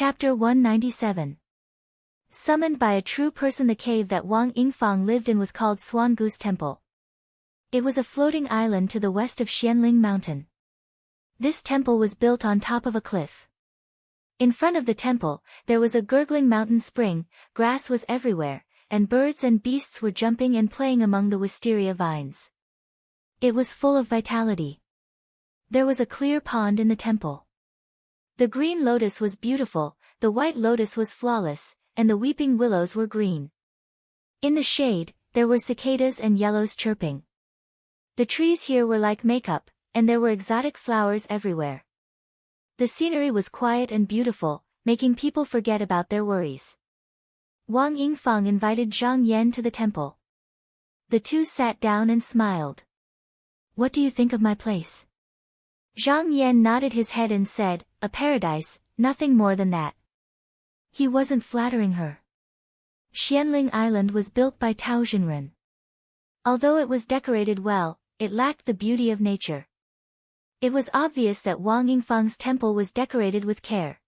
Chapter 197. Summoned by a true person. The cave that Wang Yingfang lived in was called Swan Goose Temple. It was a floating island to the west of Xianling Mountain. This temple was built on top of a cliff. In front of the temple, there was a gurgling mountain spring, grass was everywhere, and birds and beasts were jumping and playing among the wisteria vines. It was full of vitality. There was a clear pond in the temple. The green lotus was beautiful, the white lotus was flawless, and the weeping willows were green. In the shade, there were cicadas and yellows chirping. The trees here were like makeup, and there were exotic flowers everywhere. The scenery was quiet and beautiful, making people forget about their worries. Wang Yingfang invited Zhang Yan to the temple. The two sat down and smiled. "What do you think of my place?" Zhang Yan nodded his head and said, "A paradise, nothing more than that." He wasn't flattering her. Xianling Island was built by Tao Jinren. Although it was decorated well, it lacked the beauty of nature. It was obvious that Wang Yingfang's temple was decorated with care.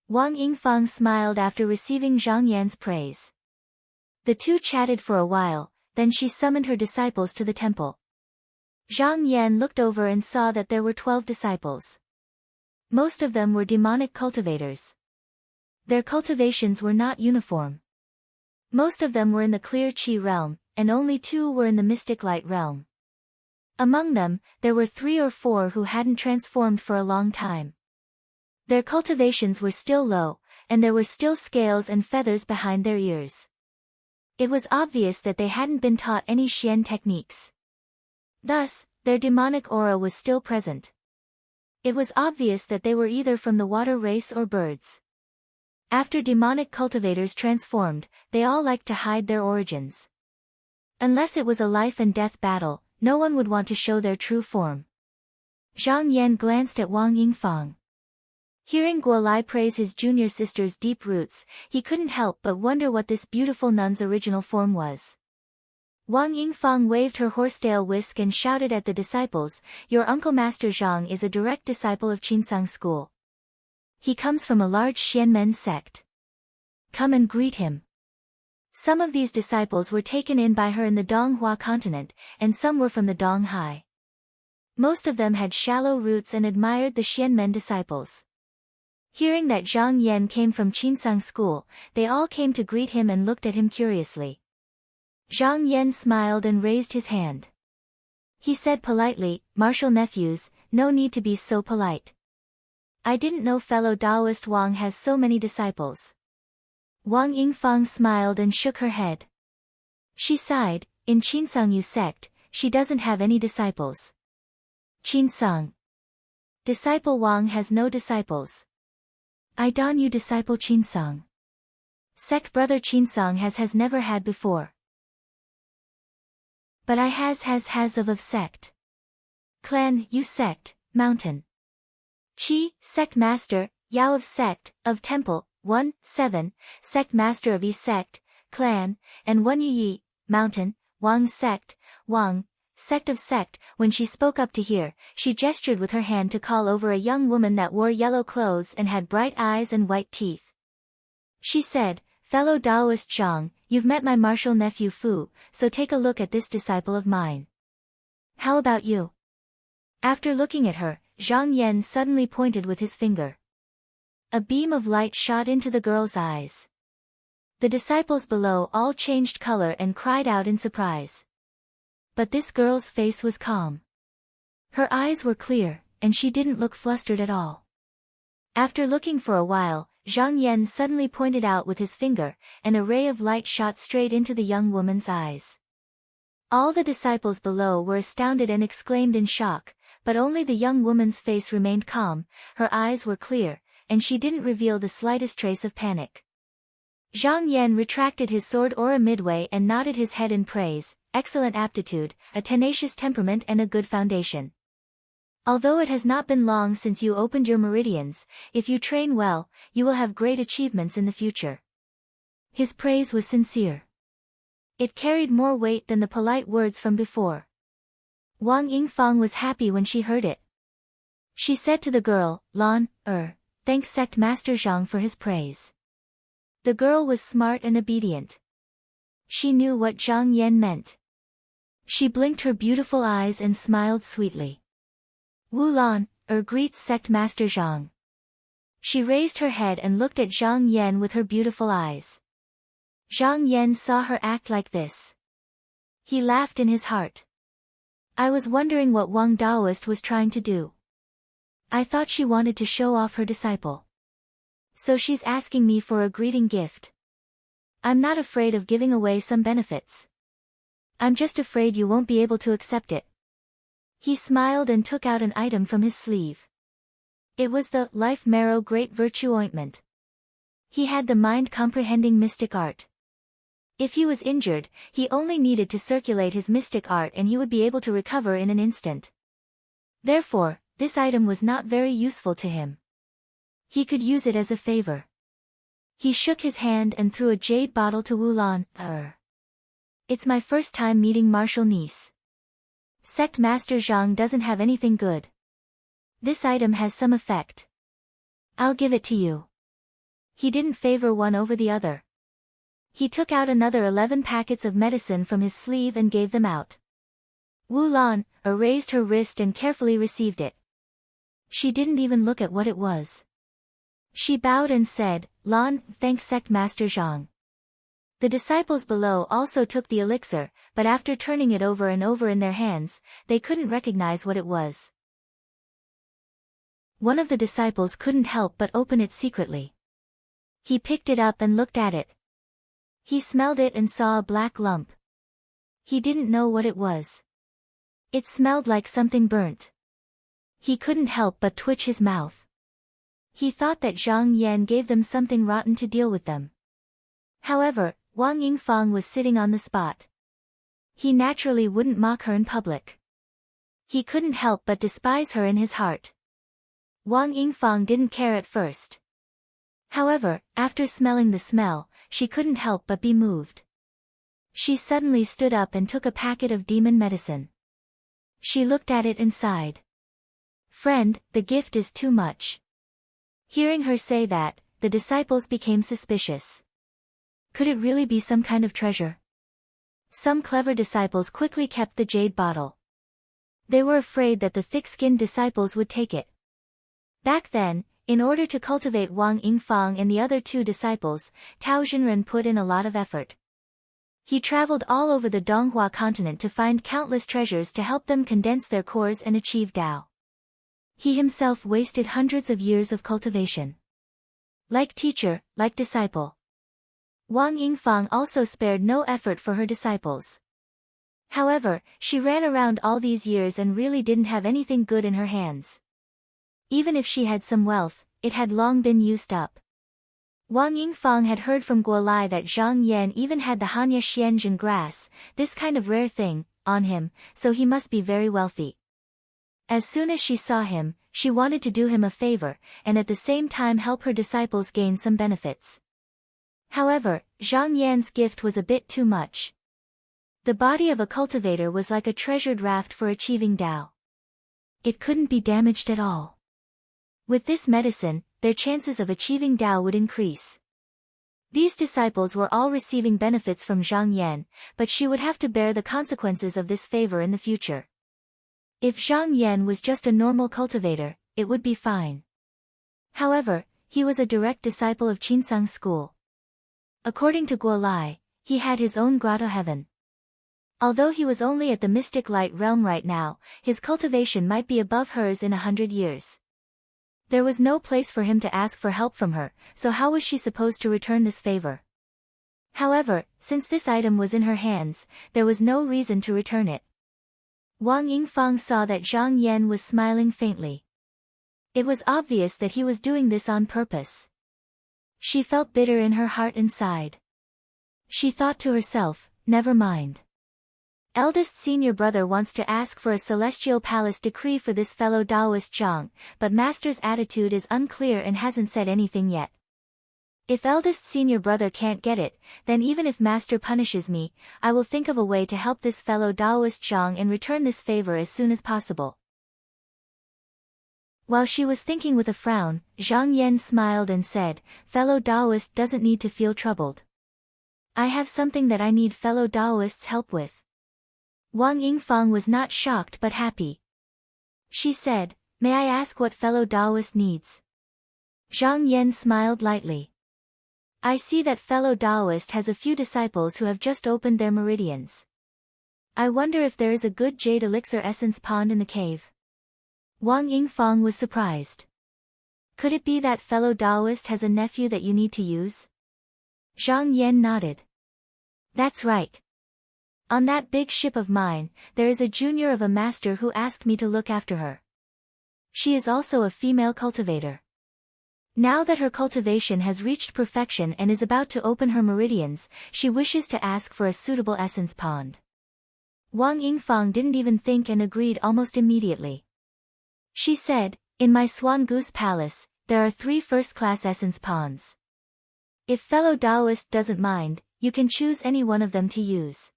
Wang Yingfang smiled after receiving Zhang Yan's praise. The two chatted for a while, then she summoned her disciples to the temple. Zhang Yan looked over and saw that there were 12 disciples. Most of them were demonic cultivators. Their cultivations were not uniform. Most of them were in the clear Qi realm, and only 2 were in the mystic light realm. Among them, there were 3 or 4 who hadn't transformed for a long time. Their cultivations were still low, and there were still scales and feathers behind their ears. It was obvious that they hadn't been taught any Xian techniques. Thus, their demonic aura was still present. It was obvious that they were either from the water race or birds. After demonic cultivators transformed, they all liked to hide their origins. Unless it was a life and death battle, no one would want to show their true form. Zhang Yan glanced at Wang Yingfang. Hearing Guolai praise his junior sister's deep roots, he couldn't help but wonder what this beautiful nun's original form was. Wang Yingfang waved her horsetail whisk and shouted at the disciples, "Your uncle Master Zhang is a direct disciple of Qinsang school. He comes from a large Xianmen sect. Come and greet him." Some of these disciples were taken in by her in the Donghua continent, and some were from the Donghai. Most of them had shallow roots and admired the Xianmen disciples. Hearing that Zhang Yan came from Qinsang school, they all came to greet him and looked at him curiously. Zhang Yan smiled and raised his hand. He said politely, "Martial nephews, no need to be so polite. I didn't know fellow Taoist Wang has so many disciples." Wang Yingfang smiled and shook her head. She sighed, "In Qinsang Yu sect, she doesn't have any disciples." Qinsang. Disciple Wang has no disciples. I don you disciple Qinsang. Sect brother Qinsang has never had before. But I has of sect. Clan, Yu sect, mountain. Qi, sect master, Yao of sect, of temple, 1-7, sect master of Yi sect, clan, and 1 Yi, mountain, Wang sect, Wang, sect of sect. When she spoke up to hear, she gestured with her hand to call over a young woman that wore yellow clothes and had bright eyes and white teeth. She said, "Fellow Taoist Zhang, you've met my martial nephew Fu, so take a look at this disciple of mine. How about you?" After looking at her, Zhang Yan suddenly pointed with his finger. A beam of light shot into the girl's eyes. The disciples below all changed color and cried out in surprise. But this girl's face was calm. Her eyes were clear, and she didn't look flustered at all. After looking for a while, Zhang Yan suddenly pointed out with his finger, and a ray of light shot straight into the young woman's eyes. All the disciples below were astounded and exclaimed in shock, but only the young woman's face remained calm, her eyes were clear, and she didn't reveal the slightest trace of panic. Zhang Yan retracted his sword aura midway and nodded his head in praise, "Excellent aptitude, a tenacious temperament and a good foundation. Although it has not been long since you opened your meridians, if you train well, you will have great achievements in the future." His praise was sincere. It carried more weight than the polite words from before. Wang Yingfang was happy when she heard it. She said to the girl, "Lan, thanks Sect Master Zhang for his praise." The girl was smart and obedient. She knew what Zhang Yan meant. She blinked her beautiful eyes and smiled sweetly. "Wu Lan, greets Sect Master Zhang." She raised her head and looked at Zhang Yan with her beautiful eyes. Zhang Yan saw her act like this. He laughed in his heart. "I was wondering what Wang Daoist was trying to do. I thought she wanted to show off her disciple. So she's asking me for a greeting gift. I'm not afraid of giving away some benefits. I'm just afraid you won't be able to accept it." He smiled and took out an item from his sleeve. It was the Life Marrow Great Virtue Ointment. He had the mind-comprehending mystic art. If he was injured, he only needed to circulate his mystic art and he would be able to recover in an instant. Therefore, this item was not very useful to him. He could use it as a favor. He shook his hand and threw a jade bottle to Wu Lan. It's my first time meeting Martial Niece. Sect Master Zhang doesn't have anything good. This item has some effect. I'll give it to you." He didn't favor one over the other. He took out another 11 packets of medicine from his sleeve and gave them out. Wu Lan raised her wrist and carefully received it. She didn't even look at what it was. She bowed and said, "Lan, thanks Sect Master Zhang." The disciples below also took the elixir, but after turning it over and over in their hands, they couldn't recognize what it was. One of the disciples couldn't help but open it secretly. He picked it up and looked at it. He smelled it and saw a black lump. He didn't know what it was. It smelled like something burnt. He couldn't help but twitch his mouth. He thought that Zhang Yan gave them something rotten to deal with them. However, Wang Yingfang was sitting on the spot. He naturally wouldn't mock her in public. He couldn't help but despise her in his heart. Wang Yingfang didn't care at first. However, after smelling the smell, she couldn't help but be moved. She suddenly stood up and took a packet of demon medicine. She looked at it and sighed. "Friend, the gift is too much." Hearing her say that, the disciples became suspicious. Could it really be some kind of treasure? Some clever disciples quickly kept the jade bottle. They were afraid that the thick-skinned disciples would take it. Back then, in order to cultivate Wang Yingfang and the other two disciples, Tao Xinren put in a lot of effort. He traveled all over the Donghua continent to find countless treasures to help them condense their cores and achieve Tao. He himself wasted hundreds of years of cultivation. Like teacher, like disciple. Wang Yingfang also spared no effort for her disciples. However, she ran around all these years and really didn't have anything good in her hands. Even if she had some wealth, it had long been used up. Wang Yingfang had heard from Guolai that Zhang Yan even had the Hanya Xianzhen grass, this kind of rare thing, on him, so he must be very wealthy. As soon as she saw him, she wanted to do him a favor, and at the same time help her disciples gain some benefits. However, Zhang Yan's gift was a bit too much. The body of a cultivator was like a treasured raft for achieving Tao. It couldn't be damaged at all. With this medicine, their chances of achieving Tao would increase. These disciples were all receiving benefits from Zhang Yan, but she would have to bear the consequences of this favor in the future. If Zhang Yan was just a normal cultivator, it would be fine. However, he was a direct disciple of Qinsang school. According to Guolai, he had his own grotto heaven. Although he was only at the mystic light realm right now, his cultivation might be above hers in 100 years. There was no place for him to ask for help from her, so how was she supposed to return this favor? However, since this item was in her hands, there was no reason to return it. Wang Yingfang saw that Zhang Yan was smiling faintly. It was obvious that he was doing this on purpose. She felt bitter in her heart and sighed. She thought to herself, never mind. Eldest senior brother wants to ask for a celestial palace decree for this fellow Taoist Zhang, but master's attitude is unclear and hasn't said anything yet. If eldest senior brother can't get it, then even if master punishes me, I will think of a way to help this fellow Taoist Zhang and return this favor as soon as possible. While she was thinking with a frown, Zhang Yan smiled and said, "Fellow Taoist doesn't need to feel troubled. I have something that I need fellow Taoists' help with." Wang Yingfang was not shocked but happy. She said, "May I ask what fellow Taoist needs?" Zhang Yan smiled lightly. "I see that fellow Taoist has a few disciples who have just opened their meridians. I wonder if there is a good jade elixir essence pond in the cave." Wang Yingfang was surprised. "Could it be that fellow Taoist has a nephew that you need to use?" Zhang Yan nodded. "That's right. On that big ship of mine, there is a junior of a master who asked me to look after her. She is also a female cultivator. Now that her cultivation has reached perfection and is about to open her meridians, she wishes to ask for a suitable essence pond." Wang Yingfang didn't even think and agreed almost immediately. She said, "In my Swan Goose Palace, there are 3 first-class essence ponds. If fellow Taoist doesn't mind, you can choose any one of them to use."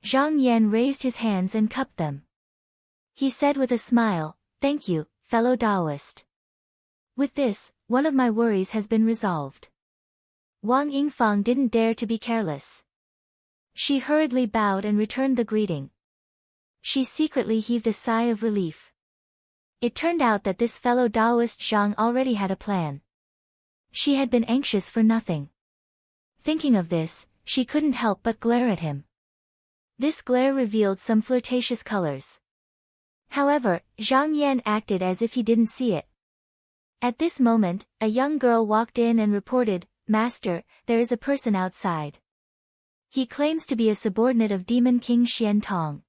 Zhang Yan raised his hands and cupped them. He said with a smile, "Thank you, fellow Taoist. With this, one of my worries has been resolved." Wang Yingfang didn't dare to be careless. She hurriedly bowed and returned the greeting. She secretly heaved a sigh of relief. It turned out that this fellow Taoist Zhang already had a plan. She had been anxious for nothing. Thinking of this, she couldn't help but glare at him. This glare revealed some flirtatious colors. However, Zhang Yan acted as if he didn't see it. At this moment, a young girl walked in and reported, "Master, there is a person outside. He claims to be a subordinate of Demon King Xian Tong.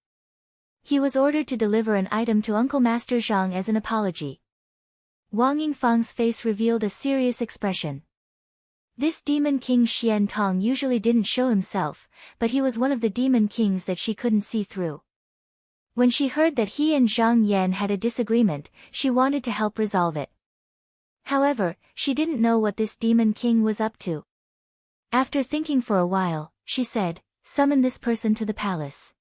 He was ordered to deliver an item to Uncle Master Zhang as an apology." Wang Yingfang's face revealed a serious expression. This Demon King Xian Tong usually didn't show himself, but he was one of the demon kings that she couldn't see through. When she heard that he and Zhang Yan had a disagreement, she wanted to help resolve it. However, she didn't know what this demon king was up to. After thinking for a while, she said, "Summon this person to the palace."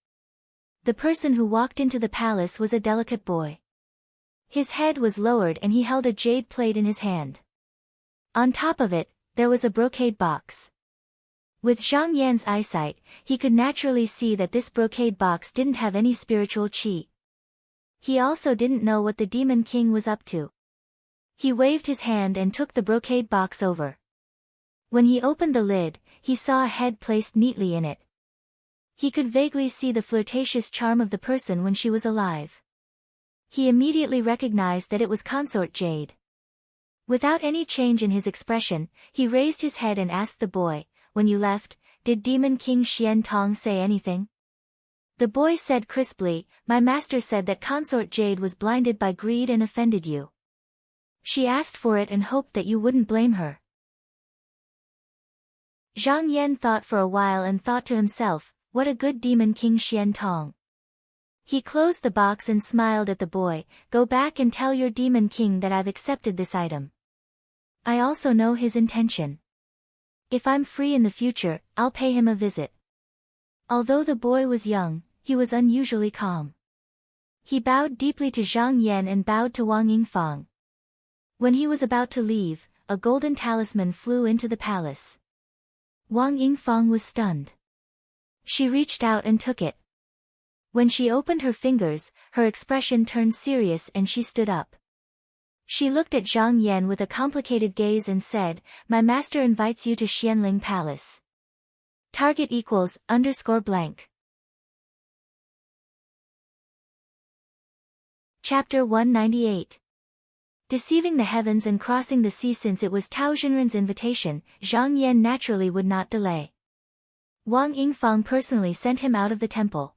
The person who walked into the palace was a delicate boy. His head was lowered and he held a jade plate in his hand. On top of it, there was a brocade box. With Zhang Yan's eyesight, he could naturally see that this brocade box didn't have any spiritual qi. He also didn't know what the demon king was up to. He waved his hand and took the brocade box over. When he opened the lid, he saw a head placed neatly in it. He could vaguely see the flirtatious charm of the person when she was alive. He immediately recognized that it was Consort Jade. Without any change in his expression, he raised his head and asked the boy, "When you left, did Demon King Xian Tong say anything?" The boy said crisply, "My master said that Consort Jade was blinded by greed and offended you. She asked for it and hoped that you wouldn't blame her." Zhang Yan thought for a while and thought to himself, "What a good Demon King Xian Tong." He closed the box and smiled at the boy, "Go back and tell your Demon King that I've accepted this item. I also know his intention. If I'm free in the future, I'll pay him a visit." Although the boy was young, he was unusually calm. He bowed deeply to Zhang Yan and bowed to Wang Yingfang. When he was about to leave, a golden talisman flew into the palace. Wang Yingfang was stunned. She reached out and took it. When she opened her fingers, her expression turned serious and she stood up. She looked at Zhang Yan with a complicated gaze and said, "My master invites you to Xianling Palace. Target equals _blank. Chapter 198. Deceiving the heavens and crossing the sea. Since it was Tao Xinren's invitation, Zhang Yan naturally would not delay. Wang Yingfang personally sent him out of the temple.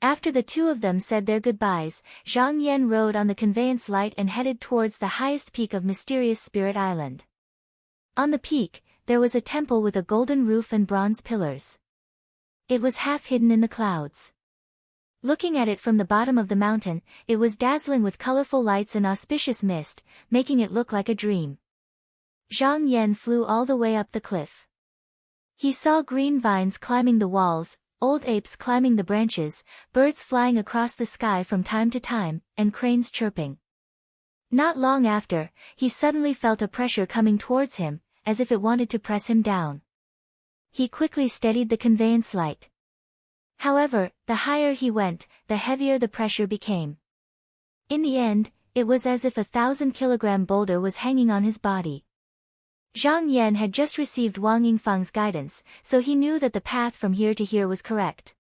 After the two of them said their goodbyes, Zhang Yan rode on the conveyance light and headed towards the highest peak of Mysterious Spirit Island. On the peak, there was a temple with a golden roof and bronze pillars. It was half hidden in the clouds. Looking at it from the bottom of the mountain, it was dazzling with colorful lights and auspicious mist, making it look like a dream. Zhang Yan flew all the way up the cliff. He saw green vines climbing the walls, old apes climbing the branches, birds flying across the sky from time to time, and cranes chirping. Not long after, he suddenly felt a pressure coming towards him, as if it wanted to press him down. He quickly steadied the conveyance light. However, the higher he went, the heavier the pressure became. In the end, it was as if a 1,000-kilogram boulder was hanging on his body. Zhang Yan had just received Wang Yingfang's guidance, so he knew that the path from here to here was correct.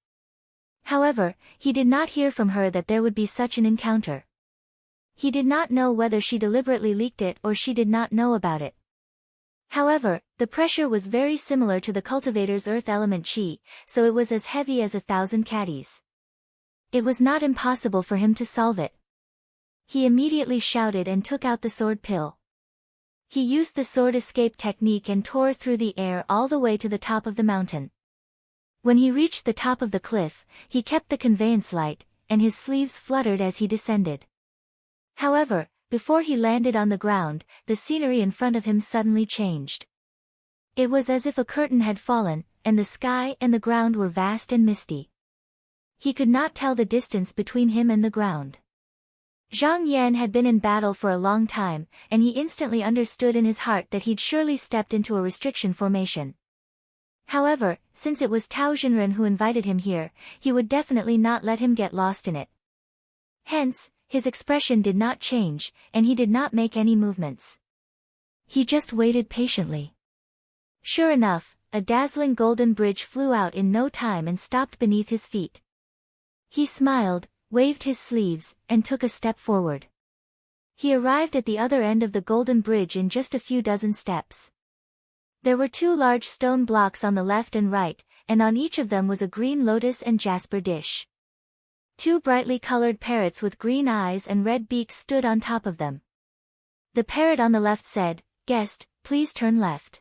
However, he did not hear from her that there would be such an encounter. He did not know whether she deliberately leaked it or she did not know about it. However, the pressure was very similar to the cultivator's earth element qi, so it was as heavy as 1,000 caddies. It was not impossible for him to solve it. He immediately shouted and took out the sword pill. He used the sword escape technique and tore through the air all the way to the top of the mountain. When he reached the top of the cliff, he kept the conveyance light, and his sleeves fluttered as he descended. However, before he landed on the ground, the scenery in front of him suddenly changed. It was as if a curtain had fallen, and the sky and the ground were vast and misty. He could not tell the distance between him and the ground. Zhang Yan had been in battle for a long time, and he instantly understood in his heart that he'd surely stepped into a restriction formation. However, since it was Tao Xinren who invited him here, he would definitely not let him get lost in it. Hence, his expression did not change, and he did not make any movements. He just waited patiently. Sure enough, a dazzling golden bridge flew out in no time and stopped beneath his feet. He smiled, waved his sleeves, and took a step forward. He arrived at the other end of the golden bridge in just a few dozen steps. There were 2 large stone blocks on the left and right, and on each of them was a green lotus and jasper dish. 2 brightly colored parrots with green eyes and red beaks stood on top of them. The parrot on the left said, "Guest, please turn left."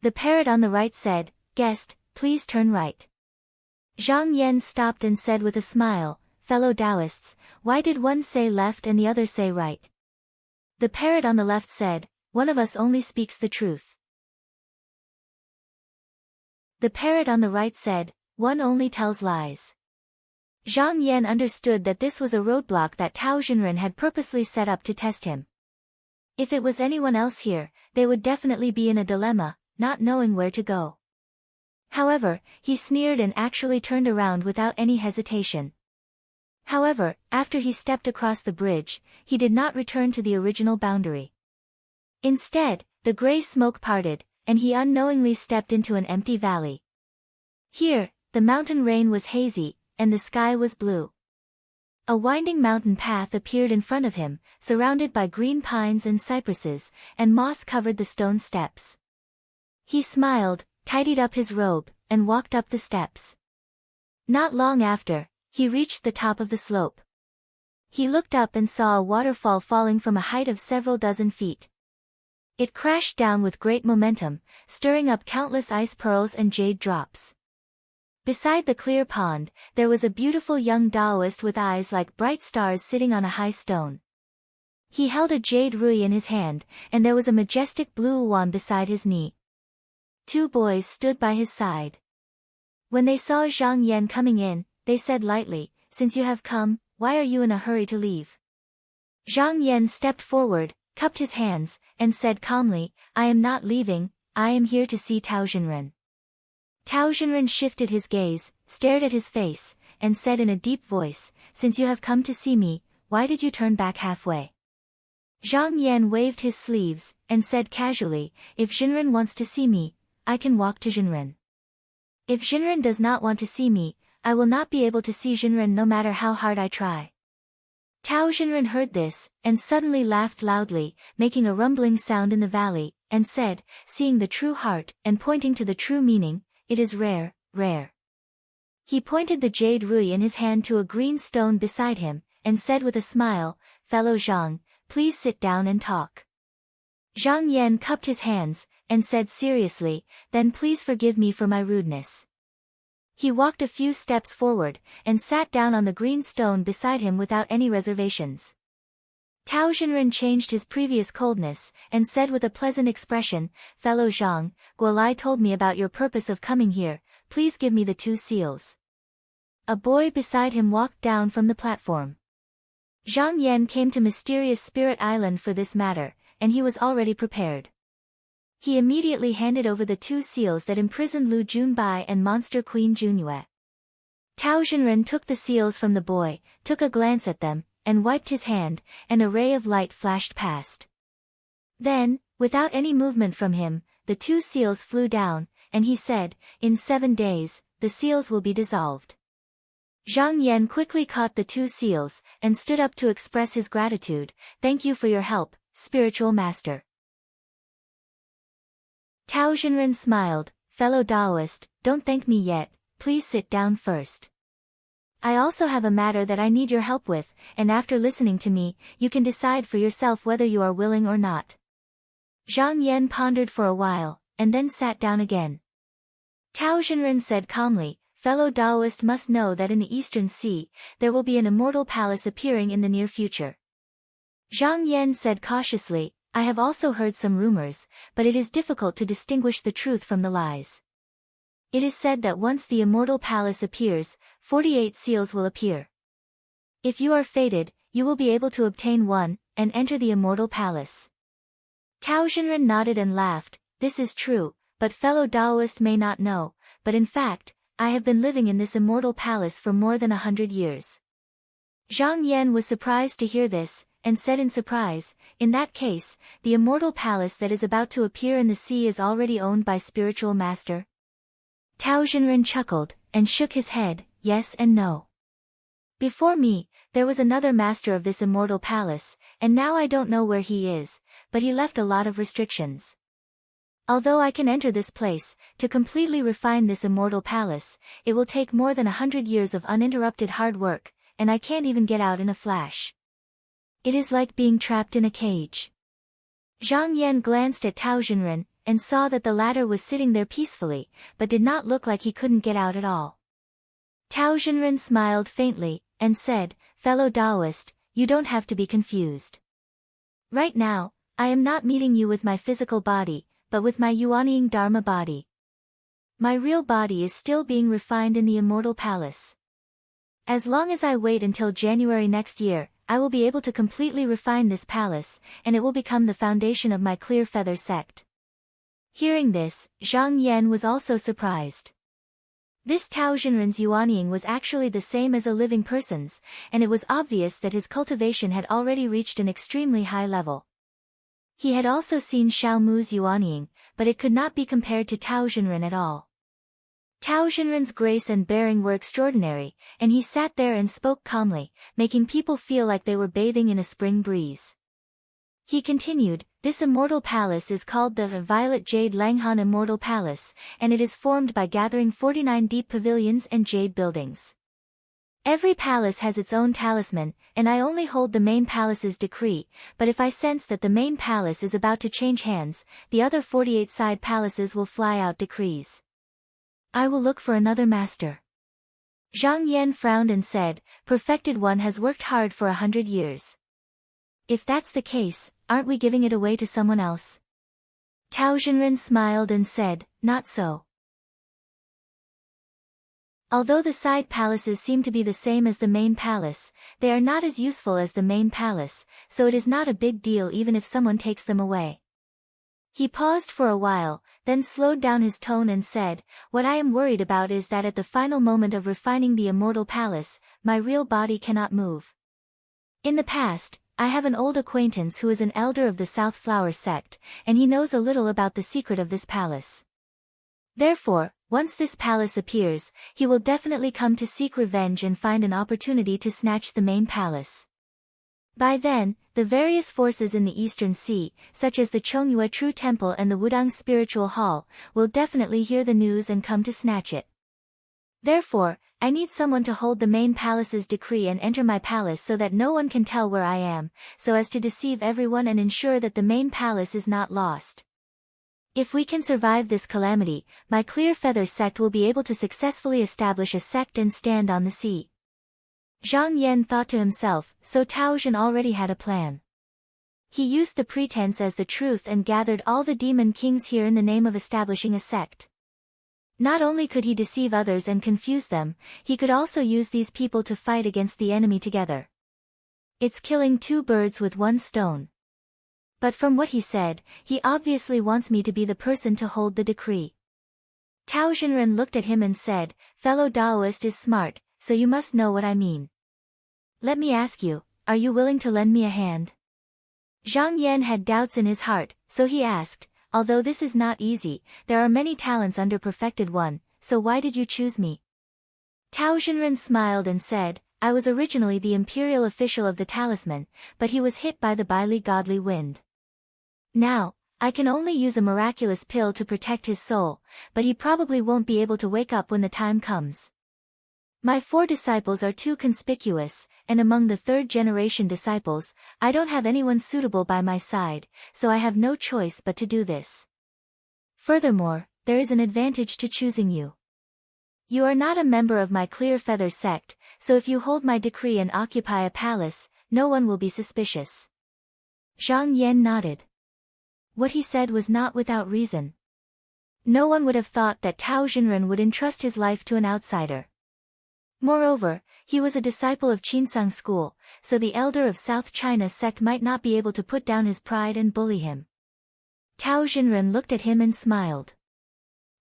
The parrot on the right said, "Guest, please turn right." Zhang Yan stopped and said with a smile, "Fellow Taoists, why did one say left and the other say right?" The parrot on the left said, "One of us only speaks the truth." The parrot on the right said, "One only tells lies." Zhang Yan understood that this was a roadblock that Tao Xinren had purposely set up to test him. If it was anyone else here, they would definitely be in a dilemma, not knowing where to go. However, he sneered and actually turned around without any hesitation. However, after he stepped across the bridge, he did not return to the original boundary. Instead, the gray smoke parted, and he unknowingly stepped into an empty valley. Here, the mountain rain was hazy, and the sky was blue. A winding mountain path appeared in front of him, surrounded by green pines and cypresses, and moss covered the stone steps. He smiled, tidied up his robe, and walked up the steps. Not long after, he reached the top of the slope. He looked up and saw a waterfall falling from a height of several dozen feet. It crashed down with great momentum, stirring up countless ice pearls and jade drops. Beside the clear pond, there was a beautiful young Taoist with eyes like bright stars sitting on a high stone. He held a jade rui in his hand, and there was a majestic blue wand beside his knee. 2 boys stood by his side. When they saw Zhang Yan coming in, they said lightly, "Since you have come, why are you in a hurry to leave?" Zhang Yan stepped forward, cupped his hands, and said calmly, "I am not leaving, I am here to see Tao Xinren." Tao Xinren shifted his gaze, stared at his face, and said in a deep voice, "Since you have come to see me, why did you turn back halfway?" Zhang Yan waved his sleeves, and said casually, "If Xinren wants to see me, I can walk to Xinren. If Xinren does not want to see me, I will not be able to see Xinren no matter how hard I try." Tao Xinren heard this, and suddenly laughed loudly, making a rumbling sound in the valley, and said, "Seeing the true heart, and pointing to the true meaning, it is rare, rare." He pointed the jade rui in his hand to a green stone beside him, and said with a smile, "Fellow Zhang, please sit down and talk." Zhang Yan cupped his hands, and said seriously, "Then please forgive me for my rudeness." He walked a few steps forward, and sat down on the green stone beside him without any reservations. Tao Xinren changed his previous coldness, and said with a pleasant expression, "Fellow Zhang, Guolai told me about your purpose of coming here, please give me the 2 seals." A boy beside him walked down from the platform. Zhang Yan came to mysterious Spirit Island for this matter, and he was already prepared. He immediately handed over the 2 seals that imprisoned Lu Junbai and Monster Queen Junyue. Tao Xinren took the seals from the boy, took a glance at them, and wiped his hand. An array of light flashed past. Then, without any movement from him, the 2 seals flew down, and he said, "In 7 days, the seals will be dissolved." Zhang Yan quickly caught the 2 seals, and stood up to express his gratitude. "Thank you for your help, spiritual master." Tao Xinren smiled, "Fellow Taoist, don't thank me yet, please sit down first. I also have a matter that I need your help with, and after listening to me, you can decide for yourself whether you are willing or not." Zhang Yan pondered for a while, and then sat down again. Tao Xinren said calmly, "Fellow Taoist must know that in the Eastern Sea, there will be an immortal palace appearing in the near future." Zhang Yan said cautiously, "I have also heard some rumors, but it is difficult to distinguish the truth from the lies. It is said that once the immortal palace appears, 48 seals will appear. If you are fated, you will be able to obtain one, and enter the immortal palace." Tao Xinren nodded and laughed. "This is true, but fellow Taoist may not know, but in fact, I have been living in this immortal palace for more than 100 years. Zhang Yan was surprised to hear this, and said in surprise, "In that case, the immortal palace that is about to appear in the sea is already owned by spiritual master?" Tao Xinren chuckled, and shook his head, "Yes and no. Before me, there was another master of this immortal palace, and now I don't know where he is, but he left a lot of restrictions. Although I can enter this place, to completely refine this immortal palace, it will take more than 100 years of uninterrupted hard work, and I can't even get out in a flash. It is like being trapped in a cage." Zhang Yan glanced at Tao Xinren, and saw that the latter was sitting there peacefully, but did not look like he couldn't get out at all. Tao Xinren smiled faintly, and said, "Fellow Taoist, you don't have to be confused. Right now, I am not meeting you with my physical body, but with my Yuanying Dharma body. My real body is still being refined in the immortal palace. As long as I wait until January next year, I will be able to completely refine this palace, and it will become the foundation of my Clear Feather sect." Hearing this, Zhang Yan was also surprised. This Tao Xinren's Yuanying was actually the same as a living person's, and it was obvious that his cultivation had already reached an extremely high level. He had also seen Xiao Mu's Yuanying, but it could not be compared to Tao Xinren at all. Tao Xinren's grace and bearing were extraordinary, and he sat there and spoke calmly, making people feel like they were bathing in a spring breeze. He continued, "This immortal palace is called the Violet Jade Langhan Immortal Palace, and it is formed by gathering 49 deep pavilions and jade buildings. Every palace has its own talisman, and I only hold the main palace's decree, but if I sense that the main palace is about to change hands, the other 48 side palaces will fly out decrees. I will look for another master." Zhang Yan frowned and said, "Perfected one has worked hard for 100 years. If that's the case, aren't we giving it away to someone else?" Tao Xinren smiled and said, "Not so. Although the side palaces seem to be the same as the main palace, they are not as useful as the main palace, so it is not a big deal even if someone takes them away." He paused for a while, then slowed down his tone and said, "What I am worried about is that at the final moment of refining the immortal palace, my real body cannot move. In the past, I have an old acquaintance who is an elder of the South Flower sect, and he knows a little about the secret of this palace. Therefore, once this palace appears, he will definitely come to seek revenge and find an opportunity to snatch the main palace. By then, the various forces in the Eastern Sea, such as the Chongyue True Temple and the Wudang Spiritual Hall, will definitely hear the news and come to snatch it. Therefore, I need someone to hold the main palace's decree and enter my palace so that no one can tell where I am, so as to deceive everyone and ensure that the main palace is not lost. If we can survive this calamity, my Clear Feather sect will be able to successfully establish a sect and stand on the sea." Zhang Yan thought to himself, so Tao Xun already had a plan. He used the pretense as the truth and gathered all the demon kings here in the name of establishing a sect. Not only could he deceive others and confuse them, he could also use these people to fight against the enemy together. It's killing two birds with one stone. But from what he said, he obviously wants me to be the person to hold the decree. Tao Xinren looked at him and said, fellow Taoist is smart, so you must know what I mean. Let me ask you, are you willing to lend me a hand? Zhang Yan had doubts in his heart, so he asked, although this is not easy, there are many talents under Perfected One, so why did you choose me? Tao Xinren smiled and said, I was originally the imperial official of the talisman, but he was hit by the Baili godly wind. Now, I can only use a miraculous pill to protect his soul, but he probably won't be able to wake up when the time comes. My 4 disciples are too conspicuous, and among the 3rd-generation disciples, I don't have anyone suitable by my side, so I have no choice but to do this. Furthermore, there is an advantage to choosing you. You are not a member of my Clear Feather sect, so if you hold my decree and occupy a palace, no one will be suspicious. Zhang Yan nodded. What he said was not without reason. No one would have thought that Tao Xinren would entrust his life to an outsider. Moreover, he was a disciple of Qinsang school, so the elder of South China sect might not be able to put down his pride and bully him. Tao Xinren looked at him and smiled.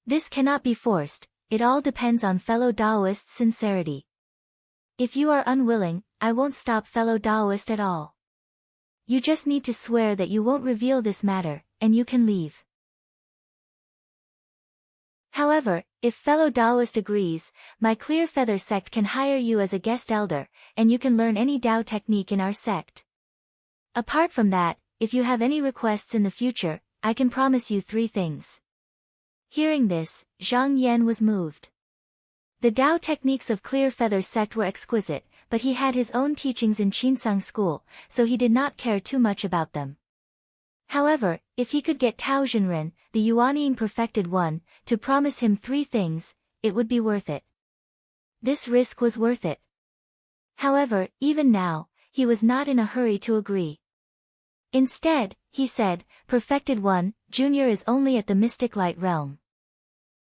This cannot be forced, it all depends on fellow Taoist's sincerity. If you are unwilling, I won't stop fellow Taoist at all. You just need to swear that you won't reveal this matter, and you can leave. However, if fellow Taoist agrees, my Clear Feather sect can hire you as a guest elder, and you can learn any Tao technique in our sect. Apart from that, if you have any requests in the future, I can promise you 3 things. Hearing this, Zhang Yan was moved. The Tao techniques of Clear Feather sect were exquisite, but he had his own teachings in Qinsang school, so he did not care too much about them. However, if he could get Tao Xinren, the Yuanying Perfected One, to promise him 3 things, it would be worth it. This risk was worth it. However, even now, he was not in a hurry to agree. Instead, he said, Perfected One, Junior is only at the mystic light realm.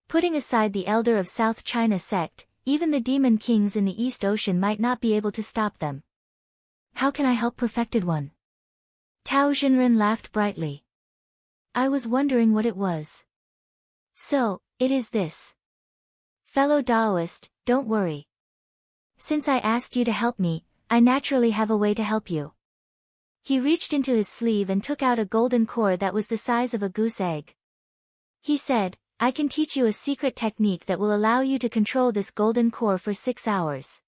Putting aside the elder of South China sect, even the demon kings in the East Ocean might not be able to stop them. How can I help Perfected One? Tao Xinren laughed brightly. I was wondering what it was. So, it is this. Fellow Taoist, don't worry. Since I asked you to help me, I naturally have a way to help you. He reached into his sleeve and took out a golden core that was the size of a goose egg. He said, I can teach you a secret technique that will allow you to control this golden core for 6 hours.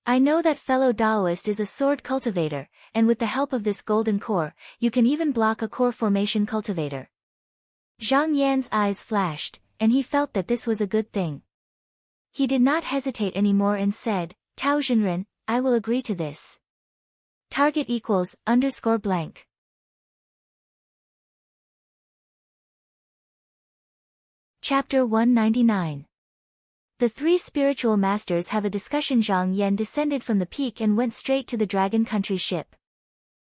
I know that fellow Taoist is a sword cultivator, and with the help of this golden core, you can even block a core formation cultivator. Zhang Yan's eyes flashed, and he felt that this was a good thing. He did not hesitate anymore and said, Tao Xinren, I will agree to this. Target equals _blank. Chapter 199. The 3 spiritual masters have a discussion. Zhang Yan descended from the peak and went straight to the Dragon Country ship.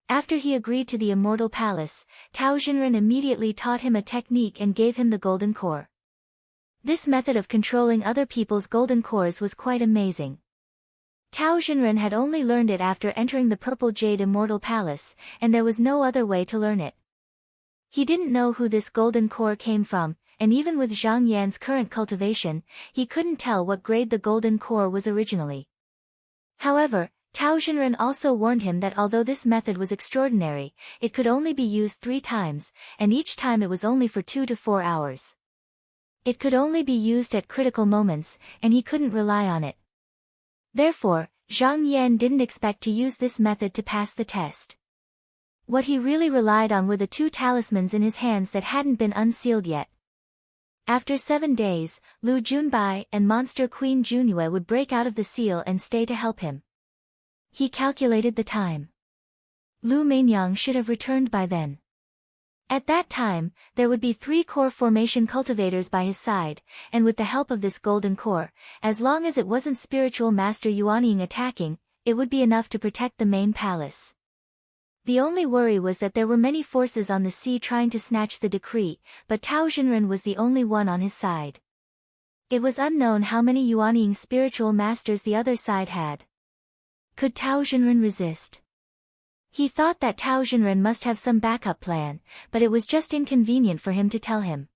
After he agreed to the Immortal Palace, Tao Xinren immediately taught him a technique and gave him the golden core. This method of controlling other people's golden cores was quite amazing. Tao Xinren had only learned it after entering the Purple Jade Immortal Palace, and there was no other way to learn it. He didn't know who this golden core came from, and even with Zhang Yan's current cultivation, he couldn't tell what grade the golden core was originally. However, Tao Xinren also warned him that although this method was extraordinary, it could only be used 3 times, and each time it was only for 2 to 4 hours. It could only be used at critical moments, and he couldn't rely on it. Therefore, Zhang Yan didn't expect to use this method to pass the test. What he really relied on were the 2 talismans in his hands that hadn't been unsealed yet. After 7 days, Lu Junbai and Monster Queen Junyue would break out of the seal and stay to help him. He calculated the time. Lu Mainyang should have returned by then. At that time, there would be 3 core formation cultivators by his side, and with the help of this golden core, as long as it wasn't spiritual master Yuanying attacking, it would be enough to protect the main palace. The only worry was that there were many forces on the sea trying to snatch the decree, but Tao Xinren was the only one on his side. It was unknown how many Yuanying spiritual masters the other side had. Could Tao Xinren resist? He thought that Tao Zhenren must have some backup plan, but it was just inconvenient for him to tell him.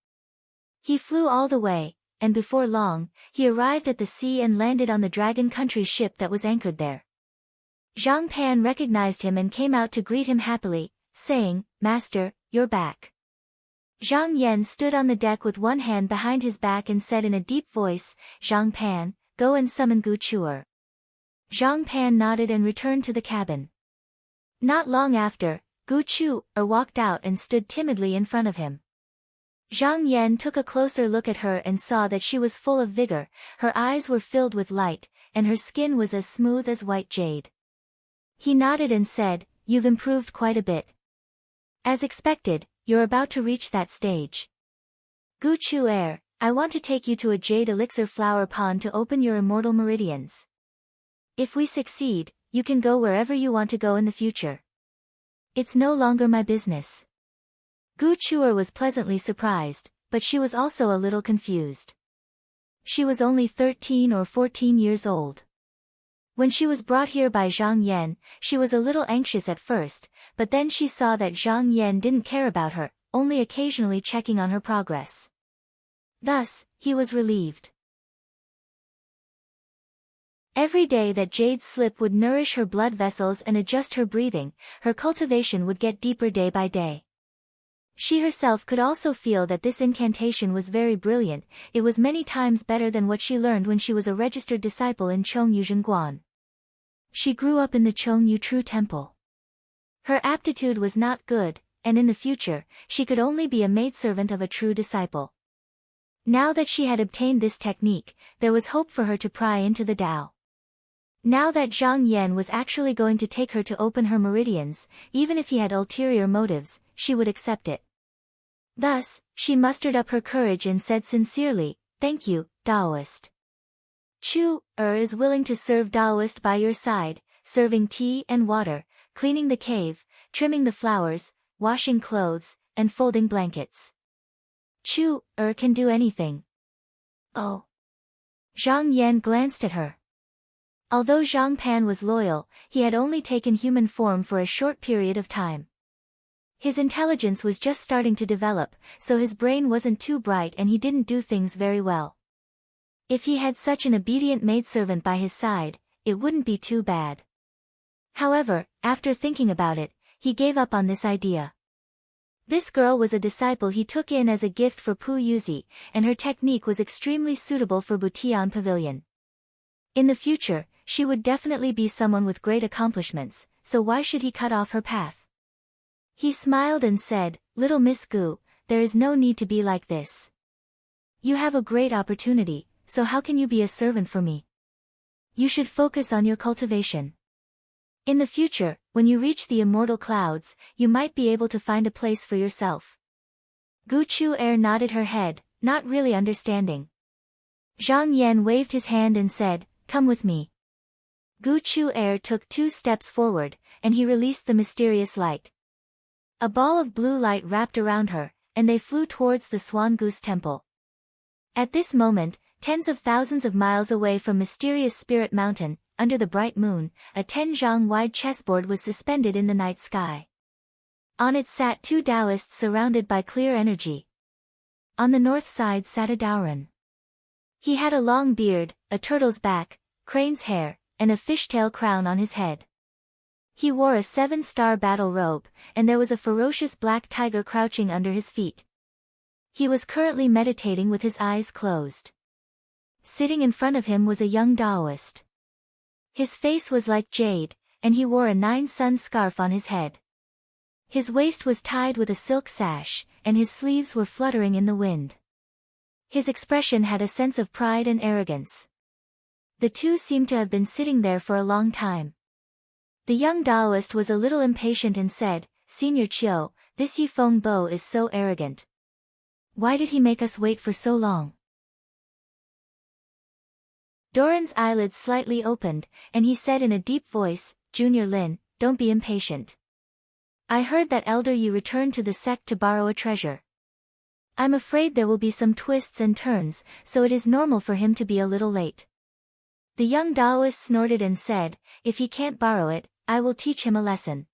He flew all the way, and before long, he arrived at the sea and landed on the Dragon Country ship that was anchored there. Zhang Pan recognized him and came out to greet him happily, saying, "Master, you're back." Zhang Yan stood on the deck with one hand behind his back and said in a deep voice, "Zhang Pan, go and summon Gu Chuer." Zhang Pan nodded and returned to the cabin. Not long after, Gu Chuer walked out and stood timidly in front of him. Zhang Yan took a closer look at her and saw that she was full of vigor, her eyes were filled with light, and her skin was as smooth as white jade. He nodded and said, "You've improved quite a bit. As expected, you're about to reach that stage. Gu Chuer, I want to take you to a jade elixir flower pond to open your immortal meridians. If we succeed, you can go wherever you want to go in the future. It's no longer my business." Gu Chuer was pleasantly surprised, but she was also a little confused. She was only 13 or 14 years old. When she was brought here by Zhang Yan, she was a little anxious at first, but then she saw that Zhang Yan didn't care about her, only occasionally checking on her progress. Thus, he was relieved. Every day that Jade's slip would nourish her blood vessels and adjust her breathing, her cultivation would get deeper day by day. She herself could also feel that this incantation was very brilliant, it was many times better than what she learned when she was a registered disciple in Chongyu Zhenguan. She grew up in the Chongyu True Temple. Her aptitude was not good, and in the future, she could only be a maidservant of a true disciple. Now that she had obtained this technique, there was hope for her to pry into the Tao. Now that Zhang Yan was actually going to take her to open her meridians, even if he had ulterior motives, she would accept it. Thus, she mustered up her courage and said sincerely, "Thank you, Taoist. Chuer is willing to serve Taoist by your side, serving tea and water, cleaning the cave, trimming the flowers, washing clothes, and folding blankets. Chuer can do anything." Oh. Zhang Yan glanced at her. Although Zhang Pan was loyal, he had only taken human form for a short period of time. His intelligence was just starting to develop, so his brain wasn't too bright and he didn't do things very well. If he had such an obedient maidservant by his side, it wouldn't be too bad. However, after thinking about it, he gave up on this idea. This girl was a disciple he took in as a gift for Pu Yuzi, and her technique was extremely suitable for Butian Pavilion. In the future, she would definitely be someone with great accomplishments, so why should he cut off her path? He smiled and said, "Little Miss Gu, there is no need to be like this. You have a great opportunity, so how can you be a servant for me? You should focus on your cultivation. In the future, when you reach the immortal clouds, you might be able to find a place for yourself." Gu Chuer nodded her head, not really understanding. Zhang Yan waved his hand and said, "Come with me." Gu Chuer took 2 steps forward, and he released the mysterious light. A ball of blue light wrapped around her, and they flew towards the Swan Goose Temple. At this moment, tens of thousands of miles away from mysterious Spirit Mountain, under the bright moon, a 10-zhang-wide chessboard was suspended in the night sky. On it sat 2 Taoists surrounded by clear energy. On the north side sat a Daoren. He had a long beard, a turtle's back, crane's hair, and a fishtail crown on his head. He wore a 7-star battle robe, and there was a ferocious black tiger crouching under his feet. He was currently meditating with his eyes closed. Sitting in front of him was a young Taoist. His face was like jade, and he wore a 9-sun scarf on his head. His waist was tied with a silk sash, and his sleeves were fluttering in the wind. His expression had a sense of pride and arrogance. The two seemed to have been sitting there for a long time. The young Taoist was a little impatient and said, "Senior Chiu, this Yifeng Bo is so arrogant. Why did he make us wait for so long?" Doran's eyelids slightly opened, and he said in a deep voice, "Junior Lin, don't be impatient. I heard that Elder Yi returned to the sect to borrow a treasure. I'm afraid there will be some twists and turns, so it is normal for him to be a little late." The young Taoist snorted and said, "If he can't borrow it, I will teach him a lesson."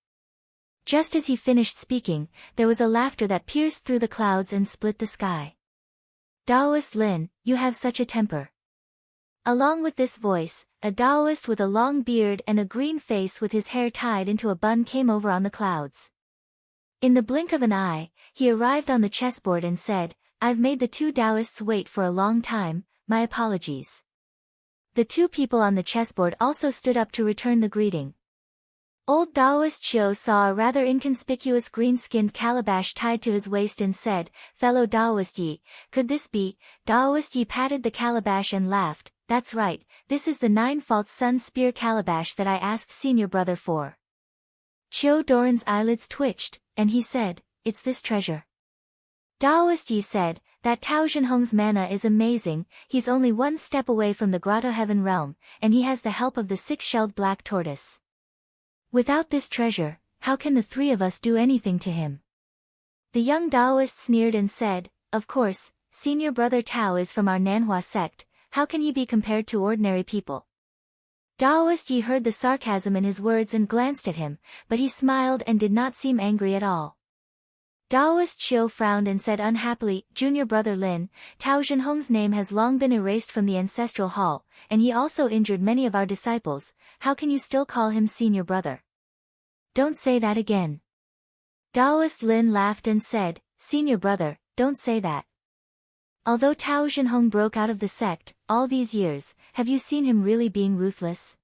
Just as he finished speaking, there was a laughter that pierced through the clouds and split the sky. Taoist Lin, you have such a temper. Along with this voice, a Taoist with a long beard and a green face with his hair tied into a bun came over on the clouds. In the blink of an eye, he arrived on the chessboard and said, I've made the two Taoists wait for a long time, my apologies. The two people on the chessboard also stood up to return the greeting. Old Taoist Chiu saw a rather inconspicuous green-skinned calabash tied to his waist and said, Fellow Taoist Yi, could this be? Taoist Yi patted the calabash and laughed, that's right, this is the 9-fault sun spear calabash that I asked senior brother for. Chiu Doran's eyelids twitched, and he said, it's this treasure. Taoist Yi said, that Tao Zhenhong's mana is amazing, he's only one step away from the Grotto Heaven realm, and he has the help of the 6-shelled black tortoise. Without this treasure, how can the three of us do anything to him? The young Taoist sneered and said, of course, senior brother Tao is from our Nanhua sect, how can he be compared to ordinary people? Taoist Yi heard the sarcasm in his words and glanced at him, but he smiled and did not seem angry at all. Taoist Chiu frowned and said unhappily, Junior brother Lin, Tao Zhenhong's name has long been erased from the ancestral hall, and he also injured many of our disciples, how can you still call him senior brother? Don't say that again. Taoist Lin laughed and said, senior brother, don't say that. Although Tao Zhenhong broke out of the sect, all these years, have you seen him really being ruthless?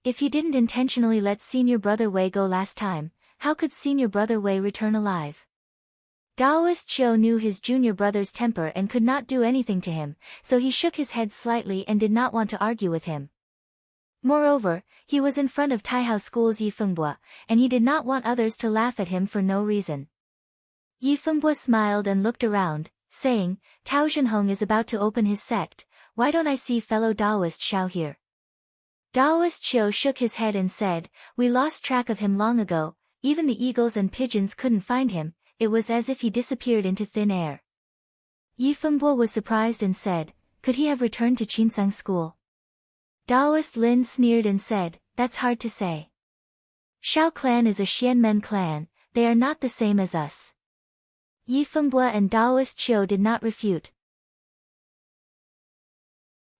If he didn't intentionally let senior brother Wei go last time, how could senior brother Wei return alive? Taoist Chiu knew his junior brother's temper and could not do anything to him, so he shook his head slightly and did not want to argue with him. Moreover, he was in front of Taihao School's Yi Fengbua, and he did not want others to laugh at him for no reason. Yi Fengbua smiled and looked around, saying, Tao Zhenhong is about to open his sect, why don't I see fellow Taoist Xiao here? Taoist Chiu shook his head and said, we lost track of him long ago, even the eagles and pigeons couldn't find him, it was as if he disappeared into thin air. Yi Fengbua was surprised and said, could he have returned to Qinsang school? Taoist Lin sneered and said, that's hard to say. Xiao clan is a Xianmen clan, they are not the same as us. Yi Fengbua and Taoist Chiu did not refute.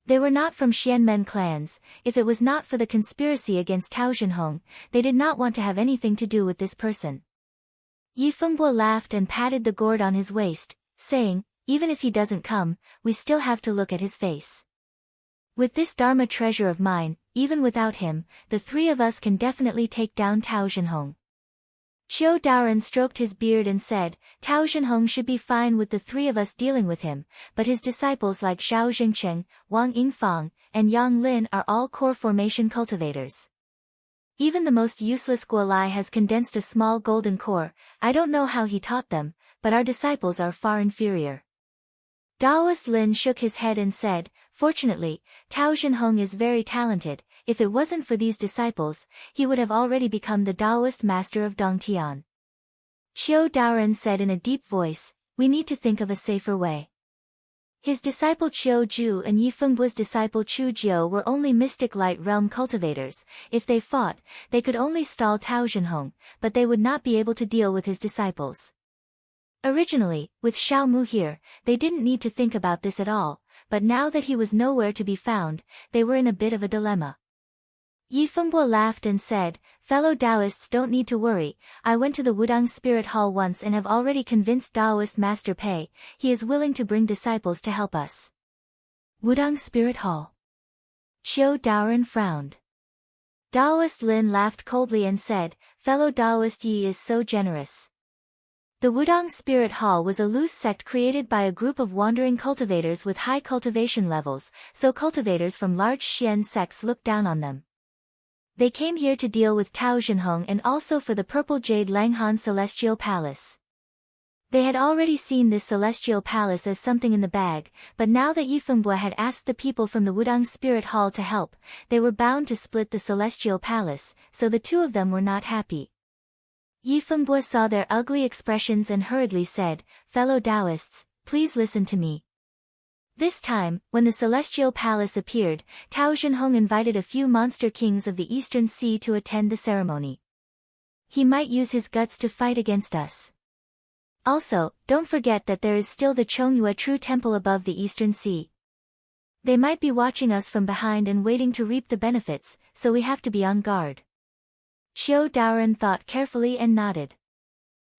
They were not from Xianmen clans, if it was not for the conspiracy against Tao Zhenhong, they did not want to have anything to do with this person. Yi Fengbua laughed and patted the gourd on his waist, saying, even if he doesn't come, we still have to look at his face. With this Dharma treasure of mine, even without him, the three of us can definitely take down Tao Zhenhong. Chiu Daoran stroked his beard and said, Tao Zhenhong should be fine with the three of us dealing with him, but his disciples like Xiao Jingcheng, Wang Yingfang, and Yang Lin are all core formation cultivators. Even the most useless Guolai has condensed a small golden core, I don't know how he taught them, but our disciples are far inferior. Taoist Lin shook his head and said, fortunately, Tao Zhenhong is very talented, if it wasn't for these disciples, he would have already become the Taoist master of Dongtian. Chiu Daoran said in a deep voice, we need to think of a safer way. His disciple Chiu Ju and Yi Fengbua's disciple Chu Jiu were only mystic light realm cultivators, if they fought, they could only stall Tao Zhenhong, but they would not be able to deal with his disciples. Originally, with Xiao Mu here, they didn't need to think about this at all, but now that he was nowhere to be found, they were in a bit of a dilemma. Yi Fengbua laughed and said, fellow Taoists don't need to worry, I went to the Wudang Spirit Hall once and have already convinced Taoist Master Pei, he is willing to bring disciples to help us. Wudang Spirit Hall. Chiu Daoran frowned. Taoist Lin laughed coldly and said, fellow Taoist Yi is so generous. The Wudang Spirit Hall was a loose sect created by a group of wandering cultivators with high cultivation levels, so cultivators from large Xian sects looked down on them. They came here to deal with Tao Zhenhong and also for the Purple Jade Langhan Celestial Palace. They had already seen this Celestial Palace as something in the bag, but now that Yi Fengbua had asked the people from the Wudang Spirit Hall to help, they were bound to split the Celestial Palace, so the two of them were not happy. Yi Fengbua saw their ugly expressions and hurriedly said, fellow Taoists, please listen to me. This time, when the Celestial Palace appeared, Tao Zhenhong invited a few monster kings of the Eastern Sea to attend the ceremony. He might use his guts to fight against us. Also, don't forget that there is still the Chongyue True Temple above the Eastern Sea. They might be watching us from behind and waiting to reap the benefits, so we have to be on guard. Qiu Daoren thought carefully and nodded.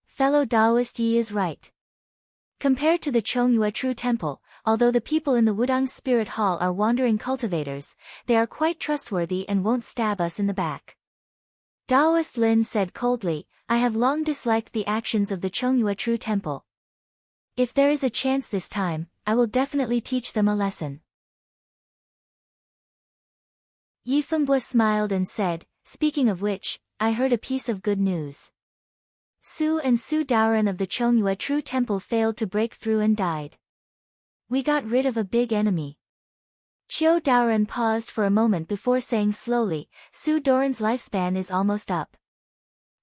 Fellow Taoist Yi is right. Compared to the Chongyue True Temple, although the people in the Wudang Spirit Hall are wandering cultivators, they are quite trustworthy and won't stab us in the back. Taoist Lin said coldly, I have long disliked the actions of the Chongyue True Temple. If there is a chance this time, I will definitely teach them a lesson. Yi Fengbo smiled and said, speaking of which, I heard a piece of good news. Su and Su Daoren of the Chongyue True Temple failed to break through and died. We got rid of a big enemy. Qiu Daoren paused for a moment before saying slowly, Su Daoren's lifespan is almost up.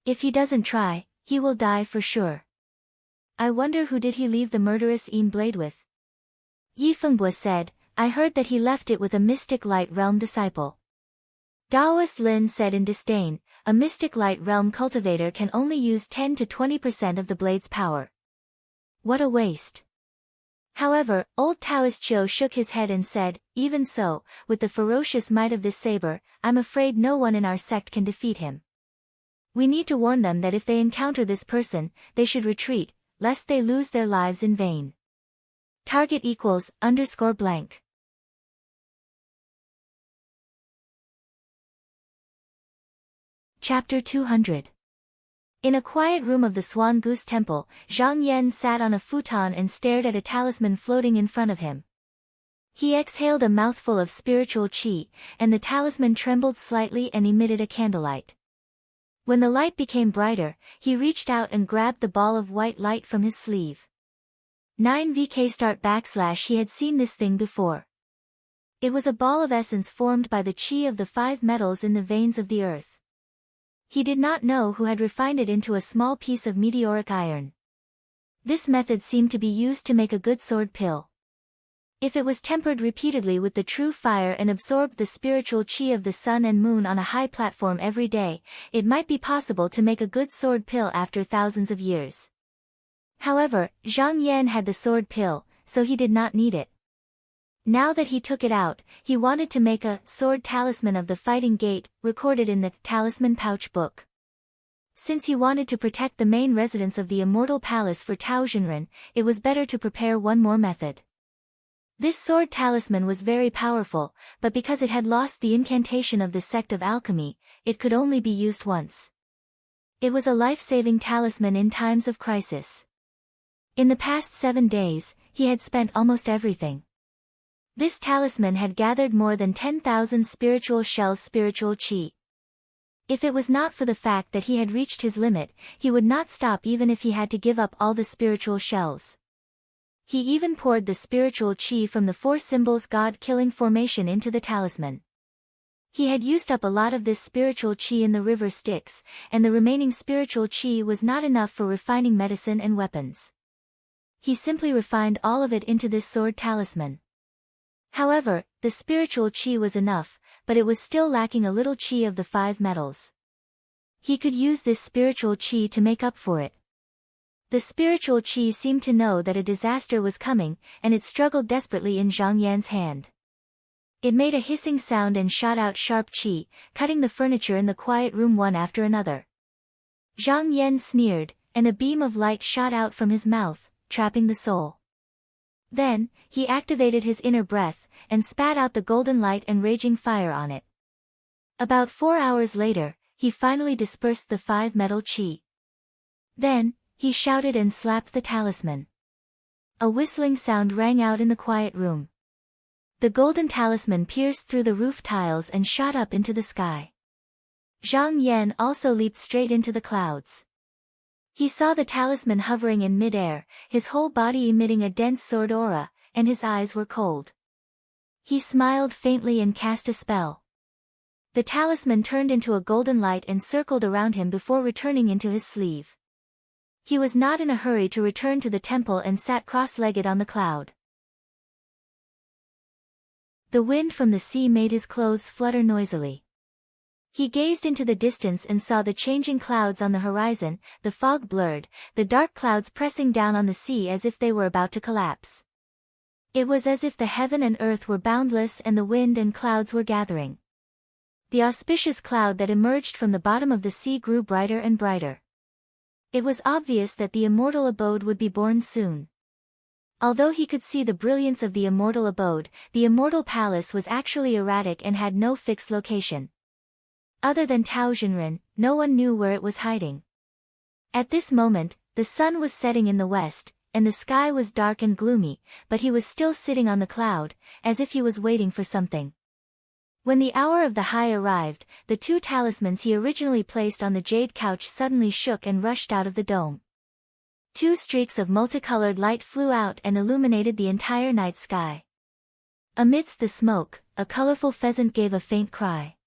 If he doesn't try, he will die for sure. I wonder who did he leave the murderous Yin blade with? Yi Fengbo said, I heard that he left it with a mystic light realm disciple. Taoist Lin said in disdain, a mystic light realm cultivator can only use 10 to 20% of the blade's power. What a waste. However, old Taoist Qiu shook his head and said, even so, with the ferocious might of this saber, I'm afraid no one in our sect can defeat him. We need to warn them that if they encounter this person, they should retreat, lest they lose their lives in vain. Target equals _blank. Chapter 200. In a quiet room of the Swan Goose Temple, Zhang Yan sat on a futon and stared at a talisman floating in front of him. He exhaled a mouthful of spiritual qi, and the talisman trembled slightly and emitted a candlelight. When the light became brighter, he reached out and grabbed the ball of white light from his sleeve. 9VK start / he had seen this thing before. It was a ball of essence formed by the qi of the 5 metals in the veins of the earth. He did not know who had refined it into a small piece of meteoric iron. This method seemed to be used to make a good sword pill. If it was tempered repeatedly with the true fire and absorbed the spiritual qi of the sun and moon on a high platform every day, it might be possible to make a good sword pill after thousands of years. However, Zhang Yan had the sword pill, so he did not need it. Now that he took it out, he wanted to make a sword talisman of the fighting gate, recorded in the Talisman Pouch book. Since he wanted to protect the main residence of the Immortal Palace for Tao Zhenren, it was better to prepare one more method. This sword talisman was very powerful, but because it had lost the incantation of the sect of alchemy, it could only be used once. It was a life-saving talisman in times of crisis. In the past 7 days, he had spent almost everything. This talisman had gathered more than 10,000 spiritual shells spiritual qi. If it was not for the fact that he had reached his limit, he would not stop even if he had to give up all the spiritual shells. He even poured the spiritual qi from the 4 symbols god-killing formation into the talisman. He had used up a lot of this spiritual qi in the river Styx, and the remaining spiritual qi was not enough for refining medicine and weapons. He simply refined all of it into this sword talisman. However, the spiritual qi was enough, but it was still lacking a little qi of the 5 metals. He could use this spiritual qi to make up for it. The spiritual qi seemed to know that a disaster was coming, and it struggled desperately in Zhang Yan's hand. It made a hissing sound and shot out sharp qi, cutting the furniture in the quiet room one after another. Zhang Yan sneered, and a beam of light shot out from his mouth, trapping the soul. Then, he activated his inner breath, and spat out the golden light and raging fire on it. About 4 hours later, he finally dispersed the 5 metal qi. Then, he shouted and slapped the talisman. A whistling sound rang out in the quiet room. The golden talisman pierced through the roof tiles and shot up into the sky. Zhang Yan also leaped straight into the clouds. He saw the talisman hovering in mid-air, his whole body emitting a dense sword aura, and his eyes were cold. He smiled faintly and cast a spell. The talisman turned into a golden light and circled around him before returning into his sleeve. He was not in a hurry to return to the temple and sat cross-legged on the cloud. The wind from the sea made his clothes flutter noisily. He gazed into the distance and saw the changing clouds on the horizon, the fog blurred, the dark clouds pressing down on the sea as if they were about to collapse. It was as if the heaven and earth were boundless and the wind and clouds were gathering. The auspicious cloud that emerged from the bottom of the sea grew brighter and brighter. It was obvious that the immortal abode would be born soon. Although he could see the brilliance of the immortal abode, the immortal palace was actually erratic and had no fixed location. Other than Tao Jinren, no one knew where it was hiding. At this moment, the sun was setting in the west, and the sky was dark and gloomy, but he was still sitting on the cloud, as if he was waiting for something. When the hour of the high arrived, the two talismans he originally placed on the jade couch suddenly shook and rushed out of the dome. Two streaks of multicolored light flew out and illuminated the entire night sky. Amidst the smoke, a colorful pheasant gave a faint cry.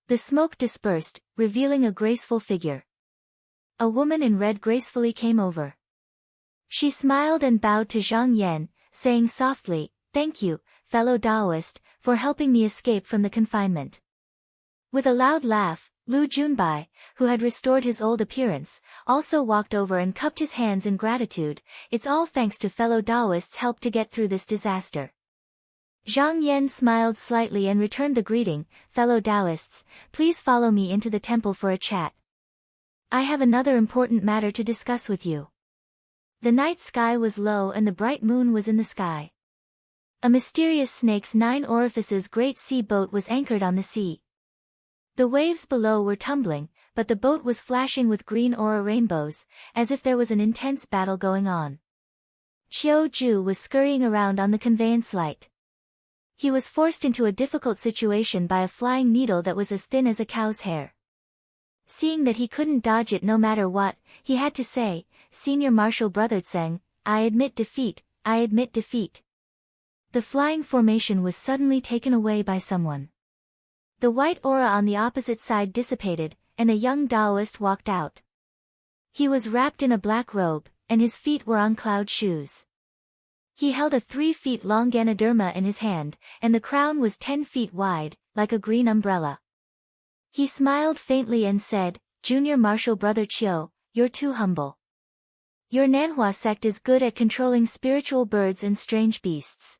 The smoke dispersed, revealing a graceful figure. A woman in red gracefully came over. She smiled and bowed to Zhang Yan, saying softly, "Thank you, fellow Taoist, for helping me escape from the confinement." With a loud laugh, Lu Junbai, who had restored his old appearance, also walked over and cupped his hands in gratitude. "It's all thanks to fellow Taoists' help to get through this disaster." Zhang Yan smiled slightly and returned the greeting, "Fellow Taoists, please follow me into the temple for a chat. I have another important matter to discuss with you." The night sky was low and the bright moon was in the sky. A mysterious snake's 9 orifices great sea boat was anchored on the sea. The waves below were tumbling, but the boat was flashing with green aura rainbows, as if there was an intense battle going on. Qiu Ju was scurrying around on the conveyance light. He was forced into a difficult situation by a flying needle that was as thin as a cow's hair. Seeing that he couldn't dodge it no matter what, he had to say, "Senior Marshal Brother Tseng, I admit defeat, I admit defeat." The flying formation was suddenly taken away by someone. The white aura on the opposite side dissipated, and a young Taoist walked out. He was wrapped in a black robe, and his feet were on cloud shoes. He held a 3 feet long Ganoderma in his hand, and the crown was 10 feet wide, like a green umbrella. He smiled faintly and said, "Junior Marshal Brother Qiu, you're too humble. Your Nanhua sect is good at controlling spiritual birds and strange beasts.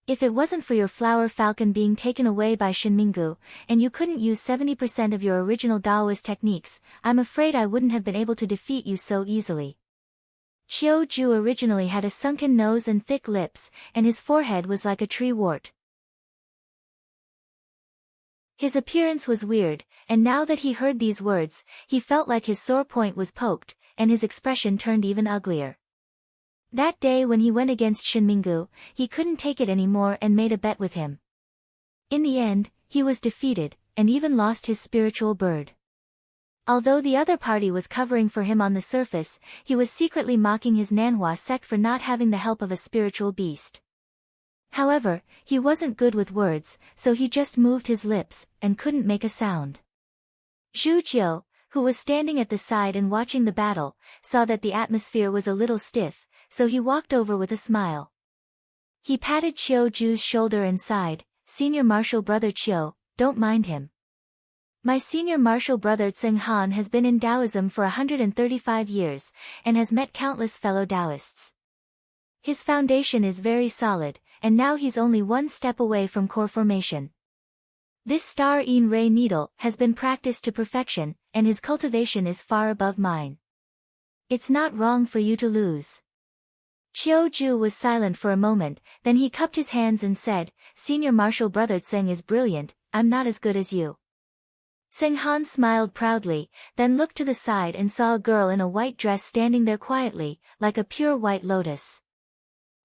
If it wasn't for your flower falcon being taken away by Shinmingu, and you couldn't use 70% of your original Taoist techniques, I'm afraid I wouldn't have been able to defeat you so easily." Qiu Ju originally had a sunken nose and thick lips, and his forehead was like a tree wart. His appearance was weird, and now that he heard these words, he felt like his sore point was poked, and his expression turned even uglier. That day when he went against Shinmingu, he couldn't take it anymore and made a bet with him. In the end, he was defeated, and even lost his spiritual bird. Although the other party was covering for him on the surface, he was secretly mocking his Nanhua sect for not having the help of a spiritual beast. However, he wasn't good with words, so he just moved his lips, and couldn't make a sound. Zhu Jiu, who was standing at the side and watching the battle, saw that the atmosphere was a little stiff, so he walked over with a smile. He patted Qiu Ju's shoulder and sighed, "Senior Marshal Brother Qiu, don't mind him. My senior martial brother Tseng Han has been in Taoism for 135 years, and has met countless fellow Taoists. His foundation is very solid, and now he's only one step away from core formation. This star-in ray needle has been practiced to perfection, and his cultivation is far above mine. It's not wrong for you to lose." Qiu Ju was silent for a moment, then he cupped his hands and said, "Senior Marshal Brother Tseng is brilliant, I'm not as good as you." Tseng Han smiled proudly, then looked to the side and saw a girl in a white dress standing there quietly, like a pure white lotus.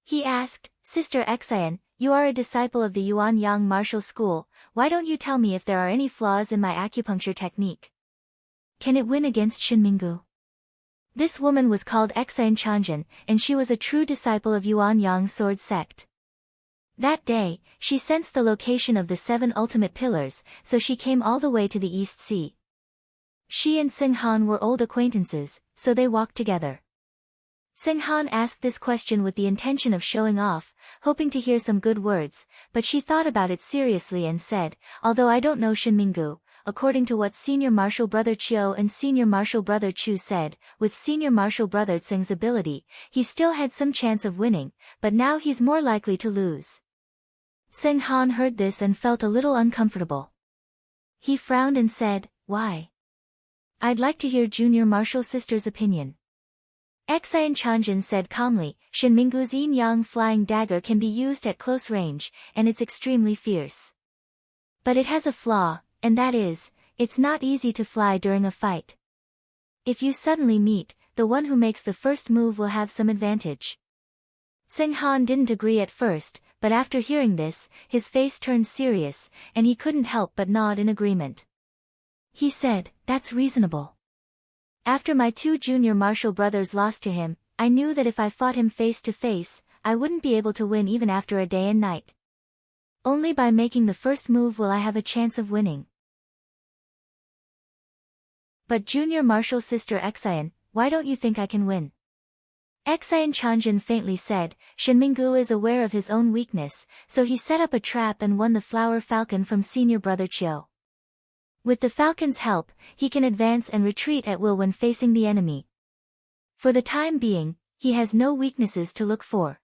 He asked, "Sister Xian, you are a disciple of the Yuan Yang martial school, why don't you tell me if there are any flaws in my acupuncture technique? Can it win against Shinmingu?" This woman was called Xian Chanjin, and she was a true disciple of Yuan Yang sword sect. That day, she sensed the location of the 7 ultimate pillars, so she came all the way to the East Sea. She and Tseng Han were old acquaintances, so they walked together. Tseng Han asked this question with the intention of showing off, hoping to hear some good words, but she thought about it seriously and said, "Although I don't know Shinmingu, according to what Senior Marshal Brother Chiu and Senior Marshal Brother Chu said, with Senior Marshal Brother Tsing's ability, he still had some chance of winning, but now he's more likely to lose. Seng Han heard this and felt a little uncomfortable. He frowned and said, "Why?" "I'd like to hear Junior Marshal Sister's opinion." Xian Chanjin said calmly, "Shen Minggu's Yin Yang flying dagger can be used at close range, and it's extremely fierce. But it has a flaw, and that is, it's not easy to fly during a fight. If you suddenly meet, the one who makes the first move will have some advantage." Seng Han didn't agree at first, but after hearing this, his face turned serious, and he couldn't help but nod in agreement. He said, "That's reasonable. After my 2 junior marshal brothers lost to him, I knew that if I fought him face to face, I wouldn't be able to win even after a day and night. Only by making the first move will I have a chance of winning." "But Junior Marshal Sister Xian, why don't you think I can win?" Xian Chanjin faintly said. Shen Minggu is aware of his own weakness, so he set up a trap and won the flower falcon from Senior Brother Chiu. With the falcon's help, he can advance and retreat at will when facing the enemy. For the time being, he has no weaknesses to look for.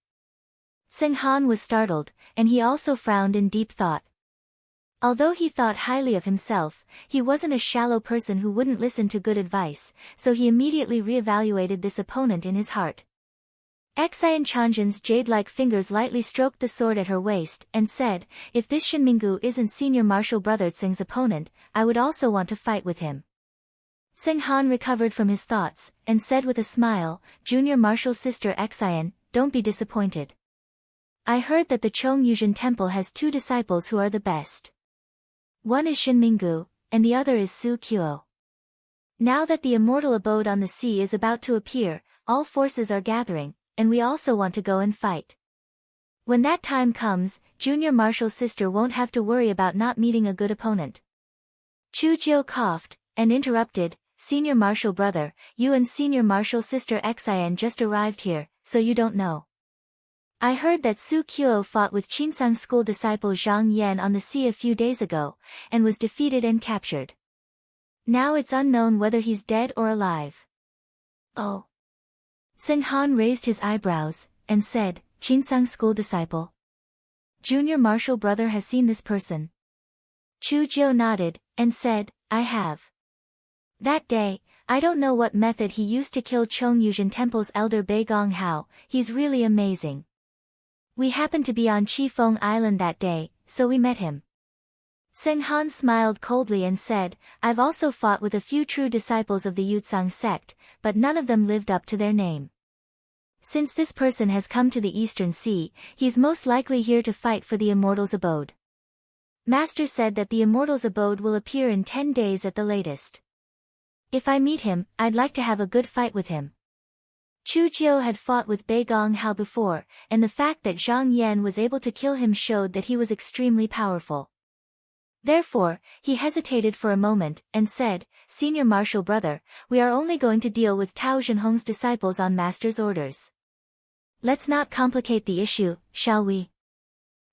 Seng Han was startled, and he also frowned in deep thought. Although he thought highly of himself, he wasn't a shallow person who wouldn't listen to good advice, so he immediately re-evaluated this opponent in his heart. Xian Chanjin's jade-like fingers lightly stroked the sword at her waist, and said, "If this Shen Minggu isn't Senior Marshal Brother Tsing's opponent, I would also want to fight with him." Seng Han recovered from his thoughts, and said with a smile, "Junior Marshal Sister Xian, don't be disappointed. I heard that the Chongyujian Temple has 2 disciples who are the best. One is Shen Minggu, and the other is Su Qiu. Now that the immortal abode on the sea is about to appear, all forces are gathering, and we also want to go and fight. When that time comes, Junior Marshal Sister won't have to worry about not meeting a good opponent." Chu Jiu coughed, and interrupted, "Senior Marshal Brother, you and Senior Marshal Sister Xian just arrived here, so you don't know. I heard that Su Qiu fought with Qinsang school disciple Zhang Yan on the sea a few days ago, and was defeated and captured. Now it's unknown whether he's dead or alive." "Oh." Seng Han raised his eyebrows, and said, "Qinsang school disciple? Junior Marshal Brother has seen this person?" Chu Jiu nodded, and said, "I have. That day, I don't know what method he used to kill Chongyujian Temple's elder Bei Gong Hao, he's really amazing. We happened to be on Qifeng Island that day, so we met him." Seng Han smiled coldly and said, "I've also fought with a few true disciples of the Yutsang sect, but none of them lived up to their name. Since this person has come to the Eastern Sea, he's most likely here to fight for the Immortal's Abode. Master said that the Immortal's Abode will appear in 10 days at the latest. If I meet him, I'd like to have a good fight with him." Chu Jiu had fought with Bei Gong Hao before, and the fact that Zhang Yan was able to kill him showed that he was extremely powerful. Therefore, he hesitated for a moment, and said, "Senior Marshal Brother, we are only going to deal with Tao Zhenhong's disciples on Master's orders. Let's not complicate the issue, shall we?"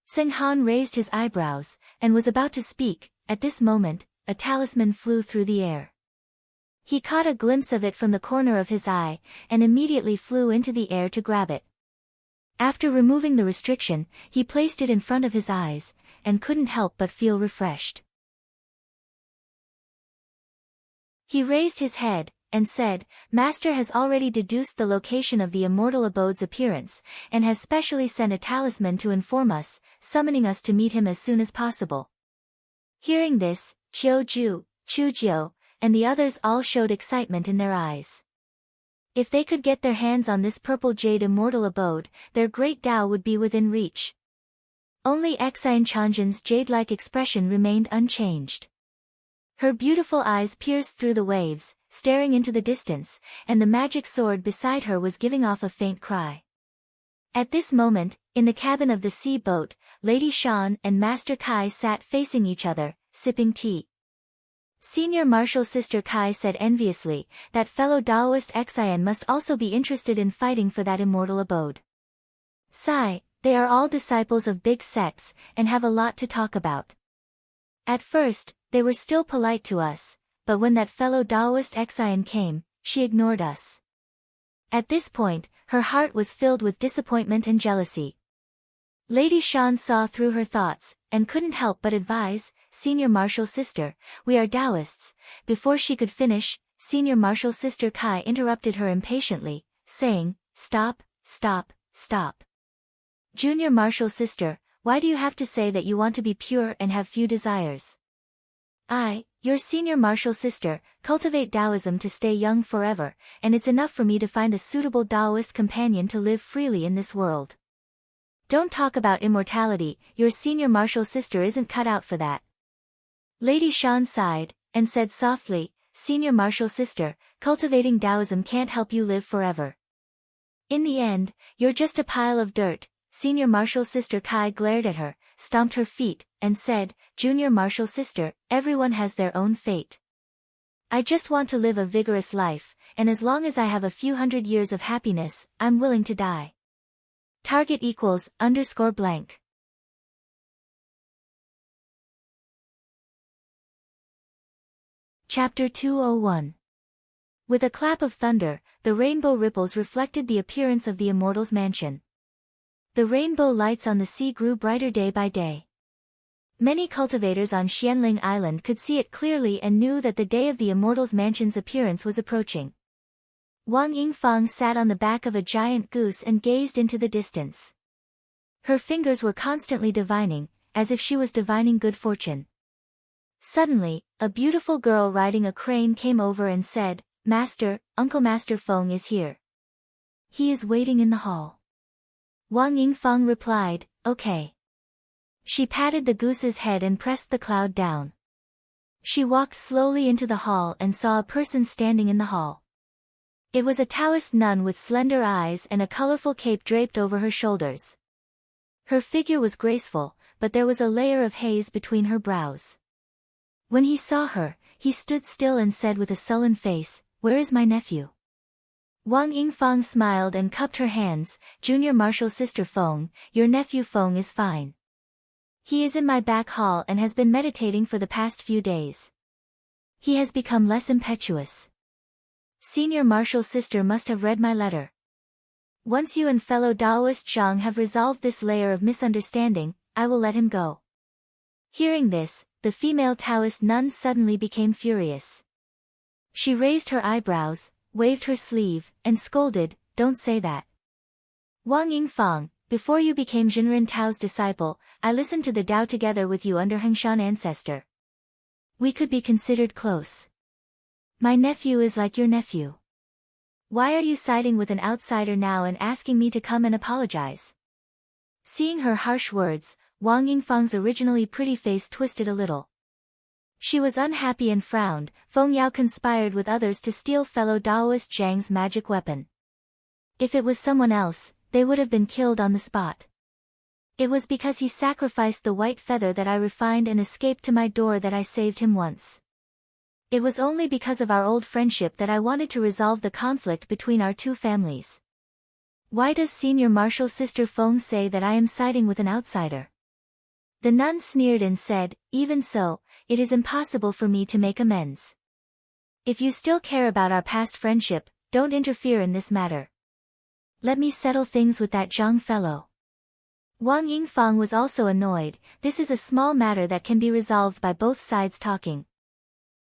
Seng Han raised his eyebrows, and was about to speak. At this moment, a talisman flew through the air. He caught a glimpse of it from the corner of his eye, and immediately flew into the air to grab it. After removing the restriction, he placed it in front of his eyes, and couldn't help but feel refreshed. He raised his head, and said, "Master has already deduced the location of the Immortal Abode's appearance, and has specially sent a talisman to inform us, summoning us to meet him as soon as possible." Hearing this, Chiu Ju, Chu Jiu, and the others all showed excitement in their eyes. If they could get their hands on this purple jade Immortal Abode, their great Tao would be within reach. Only Xian Chanjin's jade-like expression remained unchanged. Her beautiful eyes pierced through the waves, staring into the distance, and the magic sword beside her was giving off a faint cry. At this moment, in the cabin of the sea boat, Lady Shan and Master Kai sat facing each other, sipping tea. Senior Marshal Sister Kai said enviously, "That fellow Daoist Xian must also be interested in fighting for that immortal abode. Sigh, they are all disciples of big sects, and have a lot to talk about." At first, they were still polite to us, but when that fellow Taoist Xian came, she ignored us. At this point, her heart was filled with disappointment and jealousy. Lady Shan saw through her thoughts, and couldn't help but advise, Senior Marshal Sister, we are Taoists. Before she could finish, Senior Marshal Sister Kai interrupted her impatiently, saying, Stop, stop, stop. Junior Marshal Sister, why do you have to say that you want to be pure and have few desires? I, your Senior Marshal Sister, cultivate Taoism to stay young forever, and it's enough for me to find a suitable Taoist companion to live freely in this world. Don't talk about immortality, your Senior Marshal Sister isn't cut out for that. Lady Shan sighed, and said softly, Senior Marshal Sister, cultivating Taoism can't help you live forever. In the end, you're just a pile of dirt. Senior Marshal Sister Kai glared at her, stomped her feet, and said, Junior Marshal Sister, everyone has their own fate. I just want to live a vigorous life, and as long as I have a few hundred years of happiness, I'm willing to die. Target equals _blank. Chapter 201. With a clap of thunder, the rainbow ripples reflected the appearance of the immortal's mansion. The rainbow lights on the sea grew brighter day by day. Many cultivators on Xianling Island could see it clearly and knew that the day of the immortal's mansion's appearance was approaching. Wang Yingfang sat on the back of a giant goose and gazed into the distance. Her fingers were constantly divining, as if she was divining good fortune. Suddenly, a beautiful girl riding a crane came over and said, Master, Uncle Master Feng is here. He is waiting in the hall. Wang Yingfang replied, Okay. She patted the goose's head and pressed the cloud down. She walked slowly into the hall and saw a person standing in the hall. It was a Taoist nun with slender eyes and a colorful cape draped over her shoulders. Her figure was graceful, but there was a layer of haze between her brows. When he saw her, he stood still and said with a sullen face, Where is my nephew? Wang Yingfang smiled and cupped her hands, Junior Marshal Sister Feng, your nephew Feng is fine. He is in my back hall and has been meditating for the past few days. He has become less impetuous. Senior Marshal Sister must have read my letter. Once you and fellow Taoist Zhang have resolved this layer of misunderstanding, I will let him go. Hearing this, the female Taoist nun suddenly became furious. She raised her eyebrows, waved her sleeve, and scolded, Don't say that. Wang Yingfang, before you became Jinren Tao's disciple, I listened to the Tao together with you under Hengshan ancestor. We could be considered close. My nephew is like your nephew. Why are you siding with an outsider now and asking me to come and apologize? Seeing her harsh words, Wang Yingfang's originally pretty face twisted a little. She was unhappy and frowned. Feng Yao conspired with others to steal fellow Taoist Zhang's magic weapon. If it was someone else, they would have been killed on the spot. It was because he sacrificed the white feather that I refined and escaped to my door that I saved him once. It was only because of our old friendship that I wanted to resolve the conflict between our two families. Why does Senior Marshal Sister Feng say that I am siding with an outsider? The nun sneered and said, Even so, it is impossible for me to make amends. If you still care about our past friendship, don't interfere in this matter. Let me settle things with that Zhang fellow. Wang Yingfang was also annoyed. This is a small matter that can be resolved by both sides talking.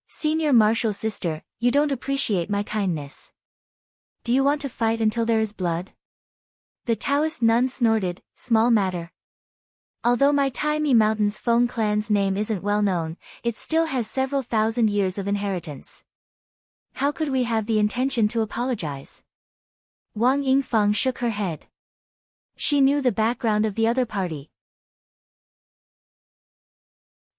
Senior Marshal Sister, you don't appreciate my kindness. Do you want to fight until there is blood? The Taoist nun snorted, Small matter. Although my Taimi Mountain's Feng clan's name isn't well known, it still has several thousand years of inheritance. How could we have the intention to apologize? Wang Yingfang shook her head. She knew the background of the other party.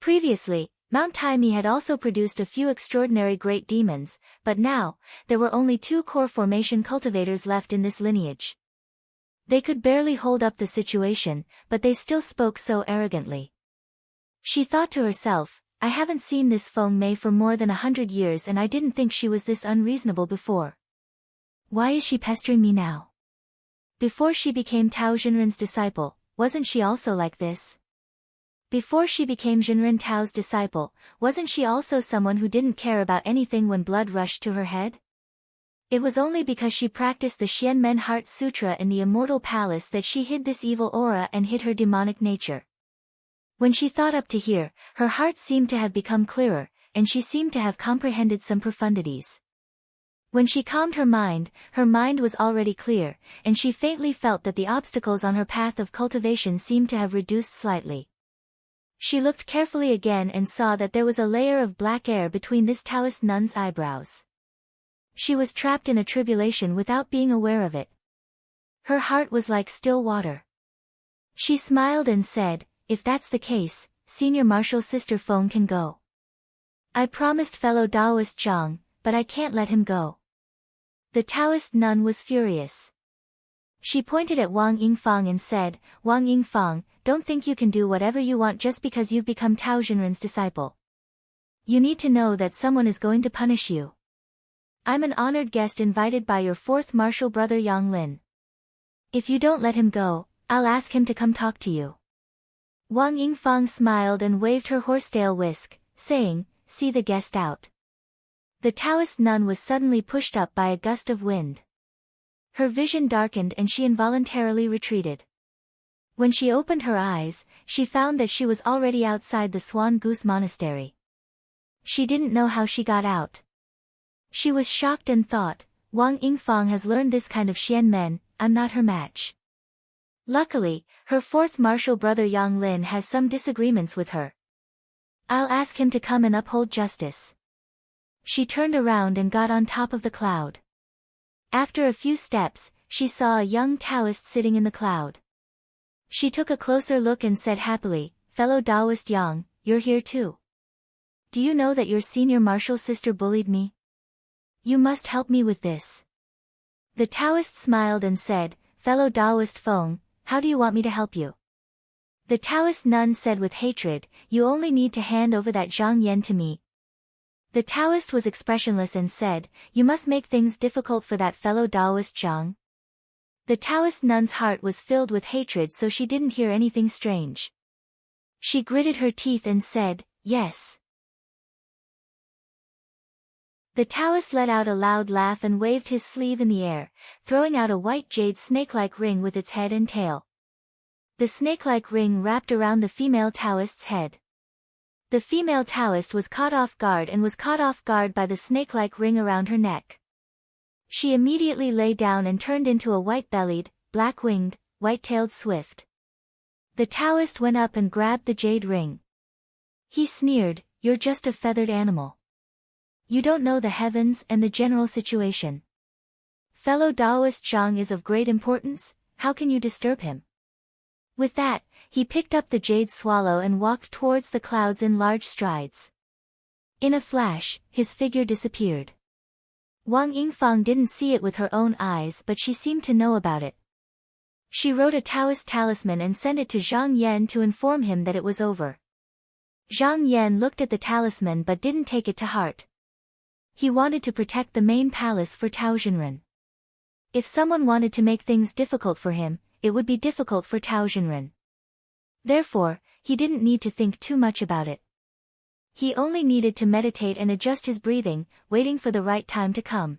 Previously, Mount Taimi had also produced a few extraordinary great demons, but now, there were only 2 core formation cultivators left in this lineage. They could barely hold up the situation, but they still spoke so arrogantly. She thought to herself, I haven't seen this Feng Mei for more than 100 years and I didn't think she was this unreasonable before. Why is she pestering me now? Before she became Tao Jinren's disciple, wasn't she also like this? Before she became Jinren Tao's disciple, wasn't she also someone who didn't care about anything when blood rushed to her head? It was only because she practiced the Xianmen Heart Sutra in the Immortal Palace that she hid this evil aura and hid her demonic nature. When she thought up to here, her heart seemed to have become clearer, and she seemed to have comprehended some profundities. When she calmed her mind was already clear, and she faintly felt that the obstacles on her path of cultivation seemed to have reduced slightly. She looked carefully again and saw that there was a layer of black air between this Taoist nun's eyebrows. She was trapped in a tribulation without being aware of it. Her heart was like still water. She smiled and said, "If that's the case, Senior Marshal Sister Feng can go. I promised fellow Taoist Zhang, but I can't let him go." The Taoist nun was furious. She pointed at Wang Yingfang and said, "Wang Yingfang, don't think you can do whatever you want just because you've become Tao Jinren's disciple. You need to know that someone is going to punish you. I'm an honored guest invited by your fourth martial brother Yang Lin. If you don't let him go, I'll ask him to come talk to you." Wang Yingfang smiled and waved her horsetail whisk, saying, "See the guest out." The Taoist nun was suddenly pushed up by a gust of wind. Her vision darkened and she involuntarily retreated. When she opened her eyes, she found that she was already outside the Swan Goose Monastery. She didn't know how she got out. She was shocked and thought, Wang Yingfang has learned this kind of Xianmen, I'm not her match. Luckily, her fourth martial brother Yang Lin has some disagreements with her. I'll ask him to come and uphold justice. She turned around and got on top of the cloud. After a few steps, she saw a young Taoist sitting in the cloud. She took a closer look and said happily, "Fellow Taoist Yang, you're here too. Do you know that your senior martial sister bullied me? You must help me with this." The Taoist smiled and said, "Fellow Taoist Feng, how do you want me to help you?" The Taoist nun said with hatred, "You only need to hand over that Zhang Yan to me." The Taoist was expressionless and said, "You must make things difficult for that fellow Taoist Zhang." The Taoist nun's heart was filled with hatred, so she didn't hear anything strange. She gritted her teeth and said, "Yes." The Taoist let out a loud laugh and waved his sleeve in the air, throwing out a white jade snake-like ring with its head and tail. The snake-like ring wrapped around the female Taoist's head. The female Taoist was caught off guard and was caught off guard by the snake-like ring around her neck. She immediately lay down and turned into a white-bellied, black-winged, white-tailed swift. The Taoist went up and grabbed the jade ring. He sneered, "You're just a feathered animal. You don't know the heavens and the general situation. Fellow Taoist Zhang is of great importance, how can you disturb him?" With that, he picked up the jade swallow and walked towards the clouds in large strides. In a flash, his figure disappeared. Wang Yingfang didn't see it with her own eyes, but she seemed to know about it. She wrote a Taoist talisman and sent it to Zhang Yan to inform him that it was over. Zhang Yan looked at the talisman but didn't take it to heart. He wanted to protect the main palace for Tao Jinren. If someone wanted to make things difficult for him, it would be difficult for Tao Jinren. Therefore, he didn't need to think too much about it. He only needed to meditate and adjust his breathing, waiting for the right time to come.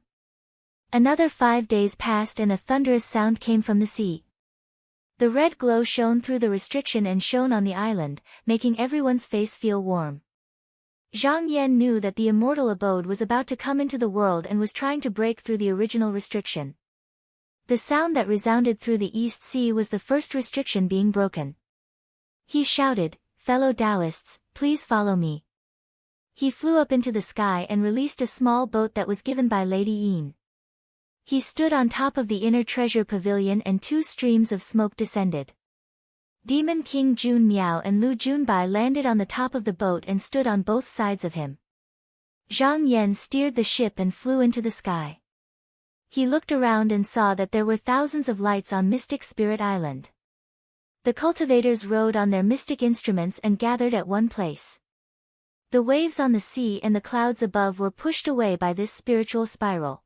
Another 5 days passed and a thunderous sound came from the sea. The red glow shone through the restriction and shone on the island, making everyone's face feel warm. Zhang Yan knew that the immortal abode was about to come into the world and was trying to break through the original restriction. The sound that resounded through the East Sea was the first restriction being broken. He shouted, "Fellow Taoists, please follow me." He flew up into the sky and released a small boat that was given by Lady Yin. He stood on top of the inner treasure pavilion and 2 streams of smoke descended. Demon King Jun Miao and Lu Junbai landed on the top of the boat and stood on both sides of him. Zhang Yan steered the ship and flew into the sky. He looked around and saw that there were thousands of lights on Mystic Spirit Island. The cultivators rode on their mystic instruments and gathered at one place. The waves on the sea and the clouds above were pushed away by this spiritual spiral.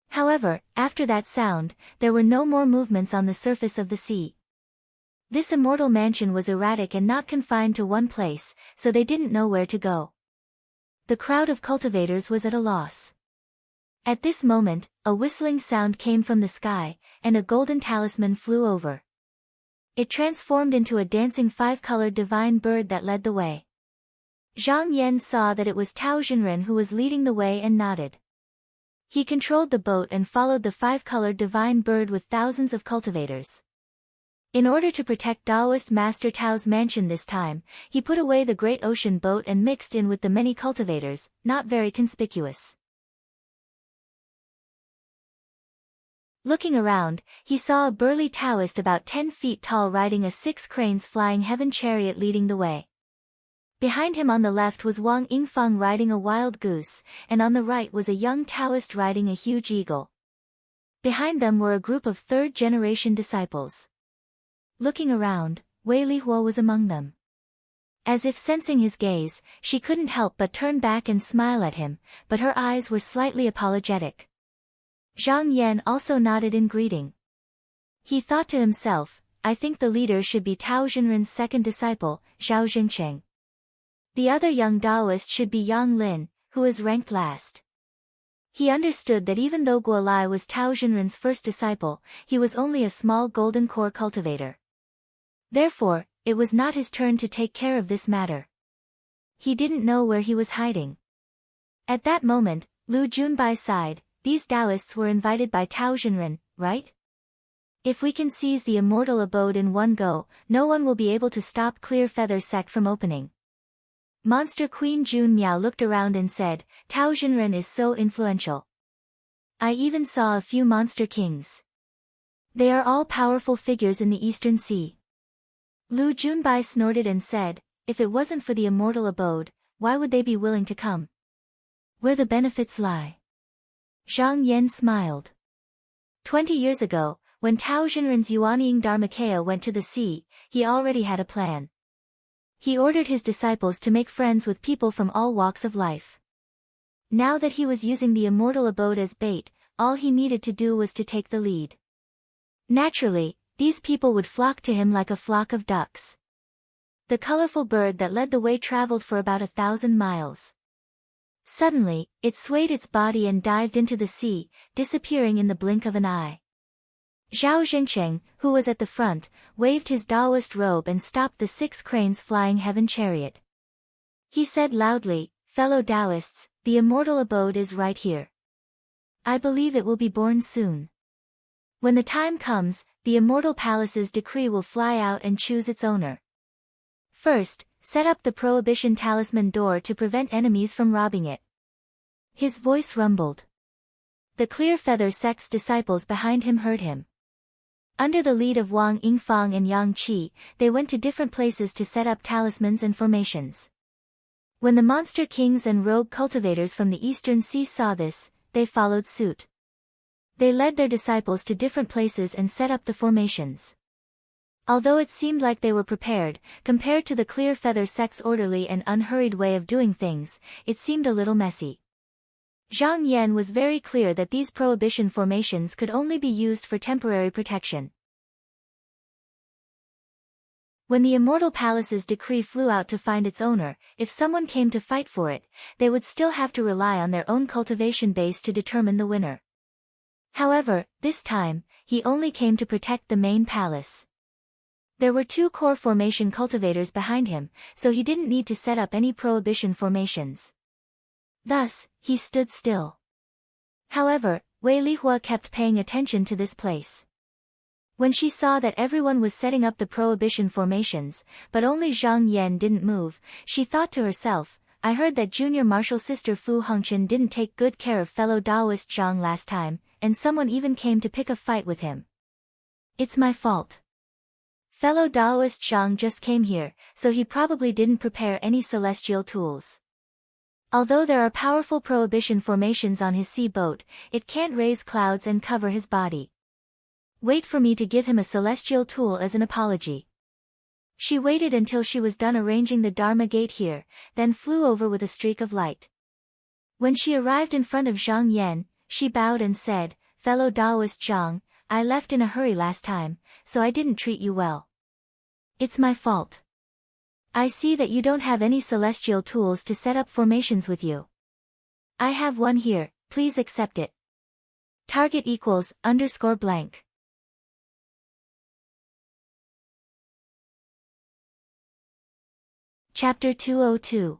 However, after that sound, there were no more movements on the surface of the sea. This immortal mansion was erratic and not confined to one place, so they didn't know where to go. The crowd of cultivators was at a loss. At this moment, a whistling sound came from the sky, and a golden talisman flew over. It transformed into a dancing five-colored divine bird that led the way. Zhang Yan saw that it was Tao Xinren who was leading the way and nodded. He controlled the boat and followed the five-colored divine bird with thousands of cultivators. In order to protect Taoist Master Tao's mansion this time, he put away the great ocean boat and mixed in with the many cultivators, not very conspicuous. Looking around, he saw a burly Taoist about 10 feet tall riding a 6 cranes flying heaven chariot leading the way. Behind him on the left was Wang Yingfang riding a wild goose, and on the right was a young Taoist riding a huge eagle. Behind them were a group of third-generation disciples. Looking around, Wei Lihua was among them. As if sensing his gaze, she couldn't help but turn back and smile at him, but her eyes were slightly apologetic. Zhang Yan also nodded in greeting. He thought to himself, I think the leader should be Tao Xinren's second disciple, Zhao Jingcheng. The other young Taoist should be Yang Lin, who is ranked last. He understood that even though Guolai was Tao Xinren's first disciple, he was only a small golden core cultivator. Therefore, it was not his turn to take care of this matter. He didn't know where he was hiding. At that moment, Lu Junbai sighed. These Taoists were invited by Tao Xinren, right? If we can seize the immortal abode in one go, no one will be able to stop Clear Feather sect from opening. Monster Queen Jun Miao looked around and said, Tao Xinren is so influential. I even saw a few monster kings. They are all powerful figures in the Eastern Sea. Lu Junbai snorted and said, if it wasn't for the immortal abode, why would they be willing to come? Where the benefits lie. Zhang Yan smiled. 20 years ago, when Tao Xinren's Yuanying Dharmakaya went to the sea, he already had a plan. He ordered his disciples to make friends with people from all walks of life. Now that he was using the immortal abode as bait, all he needed to do was to take the lead. Naturally, these people would flock to him like a flock of ducks. The colorful bird that led the way traveled for about 1,000 miles. Suddenly, it swayed its body and dived into the sea, disappearing in the blink of an eye. Zhao Jingcheng, who was at the front, waved his Taoist robe and stopped the 6 cranes flying heaven chariot. He said loudly, fellow Taoists, the immortal abode is right here. I believe it will be born soon. When the time comes, the immortal palace's decree will fly out and choose its owner. First, set up the prohibition talisman door to prevent enemies from robbing it. His voice rumbled. The Clear Feather sect's disciples behind him heard him. Under the lead of Wang Yingfang and Yang Qi, they went to different places to set up talismans and formations. When the monster kings and rogue cultivators from the Eastern Sea saw this, they followed suit. They led their disciples to different places and set up the formations. Although it seemed like they were prepared, compared to the Clear Feather sect's orderly and unhurried way of doing things, it seemed a little messy. Zhang Yan was very clear that these prohibition formations could only be used for temporary protection. When the Immortal Palace's decree flew out to find its owner, if someone came to fight for it, they would still have to rely on their own cultivation base to determine the winner. However, this time, he only came to protect the main palace. There were 2 core formation cultivators behind him, so he didn't need to set up any prohibition formations. Thus, he stood still. However, Wei Lihua kept paying attention to this place. When she saw that everyone was setting up the prohibition formations, but only Zhang Yan didn't move, she thought to herself, I heard that junior martial sister Fu Hongchen didn't take good care of fellow Taoist Zhang last time, and someone even came to pick a fight with him. It's my fault. Fellow Taoist Zhang just came here, so he probably didn't prepare any celestial tools. Although there are powerful prohibition formations on his sea boat, it can't raise clouds and cover his body. Wait for me to give him a celestial tool as an apology. She waited until she was done arranging the Dharma gate here, then flew over with a streak of light. When she arrived in front of Zhang Yan, she bowed and said, Fellow Taoist Zhang, I left in a hurry last time, so I didn't treat you well. It's my fault. I see that you don't have any celestial tools to set up formations with you. I have one here, please accept it. Target equals _blank. Chapter 202.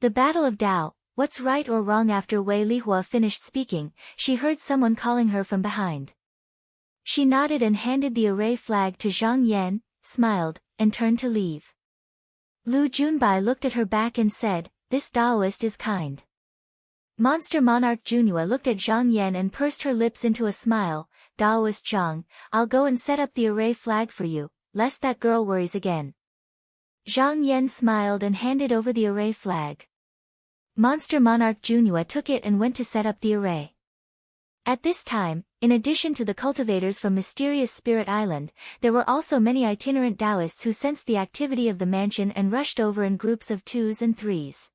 The Battle of Dao. What's right or wrong? After Wei Lihua finished speaking, she heard someone calling her from behind. She nodded and handed the array flag to Zhang Yan, smiled, and turned to leave. Lu Junbai looked at her back and said, "This Daoist is kind." Monster Monarch Junhua looked at Zhang Yan and pursed her lips into a smile. "Daoist Zhang, I'll go and set up the array flag for you, lest that girl worries again." Zhang Yan smiled and handed over the array flag. Monster Monarch Junhua took it and went to set up the array. At this time, in addition to the cultivators from Mysterious Spirit Island, there were also many itinerant Taoists who sensed the activity of the mansion and rushed over in groups of 2s and 3s.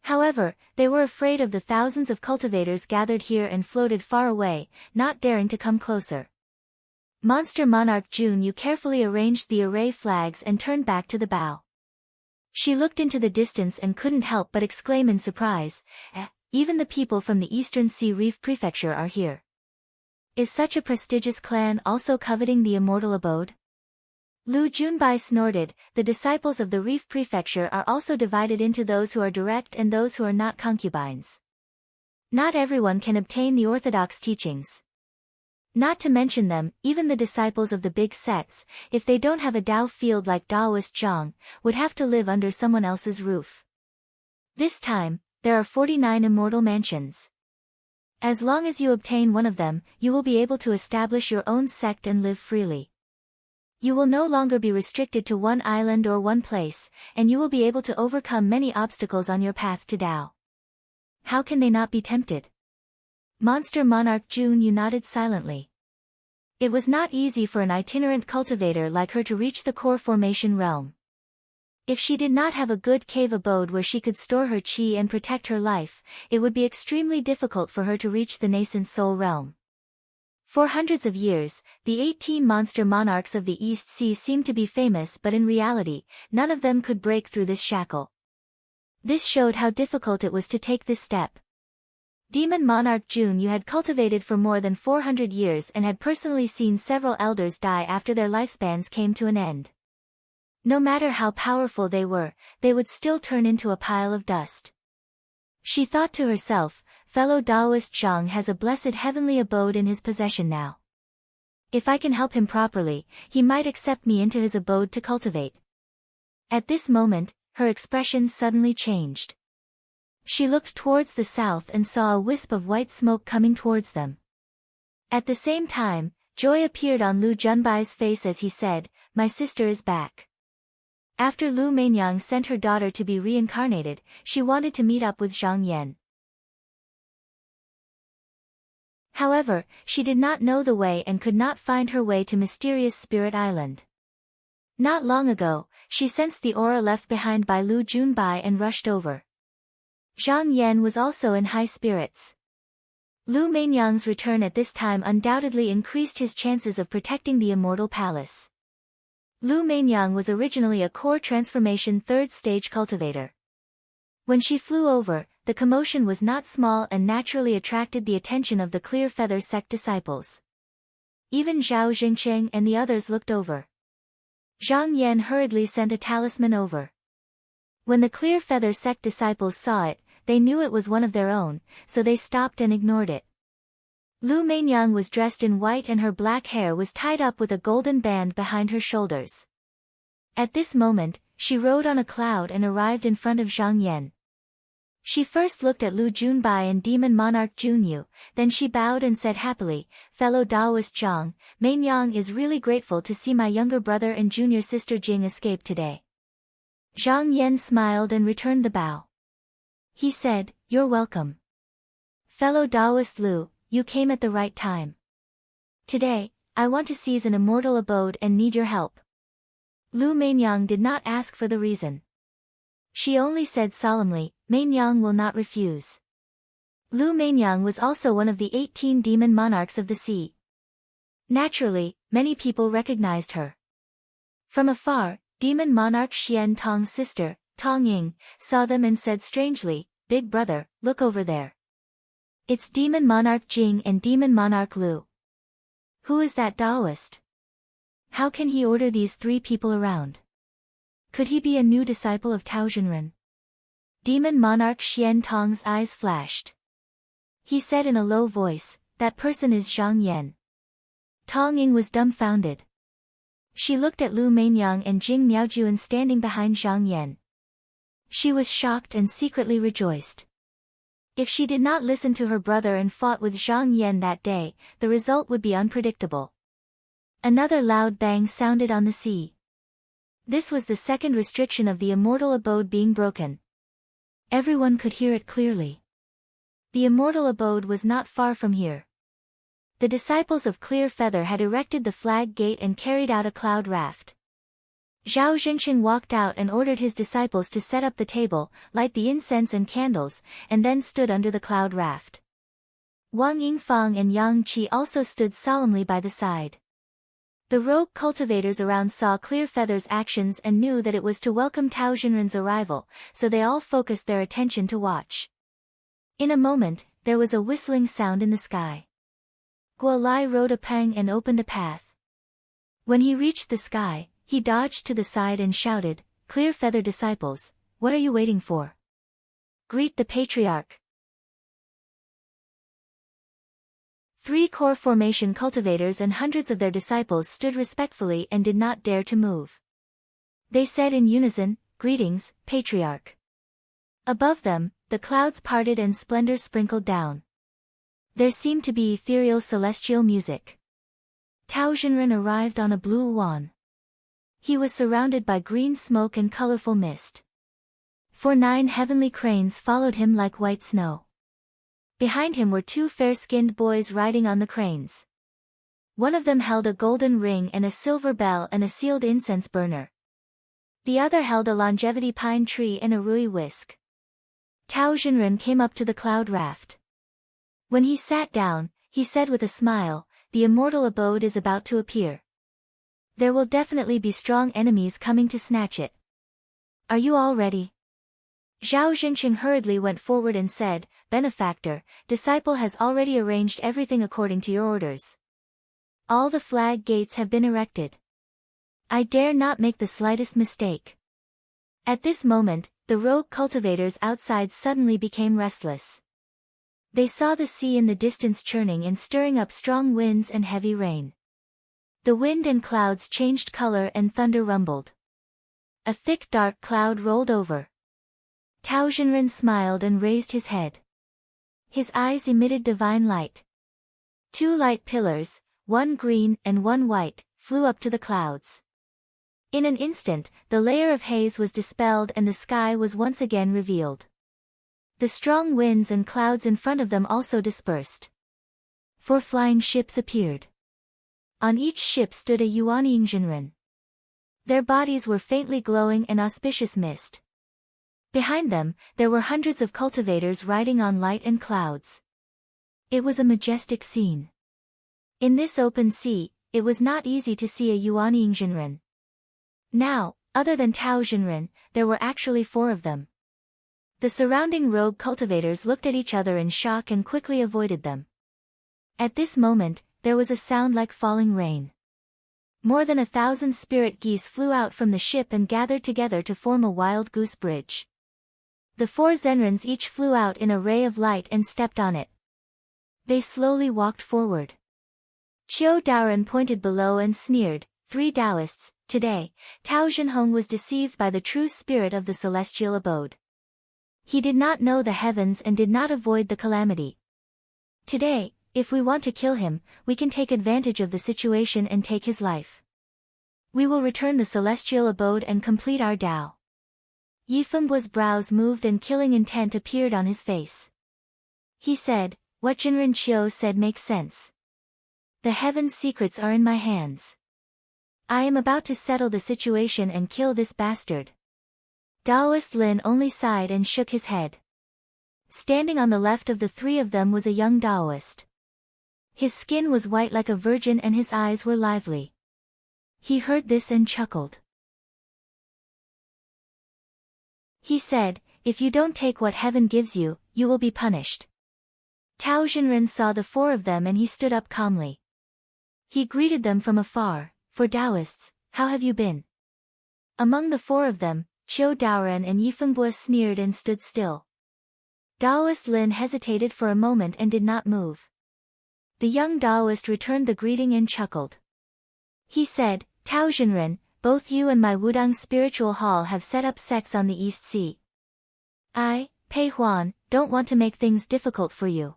However, they were afraid of the thousands of cultivators gathered here and floated far away, not daring to come closer. Monster Monarch Junyu carefully arranged the array flags and turned back to the bow. She looked into the distance and couldn't help but exclaim in surprise, even the people from the Eastern Sea Reef Prefecture are here. Is such a prestigious clan also coveting the immortal abode? Lu Junbai snorted. The disciples of the Reef Prefecture are also divided into those who are direct and those who are not concubines. Not everyone can obtain the orthodox teachings. Not to mention them, even the disciples of the big sects, if they don't have a Dao field like Daoist Zhang, would have to live under someone else's roof. This time, there are 49 immortal mansions. As long as you obtain one of them, you will be able to establish your own sect and live freely. You will no longer be restricted to one island or one place, and you will be able to overcome many obstacles on your path to Dao. How can they not be tempted? Monster Monarch Junyu nodded silently. It was not easy for an itinerant cultivator like her to reach the core formation realm. If she did not have a good cave abode where she could store her chi and protect her life, it would be extremely difficult for her to reach the nascent soul realm. For hundreds of years, the 18 monster monarchs of the East Sea seemed to be famous, but in reality, none of them could break through this shackle. This showed how difficult it was to take this step. Demon Monarch Junyu had cultivated for more than 400 years and had personally seen several elders die after their lifespans came to an end. No matter how powerful they were, they would still turn into a pile of dust. She thought to herself, fellow Daoist Zhang has a blessed heavenly abode in his possession now. If I can help him properly, he might accept me into his abode to cultivate. At this moment, her expression suddenly changed. She looked towards the south and saw a wisp of white smoke coming towards them. At the same time, joy appeared on Lu Junbai's face as he said, "My sister is back." After Lu Mainyang sent her daughter to be reincarnated, she wanted to meet up with Zhang Yan. However, she did not know the way and could not find her way to Mysterious Spirit Island. Not long ago, she sensed the aura left behind by Lu Junbai and rushed over. Zhang Yan was also in high spirits. Lu Mainyang's return at this time undoubtedly increased his chances of protecting the immortal palace. Lu Mainyang was originally a core transformation third-stage cultivator. When she flew over, the commotion was not small and naturally attracted the attention of the Clear Feather sect disciples. Even Zhao Jingcheng and the others looked over. Zhang Yan hurriedly sent a talisman over. When the Clear Feather sect disciples saw it, they knew it was one of their own, so they stopped and ignored it. Lu Mainyang was dressed in white and her black hair was tied up with a golden band behind her shoulders. At this moment, she rode on a cloud and arrived in front of Zhang Yan. She first looked at Lu Junbai and Demon Monarch Junyu, then she bowed and said happily, "Fellow Daoist Zhang, Mainyang is really grateful to see my younger brother and junior sister Jing escape today." Zhang Yan smiled and returned the bow. He said, "You're welcome. Fellow Daoist Lu, you came at the right time. Today, I want to seize an immortal abode and need your help." Lu Mainyang did not ask for the reason. She only said solemnly, "Mainyang will not refuse." Lu Mainyang was also one of the 18 demon monarchs of the sea. Naturally, many people recognized her. From afar, demon monarch Xian Tong's sister, Tong Ying, saw them and said strangely, "Big brother, look over there. It's demon monarch Jing and demon monarch Lu. Who is that Taoist? How can he order these three people around? Could he be a new disciple of Tao Zhenren?" Demon monarch Xian Tong's eyes flashed. He said in a low voice, "That person is Zhang Yan." Tong Ying was dumbfounded. She looked at Lu Mainyang and Jing Miaojuan standing behind Zhang Yan. She was shocked and secretly rejoiced. If she did not listen to her brother and fought with Zhang Yan that day, the result would be unpredictable. Another loud bang sounded on the sea. This was the second restriction of the immortal abode being broken. Everyone could hear it clearly. The immortal abode was not far from here. The disciples of Clear Feather had erected the flag gate and carried out a cloud raft. Zhao Zhenqing walked out and ordered his disciples to set up the table, light the incense and candles, and then stood under the cloud raft. Wang Yingfang and Yang Qi also stood solemnly by the side. The rogue cultivators around saw Clear Feather's actions and knew that it was to welcome Tao Zhenren's arrival, so they all focused their attention to watch. In a moment, there was a whistling sound in the sky. Guo Lai rode a peng and opened a path. When he reached the sky, he dodged to the side and shouted, "Clear Feather disciples, what are you waiting for? Greet the patriarch." 3 core formation cultivators and hundreds of their disciples stood respectfully and did not dare to move. They said in unison, "Greetings, patriarch." Above them, the clouds parted and splendor sprinkled down. There seemed to be ethereal celestial music. Tao Zhenren arrived on a blue wan. He was surrounded by green smoke and colorful mist. 9 heavenly cranes followed him like white snow. Behind him were 2 fair-skinned boys riding on the cranes. One of them held a golden ring and a silver bell and a sealed incense burner. The other held a longevity pine tree and a rui whisk. Tao Zhenren came up to the cloud raft. When he sat down, he said with a smile, "The immortal abode is about to appear. There will definitely be strong enemies coming to snatch it. Are you all ready?" Zhao Zhenqing hurriedly went forward and said, "Benefactor, disciple has already arranged everything according to your orders. All the flag gates have been erected. I dare not make the slightest mistake." At this moment, the rogue cultivators outside suddenly became restless. They saw the sea in the distance churning and stirring up strong winds and heavy rain. The wind and clouds changed color and thunder rumbled. A thick dark cloud rolled over. Tao Zhenren smiled and raised his head. His eyes emitted divine light. 2 light pillars, one green and one white, flew up to the clouds. In an instant, the layer of haze was dispelled and the sky was once again revealed. The strong winds and clouds in front of them also dispersed. 4 flying ships appeared. On each ship stood a Yuanying Zhenren. Their bodies were faintly glowing in auspicious mist. Behind them, there were hundreds of cultivators riding on light and clouds. It was a majestic scene. In this open sea, it was not easy to see a Yuanying Zhenren. Now, other than Tao Zhenren, there were actually 4 of them. The surrounding rogue cultivators looked at each other in shock and quickly avoided them. At this moment, there was a sound like falling rain. More than 1,000 spirit geese flew out from the ship and gathered together to form a wild goose bridge. The 4 Zhenrens each flew out in a ray of light and stepped on it. They slowly walked forward. Qiu Daoren pointed below and sneered, 3 Taoists, today, Tao Zhenhong was deceived by the true spirit of the celestial abode. He did not know the heavens and did not avoid the calamity. Today, if we want to kill him, we can take advantage of the situation and take his life. We will return the celestial abode and complete our Tao. Yifengguo's brows moved and killing intent appeared on his face. He said, "What Zhenren Qiu said makes sense. The heaven's secrets are in my hands. I am about to settle the situation and kill this bastard." Taoist Lin only sighed and shook his head. Standing on the left of the 3 of them was a young Taoist. His skin was white like a virgin and his eyes were lively. He heard this and chuckled. He said, "If you don't take what heaven gives you, you will be punished." Tao Xinren saw the four of them and he stood up calmly. He greeted them from afar. "For Taoists, how have you been?" Among the four of them, Qiu Daoren and Yifengbo sneered and stood still. Taoist Lin hesitated for a moment and did not move. The young Taoist returned the greeting and chuckled. He said, "Tao Xinren, both you and my Wudang Spiritual Hall have set up sects on the East Sea. I, Pei Huan, don't want to make things difficult for you.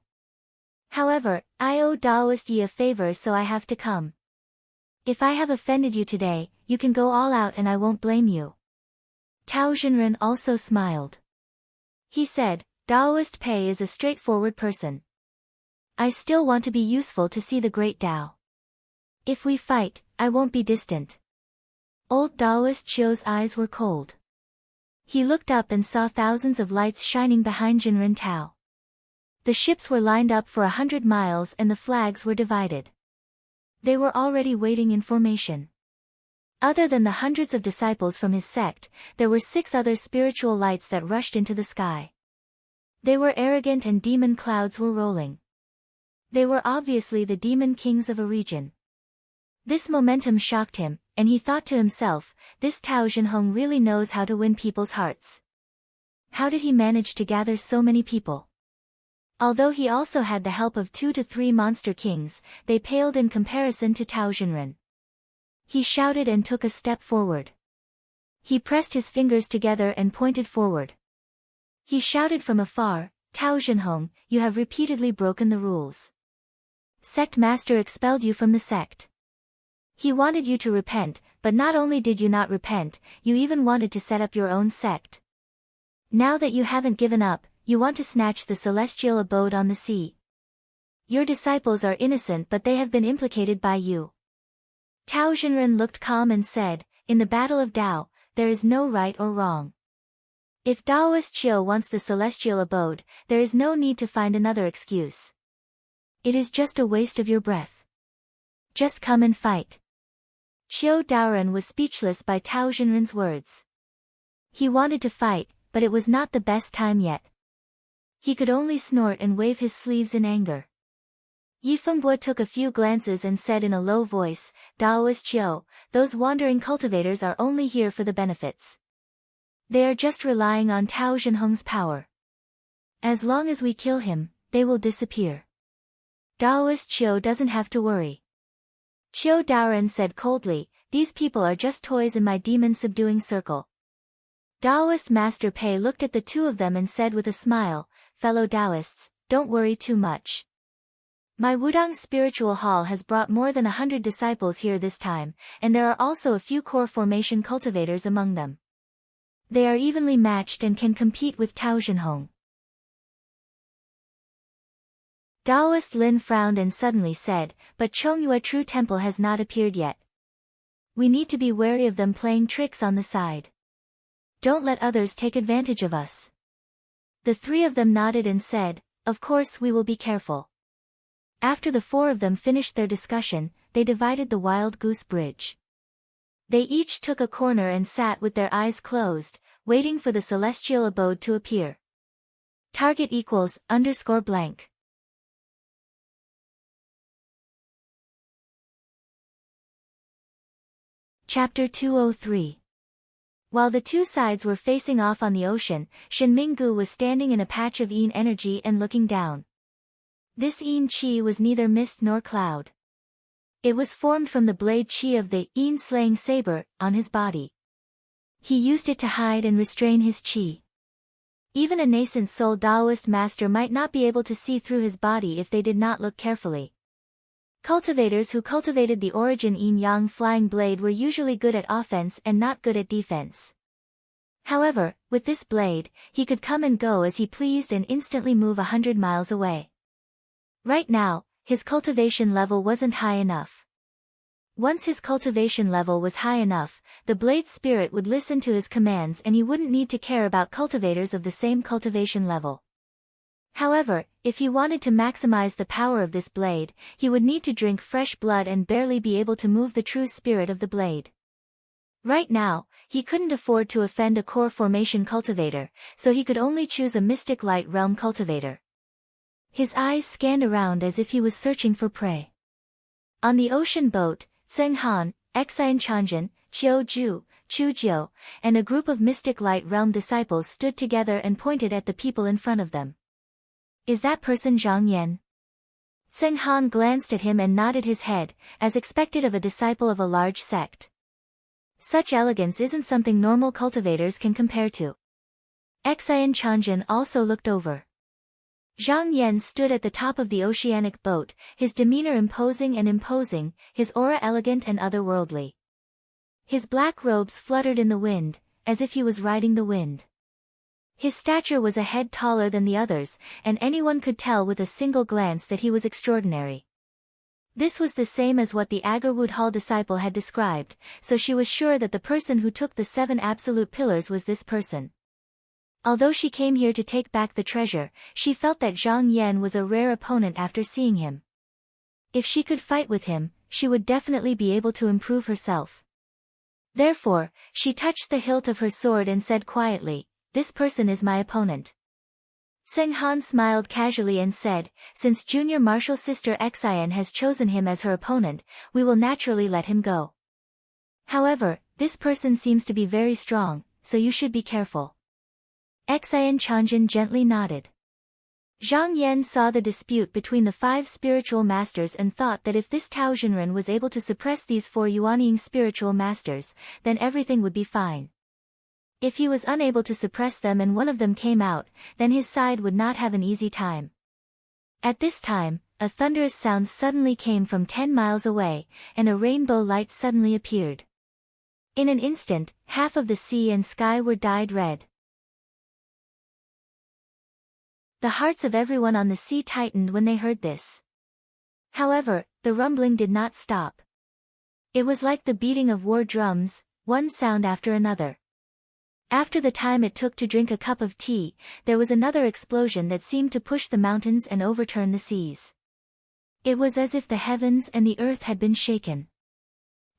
However, I owe Taoist Yi a favor, so I have to come. If I have offended you today, you can go all out and I won't blame you." Tao Xinren also smiled. He said, "Taoist Pei is a straightforward person. I still want to be useful to see the great Tao. If we fight, I won't be distant." Old Taoist Qiu's eyes were cold. He looked up and saw thousands of lights shining behind Jinren Tao. The ships were lined up for 100 miles and the flags were divided. They were already waiting in formation. Other than the hundreds of disciples from his sect, there were 6 other spiritual lights that rushed into the sky. They were arrogant and demon clouds were rolling. They were obviously the demon kings of a region. This momentum shocked him, and he thought to himself, this Tao Xinhong really knows how to win people's hearts. How did he manage to gather so many people? Although he also had the help of 2 to 3 monster kings, they paled in comparison to Tao Xinren. He shouted and took a step forward. He pressed his fingers together and pointed forward. He shouted from afar, "Tao Xinhong, you have repeatedly broken the rules. Sect Master expelled you from the sect. He wanted you to repent, but not only did you not repent, you even wanted to set up your own sect. Now that you haven't given up, you want to snatch the celestial abode on the sea. Your disciples are innocent but they have been implicated by you." Tao Xinren looked calm and said, "In the battle of Tao, there is no right or wrong. If Taoist Qiu wants the celestial abode, there is no need to find another excuse. It is just a waste of your breath. Just come and fight." Qiu Daoren was speechless by Tao Xinren's words. He wanted to fight, but it was not the best time yet. He could only snort and wave his sleeves in anger. Yifengbo took a few glances and said in a low voice, "Taoist Qiu, those wandering cultivators are only here for the benefits. They are just relying on Tao Xinhong's power. As long as we kill him, they will disappear. Taoist Qiu doesn't have to worry." Qiu Daoren said coldly, "These people are just toys in my demon-subduing circle." Taoist Master Pei looked at the two of them and said with a smile, "Fellow Taoists, don't worry too much. My Wudang Spiritual Hall has brought more than 100 disciples here this time, and there are also a few core formation cultivators among them. They are evenly matched and can compete with Tao Xinhong." Taoist Lin frowned and suddenly said, "But Chongyue True Temple has not appeared yet. We need to be wary of them playing tricks on the side. Don't let others take advantage of us." The 3 of them nodded and said, "Of course we will be careful." After the 4 of them finished their discussion, they divided the Wild Goose Bridge. They each took a corner and sat with their eyes closed, waiting for the celestial abode to appear. Target equals _blank. Chapter 203. While the two sides were facing off on the ocean, Shen Minggu was standing in a patch of Yin energy and looking down. This Yin Qi was neither mist nor cloud. It was formed from the blade Qi of the Yin slaying saber on his body. He used it to hide and restrain his Qi. Even a nascent soul Taoist master might not be able to see through his body if they did not look carefully. Cultivators who cultivated the origin yin-yang flying blade were usually good at offense and not good at defense. However, with this blade, he could come and go as he pleased and instantly move 100 miles away. Right now, his cultivation level wasn't high enough. Once his cultivation level was high enough, the blade spirit would listen to his commands and he wouldn't need to care about cultivators of the same cultivation level. However, if he wanted to maximize the power of this blade, he would need to drink fresh blood and barely be able to move the true spirit of the blade. Right now, he couldn't afford to offend a core formation cultivator, so he could only choose a mystic light realm cultivator. His eyes scanned around as if he was searching for prey. On the ocean boat, Zheng Han, Xian Chanjin, Qiu Ju, Chu Jiu, and a group of mystic light realm disciples stood together and pointed at the people in front of them. Is that person Zhang Yan? Zheng Han glanced at him and nodded his head, as expected of a disciple of a large sect. Such elegance isn't something normal cultivators can compare to. Xian Chanjin also looked over. Zhang Yan stood at the top of the oceanic boat, his demeanor imposing, his aura elegant and otherworldly. His black robes fluttered in the wind, as if he was riding the wind. His stature was a head taller than the others, and anyone could tell with a single glance that he was extraordinary. This was the same as what the Agarwood Hall disciple had described, so she was sure that the person who took the 7 absolute pillars was this person. Although she came here to take back the treasure, she felt that Zhang Yan was a rare opponent after seeing him. If she could fight with him, she would definitely be able to improve herself. Therefore, she touched the hilt of her sword and said quietly, "This person is my opponent." Zheng Han smiled casually and said, "Since junior martial sister Xian has chosen him as her opponent, we will naturally let him go. However, this person seems to be very strong, so you should be careful." Xian Chanjin gently nodded. Zhang Yan saw the dispute between the 5 spiritual masters and thought that if this Tao Zhenren was able to suppress these 4 Yuanying spiritual masters, then everything would be fine. If he was unable to suppress them and one of them came out, then his side would not have an easy time. At this time, a thunderous sound suddenly came from 10 miles away, and a rainbow light suddenly appeared. In an instant, half of the sea and sky were dyed red. The hearts of everyone on the sea tightened when they heard this. However, the rumbling did not stop. It was like the beating of war drums, one sound after another. After the time it took to drink a cup of tea, there was another explosion that seemed to push the mountains and overturn the seas. It was as if the heavens and the earth had been shaken.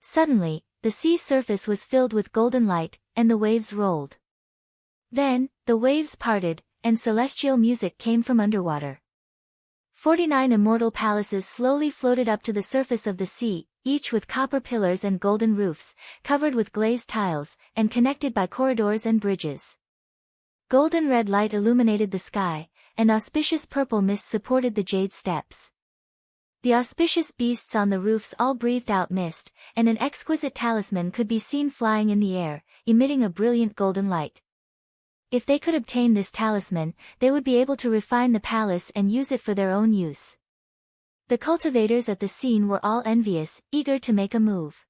Suddenly, the sea surface was filled with golden light, and the waves rolled. Then, the waves parted, and celestial music came from underwater. 49 immortal palaces slowly floated up to the surface of the sea, each with copper pillars and golden roofs, covered with glazed tiles, and connected by corridors and bridges. Golden red light illuminated the sky, and auspicious purple mist supported the jade steps. The auspicious beasts on the roofs all breathed out mist, and an exquisite talisman could be seen flying in the air, emitting a brilliant golden light. If they could obtain this talisman, they would be able to refine the palace and use it for their own use. The cultivators at the scene were all envious, eager to make a move.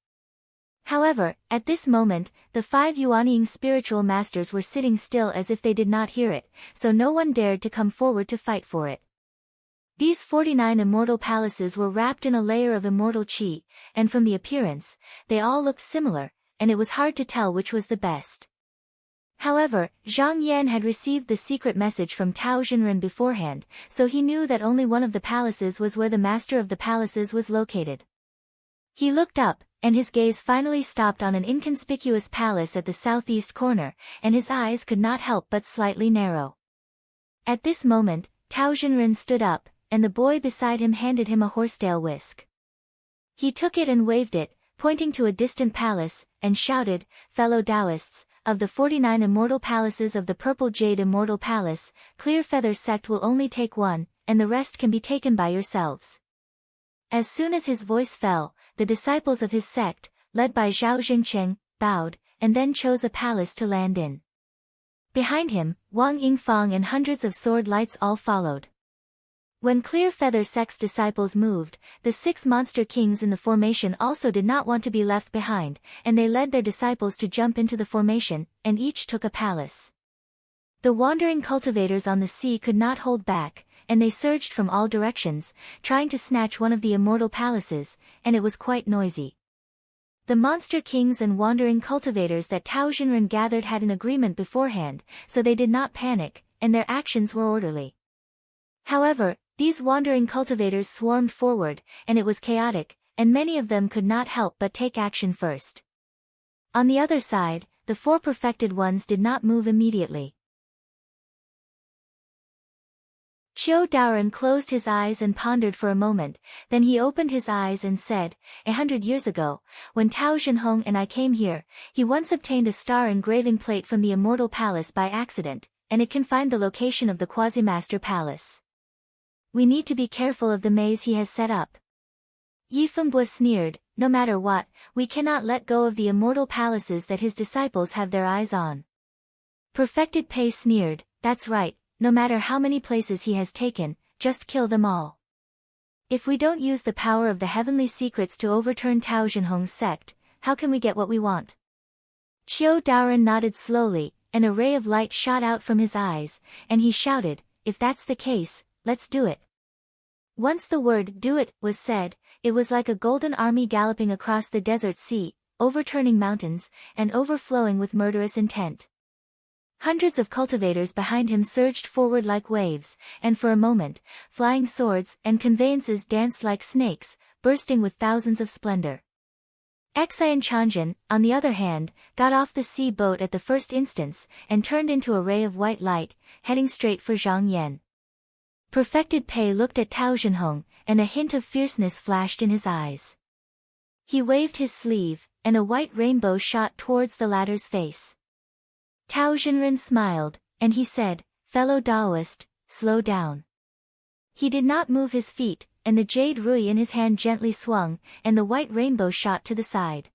However, at this moment, the 5 Yuanying spiritual masters were sitting still as if they did not hear it, so no one dared to come forward to fight for it. These 49 immortal palaces were wrapped in a layer of immortal qi, and from the appearance, they all looked similar, and it was hard to tell which was the best. However, Zhang Yan had received the secret message from Tao Zhenren beforehand, so he knew that only one of the palaces was where the master of the palaces was located. He looked up, and his gaze finally stopped on an inconspicuous palace at the southeast corner, and his eyes could not help but slightly narrow. At this moment, Tao Zhenren stood up, and the boy beside him handed him a horsetail whisk. He took it and waved it, pointing to a distant palace, and shouted, "Fellow Taoists, of the 49 immortal palaces of the Purple Jade Immortal Palace, Clear Feather Sect will only take one, and the rest can be taken by yourselves." As soon as his voice fell, the disciples of his sect, led by Zhao Jingcheng, bowed, and then chose a palace to land in. Behind him, Wang Yingfang and hundreds of sword lights all followed. When Clear Feather Sect's disciples moved, the 6 monster kings in the formation also did not want to be left behind, and they led their disciples to jump into the formation, and each took a palace. The wandering cultivators on the sea could not hold back, and they surged from all directions, trying to snatch one of the immortal palaces, and it was quite noisy. The monster kings and wandering cultivators that Tao Zhenren gathered had an agreement beforehand, so they did not panic, and their actions were orderly. However, these wandering cultivators swarmed forward, and it was chaotic, and many of them could not help but take action first. On the other side, the 4 perfected ones did not move immediately. Qiu Daoren closed his eyes and pondered for a moment, then he opened his eyes and said, 100 years ago, when Tao Zhenhong and I came here, he once obtained a star engraving plate from the Immortal Palace by accident, and it can find the location of the Quasi-Master Palace. We need to be careful of the maze he has set up. Yi Fengbo sneered, no matter what, we cannot let go of the immortal palaces that his disciples have their eyes on. Perfected Pei sneered, that's right, no matter how many places he has taken, just kill them all. If we don't use the power of the heavenly secrets to overturn Tao Zhenhong's sect, how can we get what we want? Qiu Daoren nodded slowly, and a ray of light shot out from his eyes, and he shouted, if that's the case, let's do it. Once the word do it was said, it was like a golden army galloping across the desert sea, overturning mountains, and overflowing with murderous intent. Hundreds of cultivators behind him surged forward like waves, and for a moment, flying swords and conveyances danced like snakes, bursting with thousands of splendor. Xian Chanjin, on the other hand, got off the sea boat at the first instance, and turned into a ray of white light, heading straight for Zhang Yan. Perfected Pei looked at Tao Zhenhong, and a hint of fierceness flashed in his eyes. He waved his sleeve, and a white rainbow shot towards the latter's face. Tao Zhenren smiled, and he said, fellow Taoist, slow down. He did not move his feet, and the jade rui in his hand gently swung, and the white rainbow shot to the side.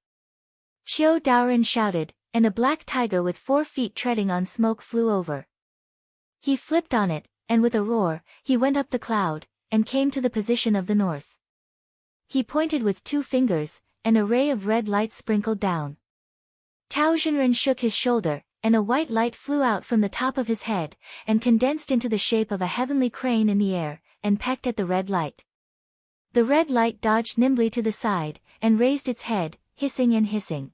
Qiu Daoren shouted, and a black tiger with 4 feet treading on smoke flew over. He flipped on it, and with a roar, he went up the cloud, and came to the position of the north. He pointed with 2 fingers, and a ray of red light sprinkled down. Tao Zhenren shook his shoulder, and a white light flew out from the top of his head, and condensed into the shape of a heavenly crane in the air, and pecked at the red light. The red light dodged nimbly to the side, and raised its head, hissing and hissing.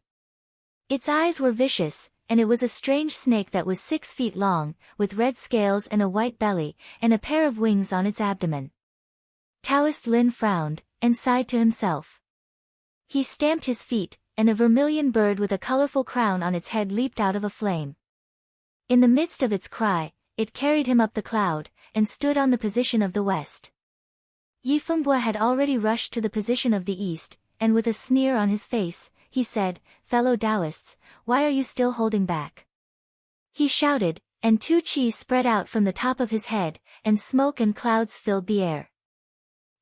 Its eyes were vicious, and it was a strange snake that was 6 feet long, with red scales and a white belly, and a pair of wings on its abdomen. Taoist Lin frowned, and sighed to himself. He stamped his feet, and a vermilion bird with a colorful crown on its head leaped out of a flame. In the midst of its cry, it carried him up the cloud, and stood on the position of the west. Yi Fengbo had already rushed to the position of the east, and with a sneer on his face, he said, fellow Taoists, why are you still holding back? He shouted, and 2 qi spread out from the top of his head, and smoke and clouds filled the air.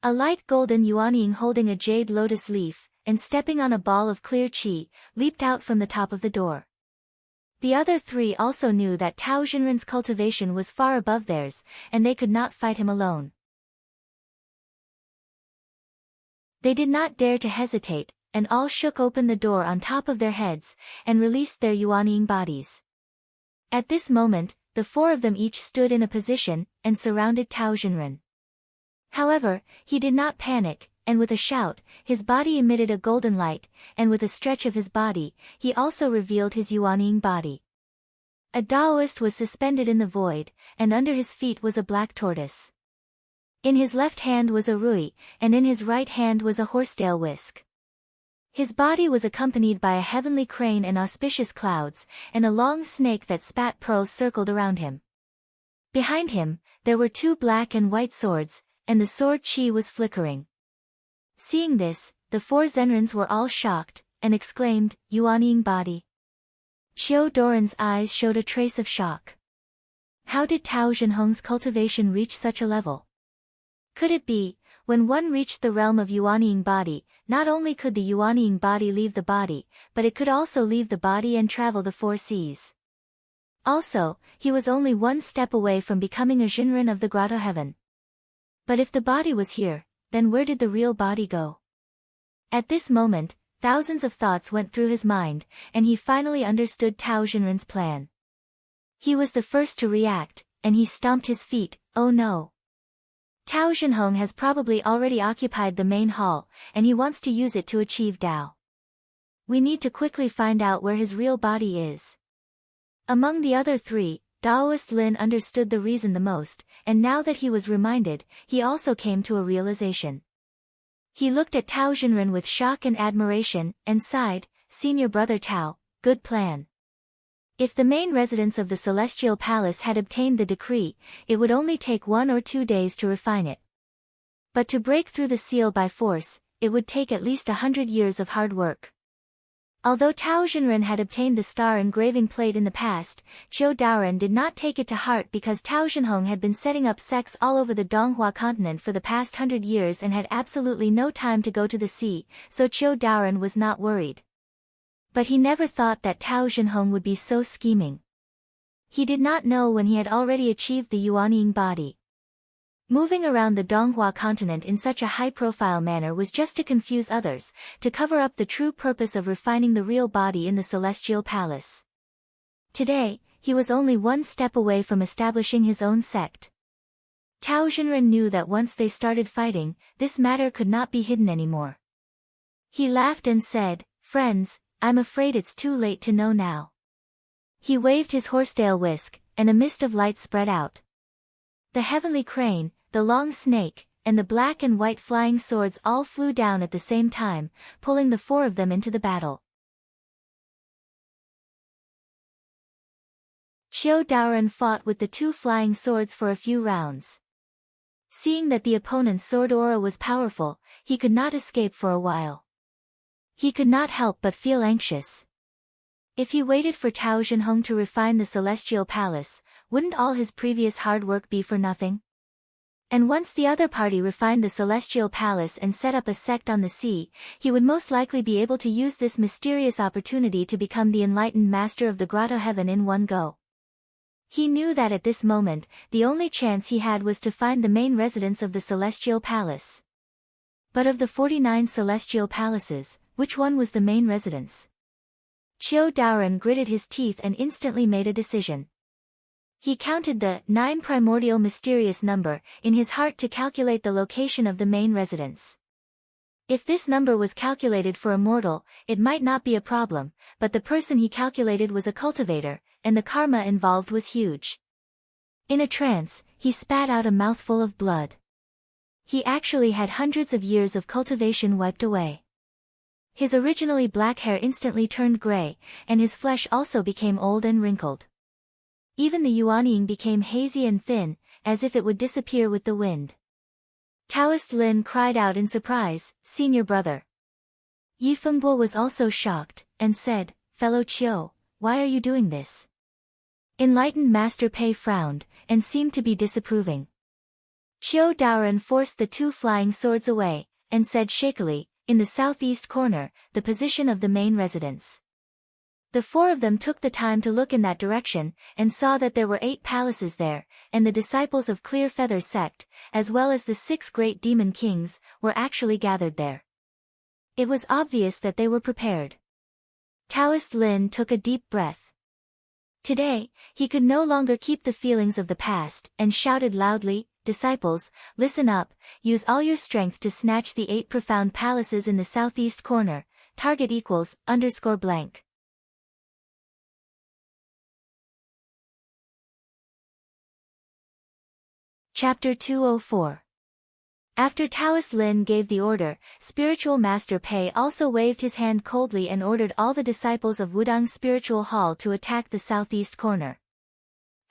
A light golden Yuanying holding a jade lotus leaf, and stepping on a ball of clear qi, leaped out from the top of the door. The other 3 also knew that Tao Zhenren's cultivation was far above theirs, and they could not fight him alone. They did not dare to hesitate, and all shook open the door on top of their heads, and released their Yuanying bodies. At this moment, the 4 of them each stood in a position, and surrounded Tao Zhenren. However, he did not panic, and with a shout, his body emitted a golden light, and with a stretch of his body, he also revealed his Yuanying body. A Taoist was suspended in the void, and under his feet was a black tortoise. In his left hand was a rui, and in his right hand was a horsetail whisk. His body was accompanied by a heavenly crane and auspicious clouds, and a long snake that spat pearls circled around him. Behind him, there were 2 black and white swords, and the sword qi was flickering. Seeing this, the 4 Zenrens were all shocked, and exclaimed, Yuanying body. Qiu Daoren's eyes showed a trace of shock. How did Tao Zhenhong's cultivation reach such a level? Could it be, when one reached the realm of Yuanying body, not only could the Yuanying body leave the body, but it could also leave the body and travel the 4 seas. Also, he was only 1 step away from becoming a Zhenren of the Grotto Heaven. But if the body was here, then where did the real body go? At this moment, thousands of thoughts went through his mind, and he finally understood Tao Zhenren's plan. He was the first to react, and he stomped his feet, oh no. Tao Zhenhong has probably already occupied the main hall, and he wants to use it to achieve Tao. We need to quickly find out where his real body is. Among the other 3, Taoist Lin understood the reason the most, and now that he was reminded, he also came to a realization. He looked at Tao Xinren with shock and admiration, and sighed, "Senior brother Tao, good plan." If the main residents of the Celestial Palace had obtained the decree, it would only take 1 or 2 days to refine it. But to break through the seal by force, it would take at least 100 years of hard work. Although Tao Xinren had obtained the star engraving plate in the past, Qiu Daoren did not take it to heart because Tao Xinhong had been setting up sects all over the Donghua continent for the past 100 years and had absolutely no time to go to the sea, so Qiu Daoren was not worried. But he never thought that Tao Xinhong would be so scheming. He did not know when he had already achieved the Yuanying body. Moving around the Donghua continent in such a high-profile manner was just to confuse others, to cover up the true purpose of refining the real body in the Celestial Palace. Today, he was only one step away from establishing his own sect. Tao Xinren knew that once they started fighting, this matter could not be hidden anymore. He laughed and said, "Friends, I'm afraid it's too late to know now." He waved his horsetail whisk, and a mist of light spread out. The heavenly crane, the long snake, and the black and white flying swords all flew down at the same time, pulling the 4 of them into the battle. Qiu Daoren fought with the 2 flying swords for a few rounds. Seeing that the opponent's sword aura was powerful, he could not escape for a while. He could not help but feel anxious. If he waited for Tao Xinhong to refine the Celestial Palace, wouldn't all his previous hard work be for nothing? And once the other party refined the Celestial Palace and set up a sect on the sea, he would most likely be able to use this mysterious opportunity to become the enlightened master of the Grotto Heaven in one go. He knew that at this moment, the only chance he had was to find the main residence of the Celestial Palace. But of the 49 Celestial Palaces, which one was the main residence? Qiu Daoren gritted his teeth and instantly made a decision. He counted the 9 primordial mysterious number in his heart to calculate the location of the main residence. If this number was calculated for a mortal, it might not be a problem, but the person he calculated was a cultivator, and the karma involved was huge. In a trance, he spat out a mouthful of blood. He actually had hundreds of years of cultivation wiped away. His originally black hair instantly turned gray, and his flesh also became old and wrinkled. Even the yuanying became hazy and thin, as if it would disappear with the wind. Taoist Lin cried out in surprise, "Senior brother." Yi Fengbo was also shocked, and said, "Fellow Qiu, why are you doing this?" Enlightened Master Pei frowned, and seemed to be disapproving. Qiu Daoren forced the 2 flying swords away, and said shakily, "In the southeast corner, the position of the main residence." The 4 of them took the time to look in that direction, and saw that there were 8 palaces there, and the disciples of Clear Feather sect, as well as the 6 great demon kings, were actually gathered there. It was obvious that they were prepared. Taoist Lin took a deep breath. Today, he could no longer keep the feelings of the past, and shouted loudly, "Disciples, listen up, use all your strength to snatch the 8 profound palaces in the southeast corner, target equals, _blank. Chapter 204. After Taoist Lin gave the order, Spiritual Master Pei also waved his hand coldly and ordered all the disciples of Wudang Spiritual Hall to attack the southeast corner.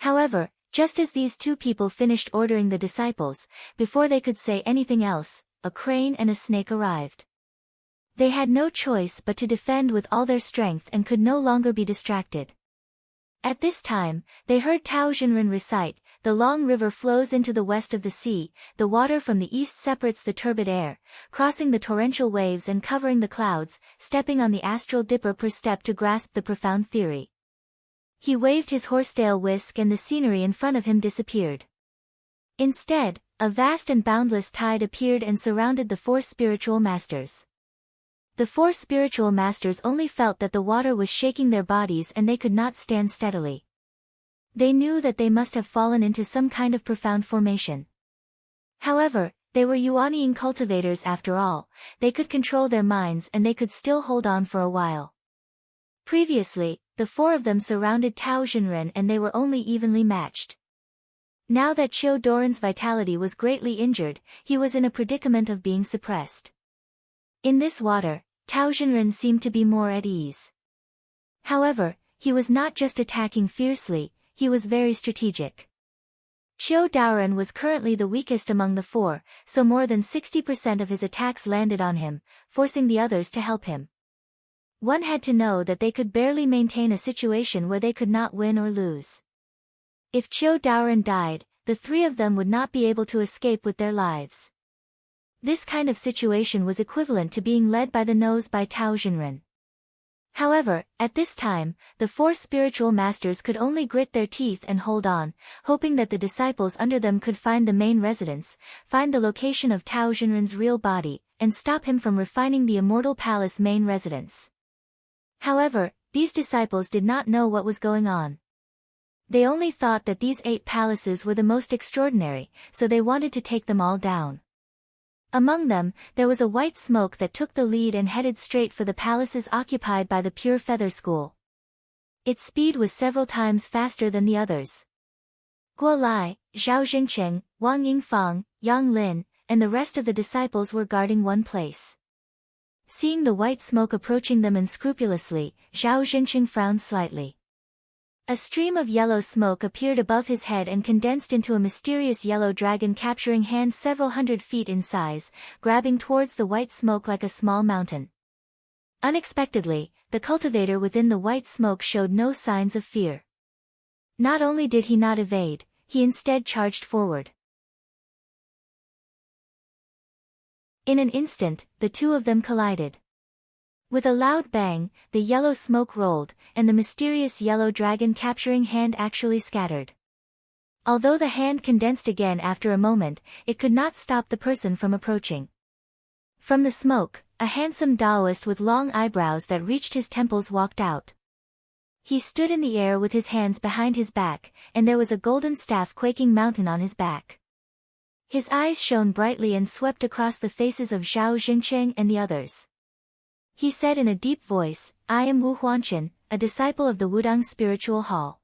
However, just as these 2 people finished ordering the disciples, before they could say anything else, a crane and a snake arrived. They had no choice but to defend with all their strength and could no longer be distracted. At this time, they heard Tao Xinren recite, "The long river flows into the west of the sea, the water from the east separates the turbid air, crossing the torrential waves and covering the clouds, stepping on the astral dipper per step to grasp the profound theory." He waved his horsetail whisk and the scenery in front of him disappeared. Instead, a vast and boundless tide appeared and surrounded the 4 spiritual masters. The 4 spiritual masters only felt that the water was shaking their bodies and they could not stand steadily. They knew that they must have fallen into some kind of profound formation. However, they were yuanying cultivators after all, they could control their minds and they could still hold on for a while. Previously, the four of them surrounded Tao Xinren and they were only evenly matched. Now that Qiu Doran's vitality was greatly injured, he was in a predicament of being suppressed. In this water, Tao Xinren seemed to be more at ease. However, he was not just attacking fiercely, he was very strategic. Qiu Doran was currently the weakest among the four, so more than 60% of his attacks landed on him, forcing the others to help him. One had to know that they could barely maintain a situation where they could not win or lose. If Qiu Doran died, the three of them would not be able to escape with their lives. This kind of situation was equivalent to being led by the nose by Tao Xinren. However, at this time, the four spiritual masters could only grit their teeth and hold on, hoping that the disciples under them could find the main residence, find the location of Tao Xinren's real body, and stop him from refining the immortal palace main residence. However, these disciples did not know what was going on. They only thought that these 8 palaces were the most extraordinary, so they wanted to take them all down. Among them, there was a white smoke that took the lead and headed straight for the palaces occupied by the Pure Feather School. Its speed was several times faster than the others. Guo Lai, Zhao Jingqing, Wang Yingfang, Yang Lin, and the rest of the disciples were guarding one place. Seeing the white smoke approaching them unscrupulously, Zhao Jingqing frowned slightly. A stream of yellow smoke appeared above his head and condensed into a mysterious yellow dragon capturing hands several hundred feet in size, grabbing towards the white smoke like a small mountain. Unexpectedly, the cultivator within the white smoke showed no signs of fear. Not only did he not evade, he instead charged forward. In an instant, the two of them collided. With a loud bang, the yellow smoke rolled, and the mysterious yellow dragon capturing hand actually scattered. Although the hand condensed again after a moment, it could not stop the person from approaching. From the smoke, a handsome Taoist with long eyebrows that reached his temples walked out. He stood in the air with his hands behind his back, and there was a golden staff quaking mountain on his back. His eyes shone brightly and swept across the faces of Zhao Jingqing and the others. He said in a deep voice, "I am Wu Huanchen, a disciple of the Wudang Spiritual Hall.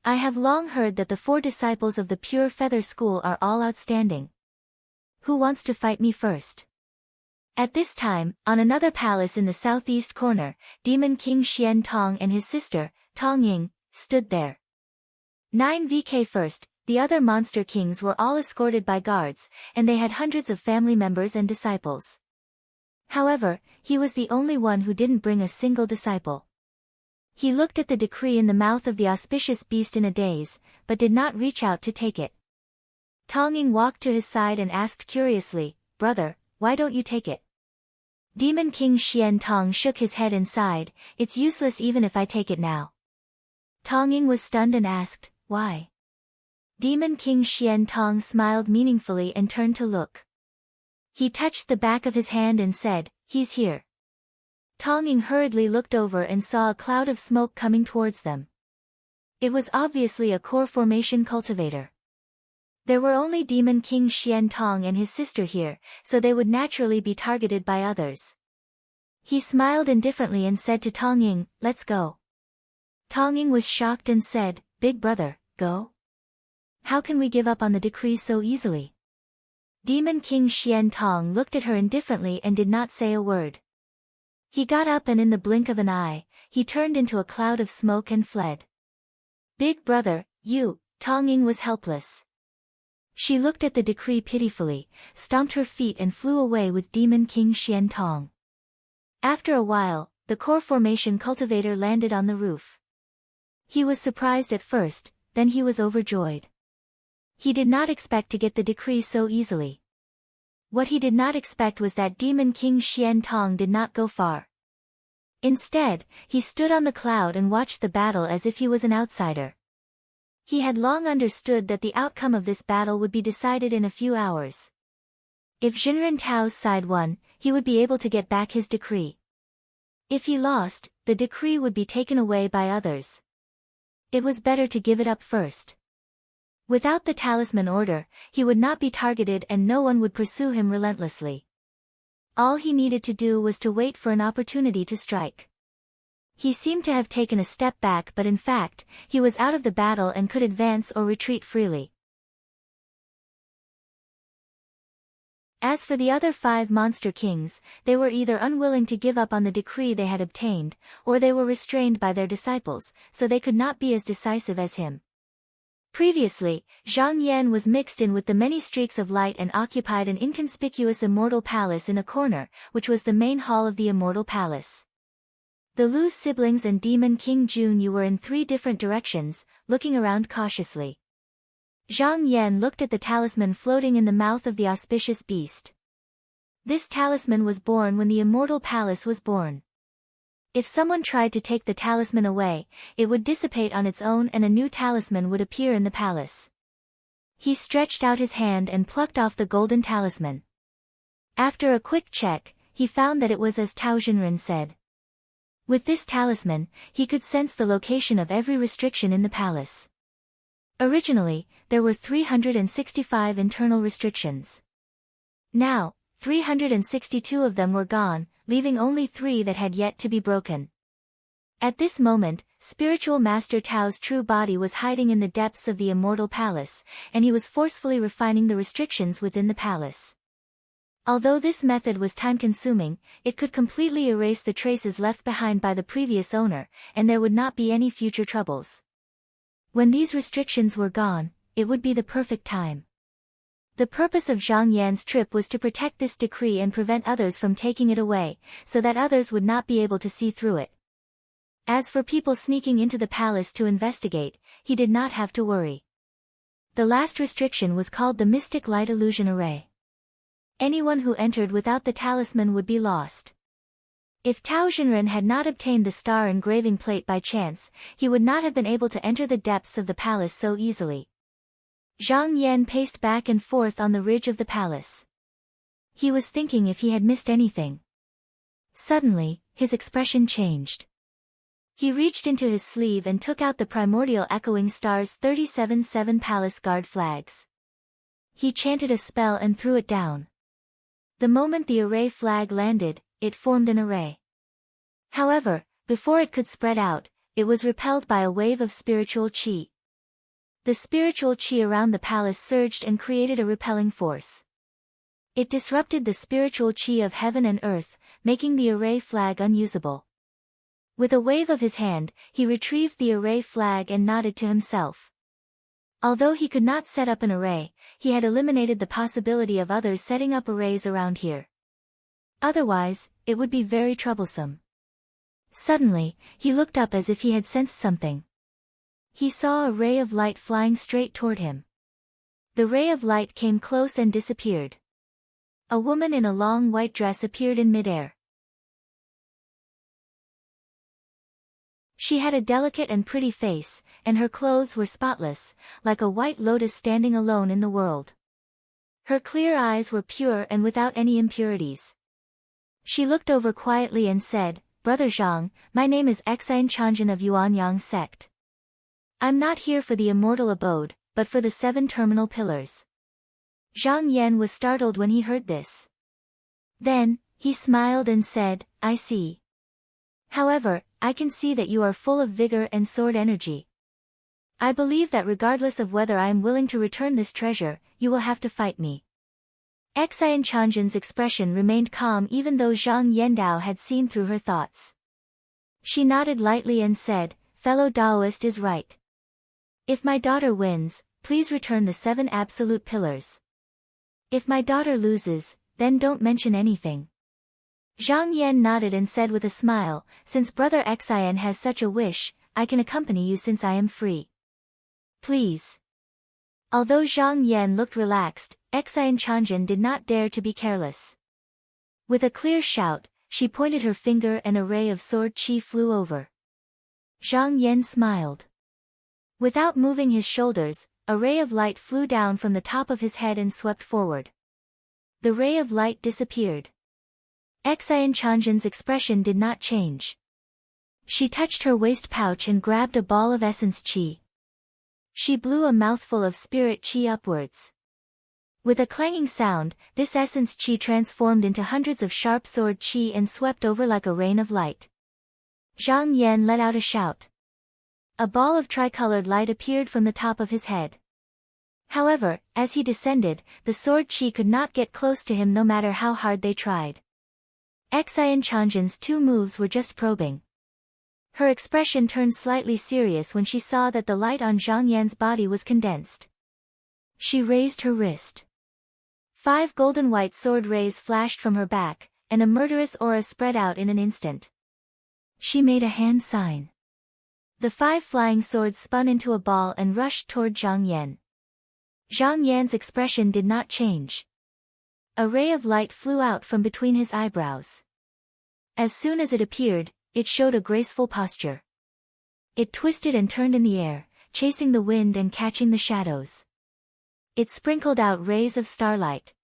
I have long heard that the 4 disciples of the Pure Feather School are all outstanding. Who wants to fight me first?" At this time, on another palace in the southeast corner, Demon King Xian Tong and his sister, Tong Ying, stood there. 9 first, the other monster kings were all escorted by guards, and they had hundreds of family members and disciples. However, he was the only one who didn't bring a single disciple. He looked at the decree in the mouth of the auspicious beast in a daze, but did not reach out to take it. Tong Ying walked to his side and asked curiously, "Brother, why don't you take it?" Demon King Xian Tong shook his head and sighed, "It's useless even if I take it now." Tong Ying was stunned and asked, "Why?" Demon King Xian Tong smiled meaningfully and turned to look. He touched the back of his hand and said, "He's here." Tong Ying hurriedly looked over and saw a cloud of smoke coming towards them. It was obviously a core formation cultivator. There were only Demon King Xian Tong and his sister here, so they would naturally be targeted by others. He smiled indifferently and said to Tong Ying, "Let's go." Tong Ying was shocked and said, "Big brother, go? How can we give up on the decree so easily?" Demon King Xian Tong looked at her indifferently and did not say a word. He got up and in the blink of an eye, he turned into a cloud of smoke and fled. "Big brother, you," Tong Ying was helpless. She looked at the decree pitifully, stomped her feet and flew away with Demon King Xian Tong. After a while, the core formation cultivator landed on the roof. He was surprised at first, then he was overjoyed. He did not expect to get the decree so easily. What he did not expect was that Demon King Xian Tong did not go far. Instead, he stood on the cloud and watched the battle as if he was an outsider. He had long understood that the outcome of this battle would be decided in a few hours. If Xinren Tao's side won, he would be able to get back his decree. If he lost, the decree would be taken away by others. It was better to give it up first. Without the talisman order, he would not be targeted and no one would pursue him relentlessly. All he needed to do was to wait for an opportunity to strike. He seemed to have taken a step back, but in fact, he was out of the battle and could advance or retreat freely. As for the other 5 monster kings, they were either unwilling to give up on the decree they had obtained, or they were restrained by their disciples, so they could not be as decisive as him. Previously, Zhang Yan was mixed in with the many streaks of light and occupied an inconspicuous immortal palace in a corner, which was the main hall of the immortal palace. The Lu siblings and Demon King Junyu were in 3 different directions, looking around cautiously. Zhang Yan looked at the talisman floating in the mouth of the auspicious beast. This talisman was born when the immortal palace was born. If someone tried to take the talisman away, it would dissipate on its own and a new talisman would appear in the palace. He stretched out his hand and plucked off the golden talisman. After a quick check, he found that it was as Tao Jinren said. With this talisman, he could sense the location of every restriction in the palace. Originally, there were 365 internal restrictions. Now, 362 of them were gone, leaving only 3 that had yet to be broken. At this moment, spiritual master Tao's true body was hiding in the depths of the immortal palace, and he was forcefully refining the restrictions within the palace. Although this method was time-consuming, it could completely erase the traces left behind by the previous owner, and there would not be any future troubles. When these restrictions were gone, it would be the perfect time. The purpose of Zhang Yan's trip was to protect this decree and prevent others from taking it away, so that others would not be able to see through it. As for people sneaking into the palace to investigate, he did not have to worry. The last restriction was called the Mystic Light Illusion Array. Anyone who entered without the talisman would be lost. If Tao Jinren had not obtained the star engraving plate by chance, he would not have been able to enter the depths of the palace so easily. Zhang Yan paced back and forth on the ridge of the palace. He was thinking if he had missed anything. Suddenly, his expression changed. He reached into his sleeve and took out the primordial echoing stars 37 palace guard flags. He chanted a spell and threw it down. The moment the array flag landed, it formed an array. However, before it could spread out, it was repelled by a wave of spiritual qi. The spiritual qi around the palace surged and created a repelling force. It disrupted the spiritual qi of heaven and earth, making the array flag unusable. With a wave of his hand, he retrieved the array flag and nodded to himself. Although he could not set up an array, he had eliminated the possibility of others setting up arrays around here. Otherwise, it would be very troublesome. Suddenly, he looked up as if he had sensed something. He saw a ray of light flying straight toward him. The ray of light came close and disappeared. A woman in a long white dress appeared in midair. She had a delicate and pretty face, and her clothes were spotless, like a white lotus standing alone in the world. Her clear eyes were pure and without any impurities. She looked over quietly and said, "Brother Zhang, my name is Xian Chanjin of Yuanyang sect. I'm not here for the immortal abode, but for the 7 terminal pillars." Zhang Yan was startled when he heard this. Then, he smiled and said, "I see. However, I can see that you are full of vigor and sword energy. I believe that regardless of whether I am willing to return this treasure, you will have to fight me." Xian Chanjin's expression remained calm even though Zhang Yendao had seen through her thoughts. She nodded lightly and said, "Fellow Taoist is right. If my daughter wins, please return the 7 absolute pillars. If my daughter loses, then don't mention anything." Zhang Yan nodded and said with a smile, "Since Brother Xian has such a wish, I can accompany you since I am free. Please." Although Zhang Yan looked relaxed, Xian Chanjin did not dare to be careless. With a clear shout, she pointed her finger and a ray of sword qi flew over. Zhang Yan smiled. Without moving his shoulders, a ray of light flew down from the top of his head and swept forward. The ray of light disappeared. Xian Chanjin's expression did not change. She touched her waist pouch and grabbed a ball of essence qi. She blew a mouthful of spirit qi upwards. With a clanging sound, this essence qi transformed into hundreds of sharp sword qi and swept over like a rain of light. Zhang Yan let out a shout. A ball of tricolored light appeared from the top of his head. However, as he descended, the sword chi could not get close to him no matter how hard they tried. Xian Chanjin's two moves were just probing. Her expression turned slightly serious when she saw that the light on Zhang Yan's body was condensed. She raised her wrist. 5 golden white sword rays flashed from her back, and a murderous aura spread out in an instant. She made a hand sign. The 5 flying swords spun into a ball and rushed toward Zhang Yan. Zhang Yan's expression did not change. A ray of light flew out from between his eyebrows. As soon as it appeared, it showed a graceful posture. It twisted and turned in the air, chasing the wind and catching the shadows. It sprinkled out rays of starlight.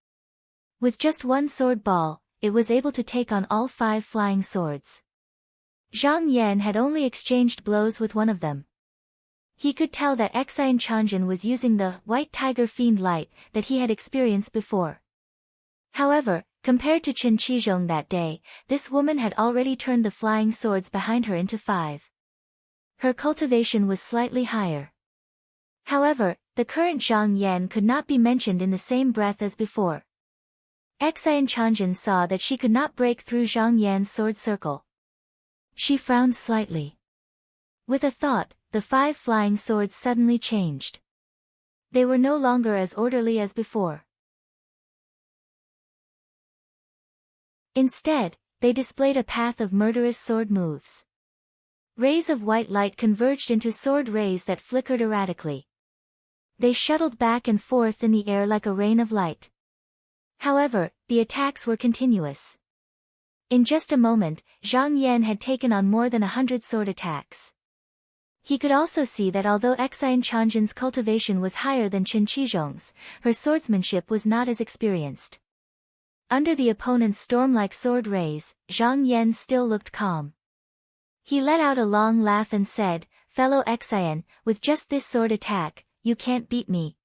With just one sword ball, it was able to take on all 5 flying swords. Zhang Yan had only exchanged blows with one of them. He could tell that Xian Chanjin was using the white tiger fiend light that he had experienced before. However, compared to Chen Qizhong that day, this woman had already turned the flying swords behind her into 5. Her cultivation was slightly higher. However, the current Zhang Yan could not be mentioned in the same breath as before. Xian Chanjin saw that she could not break through Zhang Yan's sword circle. She frowned slightly. With a thought, the 5 flying swords suddenly changed. They were no longer as orderly as before. Instead, they displayed a path of murderous sword moves. Rays of white light converged into sword rays that flickered erratically. They shuttled back and forth in the air like a rain of light. However, the attacks were continuous. In just a moment, Zhang Yan had taken on more than 100 sword attacks. He could also see that although Xian Chanjin's cultivation was higher than Chen Qizhong's, her swordsmanship was not as experienced. Under the opponent's storm-like sword rays, Zhang Yan still looked calm. He let out a long laugh and said, "Fellow Xian, with just this sword attack, you can't beat me."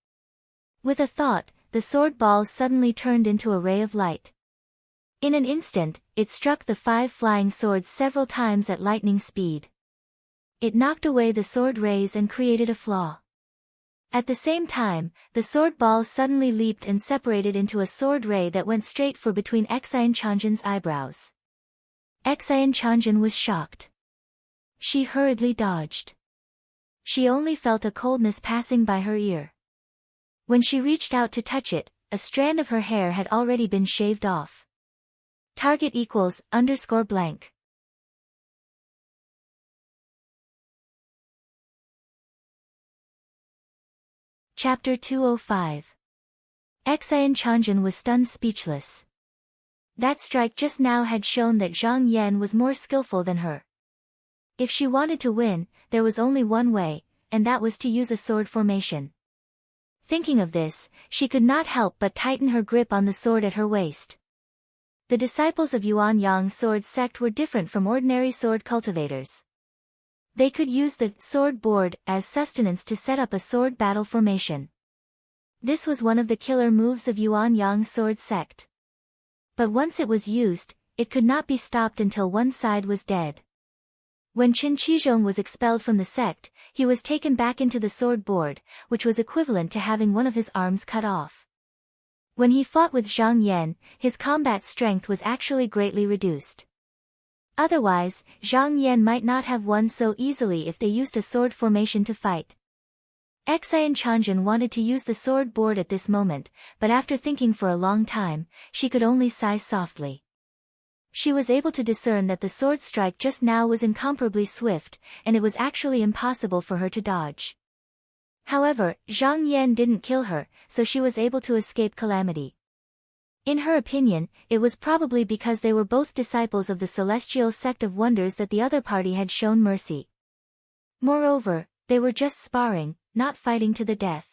With a thought, the sword ball suddenly turned into a ray of light. In an instant, it struck the 5 flying swords several times at lightning speed. It knocked away the sword rays and created a flaw. At the same time, the sword ball suddenly leaped and separated into a sword ray that went straight for between Xian Chanjin's eyebrows. Xian Chanjin was shocked. She hurriedly dodged. She only felt a coldness passing by her ear. When she reached out to touch it, a strand of her hair had already been shaved off. Target =_blank. Chapter 205. Xian Chanjin was stunned speechless. That strike just now had shown that Zhang Yan was more skillful than her. If she wanted to win, there was only one way, and that was to use a sword formation. Thinking of this, she could not help but tighten her grip on the sword at her waist. The disciples of Yuan Yang's sword sect were different from ordinary sword cultivators. They could use the sword board as sustenance to set up a sword battle formation. This was one of the killer moves of Yuan Yang's sword sect. But once it was used, it could not be stopped until one side was dead. When Chen Qizhong was expelled from the sect, he was taken back into the sword board, which was equivalent to having one of his arms cut off. When he fought with Zhang Yan, his combat strength was actually greatly reduced. Otherwise, Zhang Yan might not have won so easily if they used a sword formation to fight. Xian Chanjin wanted to use the sword board at this moment, but after thinking for a long time, she could only sigh softly. She was able to discern that the sword strike just now was incomparably swift, and it was actually impossible for her to dodge. However, Zhang Yan didn't kill her, so she was able to escape calamity. In her opinion, it was probably because they were both disciples of the celestial sect of wonders that the other party had shown mercy. Moreover, they were just sparring, not fighting to the death.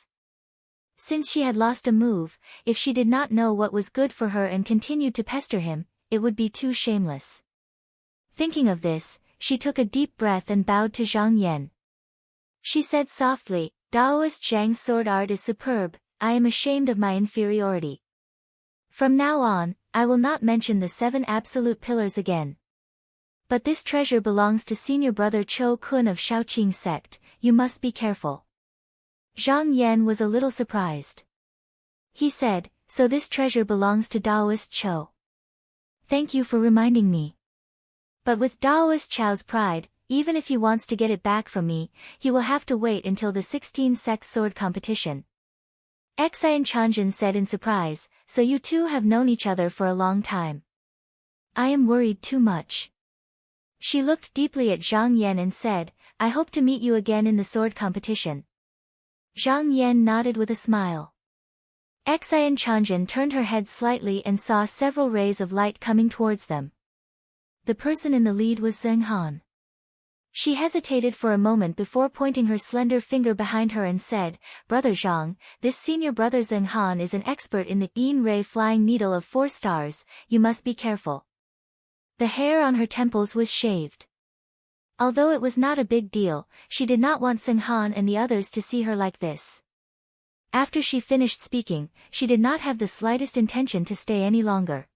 Since she had lost a move, if she did not know what was good for her and continued to pester him, it would be too shameless. Thinking of this, she took a deep breath and bowed to Zhang Yan. She said softly, "Daoist Zhang's sword art is superb, I am ashamed of my inferiority. From now on, I will not mention the 7 absolute pillars again." But this treasure belongs to senior brother Cho Kun of Shaoqing sect, you must be careful. Zhang Yan was a little surprised. He said, so this treasure belongs to Daoist Cho. Thank you for reminding me. But with Daoist Cho's pride, even if he wants to get it back from me, he will have to wait until the 16-sect sword competition. Xian Chanjin said in surprise, so you two have known each other for a long time. I am worried too much. She looked deeply at Zhang Yan and said, I hope to meet you again in the sword competition. Zhang Yan nodded with a smile. Xian Chanjin turned her head slightly and saw several rays of light coming towards them. The person in the lead was Zheng Han. She hesitated for a moment before pointing her slender finger behind her and said, Brother Zhang, this senior brother Zheng Han is an expert in the Yin Ray flying needle of 4 stars, you must be careful. The hair on her temples was shaved. Although it was not a big deal, she did not want Zheng Han and the others to see her like this. After she finished speaking, she did not have the slightest intention to stay any longer.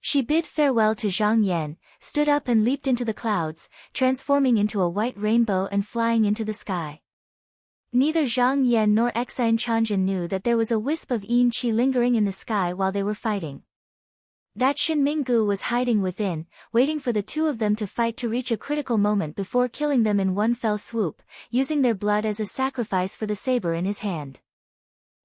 She bid farewell to Zhang Yan, stood up and leaped into the clouds, transforming into a white rainbow and flying into the sky. Neither Zhang Yan nor Xian Chanjin knew that there was a wisp of yin qi lingering in the sky while they were fighting. That Shen Minggu was hiding within, waiting for the two of them to fight to reach a critical moment before killing them in one fell swoop, using their blood as a sacrifice for the saber in his hand.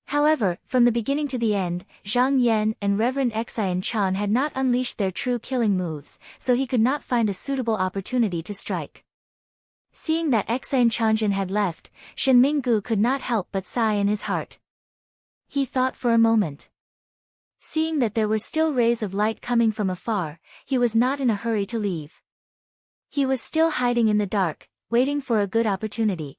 However, from the beginning to the end, Zhang Yan and Reverend Xian Chan had not unleashed their true killing moves, so he could not find a suitable opportunity to strike. Seeing that Xian Chanjin had left, Shen Minggu could not help but sigh in his heart. He thought for a moment. Seeing that there were still rays of light coming from afar, he was not in a hurry to leave. He was still hiding in the dark, waiting for a good opportunity.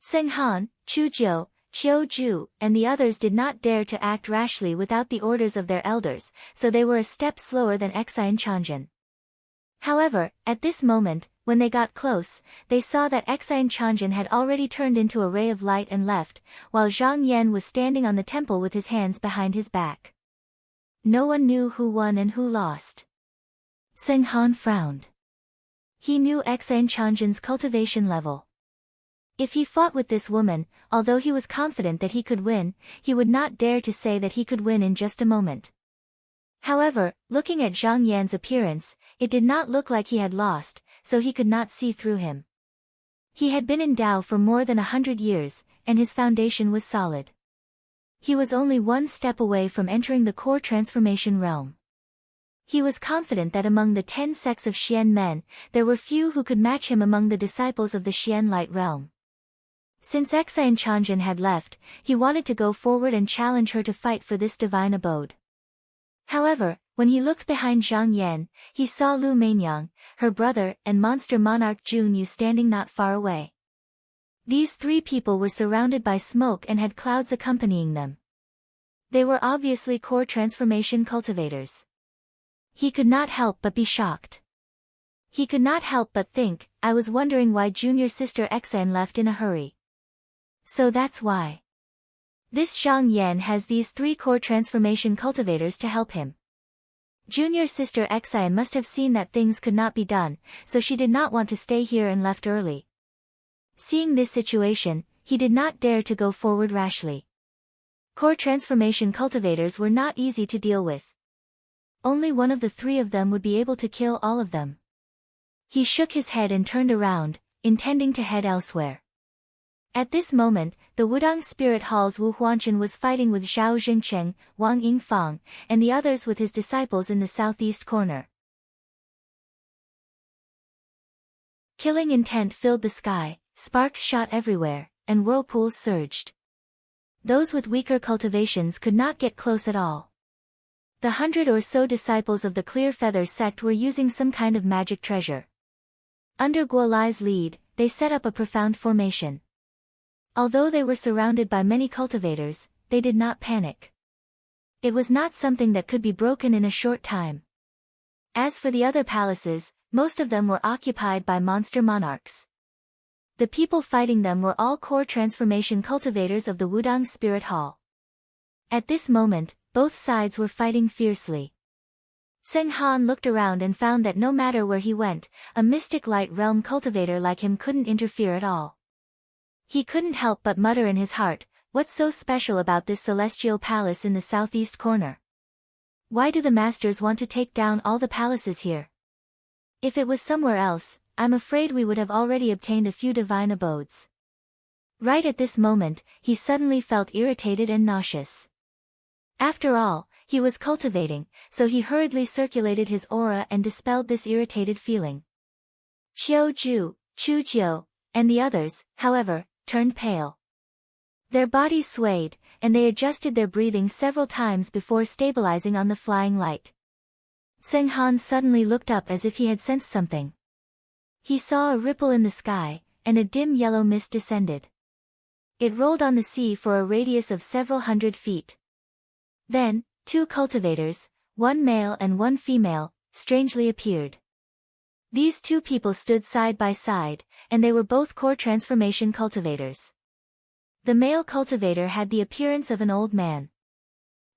Zheng Han, Chu Jiu, Qiu Ju, and the others did not dare to act rashly without the orders of their elders, so they were a step slower than Xian Chanjin. However, at this moment, when they got close, they saw that Xian Chanjin had already turned into a ray of light and left, while Zhang Yan was standing on the temple with his hands behind his back. No one knew who won and who lost. Zheng Han frowned. He knew Xian Chanjin's cultivation level. If he fought with this woman, although he was confident that he could win, he would not dare to say that he could win in just a moment. However, looking at Zhang Yan's appearance, it did not look like he had lost, so he could not see through him. He had been in Dao for more than 100 years, and his foundation was solid. He was only one step away from entering the core transformation realm. He was confident that among the 10 sects of Xian men, there were few who could match him among the disciples of the Xian light realm. Since Xian Chanjin had left, he wanted to go forward and challenge her to fight for this divine abode. However, when he looked behind Zhang Yan, he saw Lu Mainyang, her brother, and monster monarch Jun Yu standing not far away. These 3 people were surrounded by smoke and had clouds accompanying them. They were obviously core transformation cultivators. He could not help but be shocked. He could not help but think, I was wondering why junior sister Xian left in a hurry. So that's why. This Zhang Yan has these 3 core transformation cultivators to help him. Junior sister Xian must have seen that things could not be done, so she did not want to stay here and left early. Seeing this situation, he did not dare to go forward rashly. Core transformation cultivators were not easy to deal with. Only one of the 3 of them would be able to kill all of them. He shook his head and turned around, intending to head elsewhere. At this moment, the Wudang Spirit Hall's Wu Huanchen was fighting with Zhao Jingcheng, Wang Yingfang, and the others with his disciples in the southeast corner. Killing intent filled the sky, sparks shot everywhere, and whirlpools surged. Those with weaker cultivations could not get close at all. The 100 or so disciples of the Clear Feather sect were using some kind of magic treasure. Under Guo Lai's lead, they set up a profound formation. Although they were surrounded by many cultivators, they did not panic. It was not something that could be broken in a short time. As for the other palaces, most of them were occupied by monster monarchs. The people fighting them were all core transformation cultivators of the Wudang Spirit Hall. At this moment, both sides were fighting fiercely. Zheng Han looked around and found that no matter where he went, a mystic light realm cultivator like him couldn't interfere at all. He couldn't help but mutter in his heart, what's so special about this celestial palace in the southeast corner? Why do the masters want to take down all the palaces here? If it was somewhere else, I'm afraid we would have already obtained a few divine abodes. Right at this moment, he suddenly felt irritated and nauseous. After all, he was cultivating, so he hurriedly circulated his aura and dispelled this irritated feeling. Qiu Ju, Chu Jiu, and the others, however, turned pale. Their bodies swayed, and they adjusted their breathing several times before stabilizing on the flying light. Zheng Han suddenly looked up as if he had sensed something. He saw a ripple in the sky, and a dim yellow mist descended. It rolled on the sea for a radius of several hundred feet. Then, two cultivators, one male and one female, strangely appeared. These two people stood side by side, and they were both core transformation cultivators. The male cultivator had the appearance of an old man.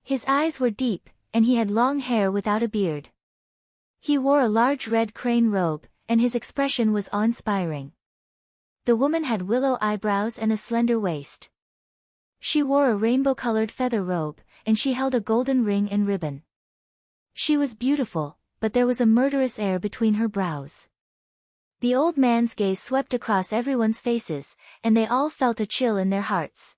His eyes were deep, and he had long hair without a beard. He wore a large red crane robe, and his expression was awe-inspiring. The woman had willow eyebrows and a slender waist. She wore a rainbow-colored feather robe, and she held a golden ring and ribbon. She was beautiful, but there was a murderous air between her brows. The old man's gaze swept across everyone's faces, and they all felt a chill in their hearts.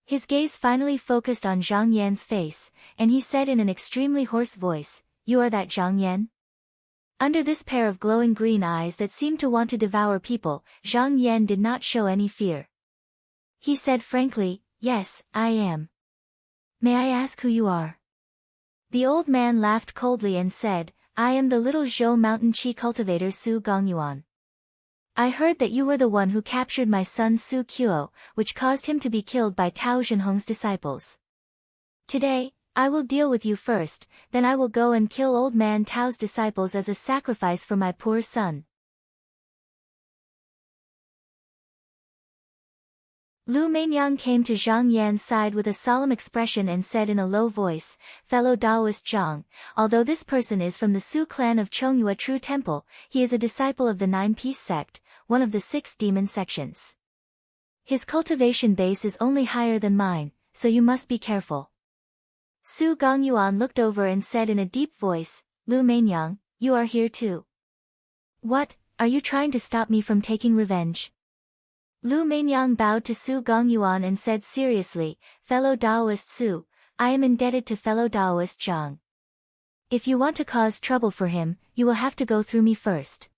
His gaze finally focused on Zhang Yan's face, and he said in an extremely hoarse voice, "You are that Zhang Yan?" Under this pair of glowing green eyes that seemed to want to devour people, Zhang Yan did not show any fear. He said frankly, "Yes, I am. May I ask who you are?" The old man laughed coldly and said, "I am the little Zhou mountain chi cultivator Su Gongyuan. I heard that you were the one who captured my son Su Qiuo, which caused him to be killed by Tao Zhenhong's disciples. Today, I will deal with you first, then I will go and kill old man Tao's disciples as a sacrifice for my poor son." Lu Mainyang came to Zhang Yan's side with a solemn expression and said in a low voice, "Fellow Taoist Zhang, although this person is from the Su clan of Chongyue True Temple, he is a disciple of the Nine-Piece sect, one of the 6 demon sections. His cultivation base is only higher than mine, so you must be careful." Su Gongyuan looked over and said in a deep voice, "Lu Mainyang, you are here too. What, are you trying to stop me from taking revenge?" Lu Mainyang bowed to Su Gongyuan and said seriously, "Fellow Taoist Su, I am indebted to fellow Taoist Zhang. If you want to cause trouble for him, you will have to go through me first."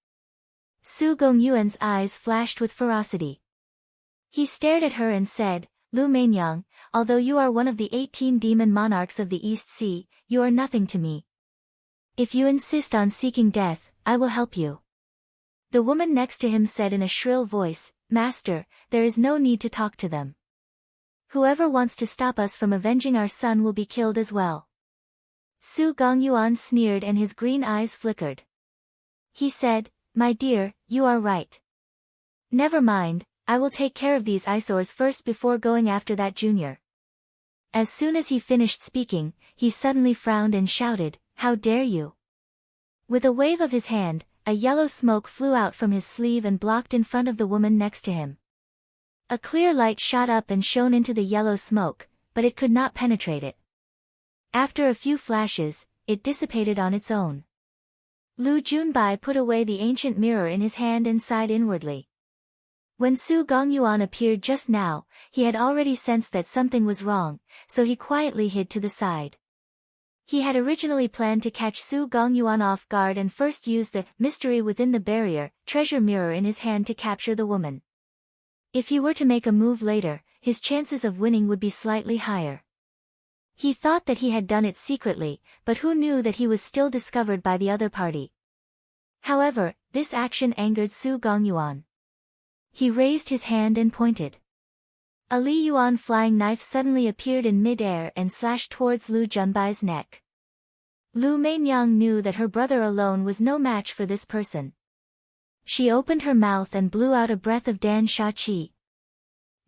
Su Gongyuan's eyes flashed with ferocity. He stared at her and said, "Lu Mainyang, although you are one of the 18 demon monarchs of the East Sea, you are nothing to me. If you insist on seeking death, I will help you." The woman next to him said in a shrill voice, "Master, there is no need to talk to them. Whoever wants to stop us from avenging our son will be killed as well." Su Gongyuan sneered and his green eyes flickered. He said, "My dear, you are right. Never mind, I will take care of these eyesores first before going after that junior." As soon as he finished speaking, he suddenly frowned and shouted, "How dare you!" With a wave of his hand, a yellow smoke flew out from his sleeve and blocked in front of the woman next to him. A clear light shot up and shone into the yellow smoke, but it could not penetrate it. After a few flashes, it dissipated on its own. Lu Junbai put away the ancient mirror in his hand and sighed inwardly. When Su Gongyuan appeared just now, he had already sensed that something was wrong, so he quietly hid to the side. He had originally planned to catch Su Gongyuan off guard and first use the mystery within the barrier treasure mirror in his hand to capture the woman. If he were to make a move later, his chances of winning would be slightly higher. He thought that he had done it secretly, but who knew that he was still discovered by the other party. However, this action angered Su Gongyuan. He raised his hand and pointed. A Li Yuan flying knife suddenly appeared in mid-air and slashed towards Lu Junbai's neck. Lu Mainyang knew that her brother alone was no match for this person. She opened her mouth and blew out a breath of Dan Sha Qi.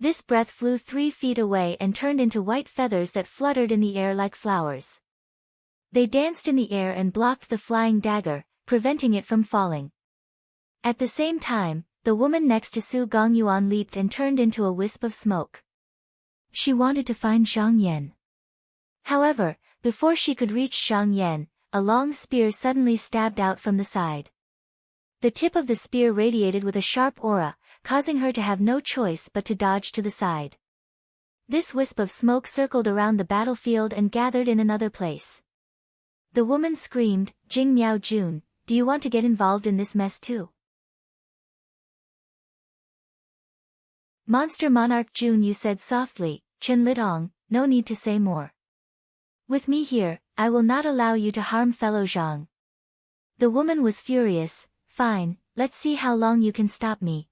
This breath flew 3 feet away and turned into white feathers that fluttered in the air like flowers. They danced in the air and blocked the flying dagger, preventing it from falling. At the same time, the woman next to Su Gongyuan leaped and turned into a wisp of smoke. She wanted to find Zhang Yan. However, before she could reach Zhang Yan, a long spear suddenly stabbed out from the side. The tip of the spear radiated with a sharp aura, causing her to have no choice but to dodge to the side. This wisp of smoke circled around the battlefield and gathered in another place. The woman screamed, "Jing Miao Jun, do you want to get involved in this mess too?" Monster Monarch Jun Yu said softly, "Chen Lidong, no need to say more. With me here, I will not allow you to harm fellow Zhang." The woman was furious. "Fine, let's see how long you can stop me."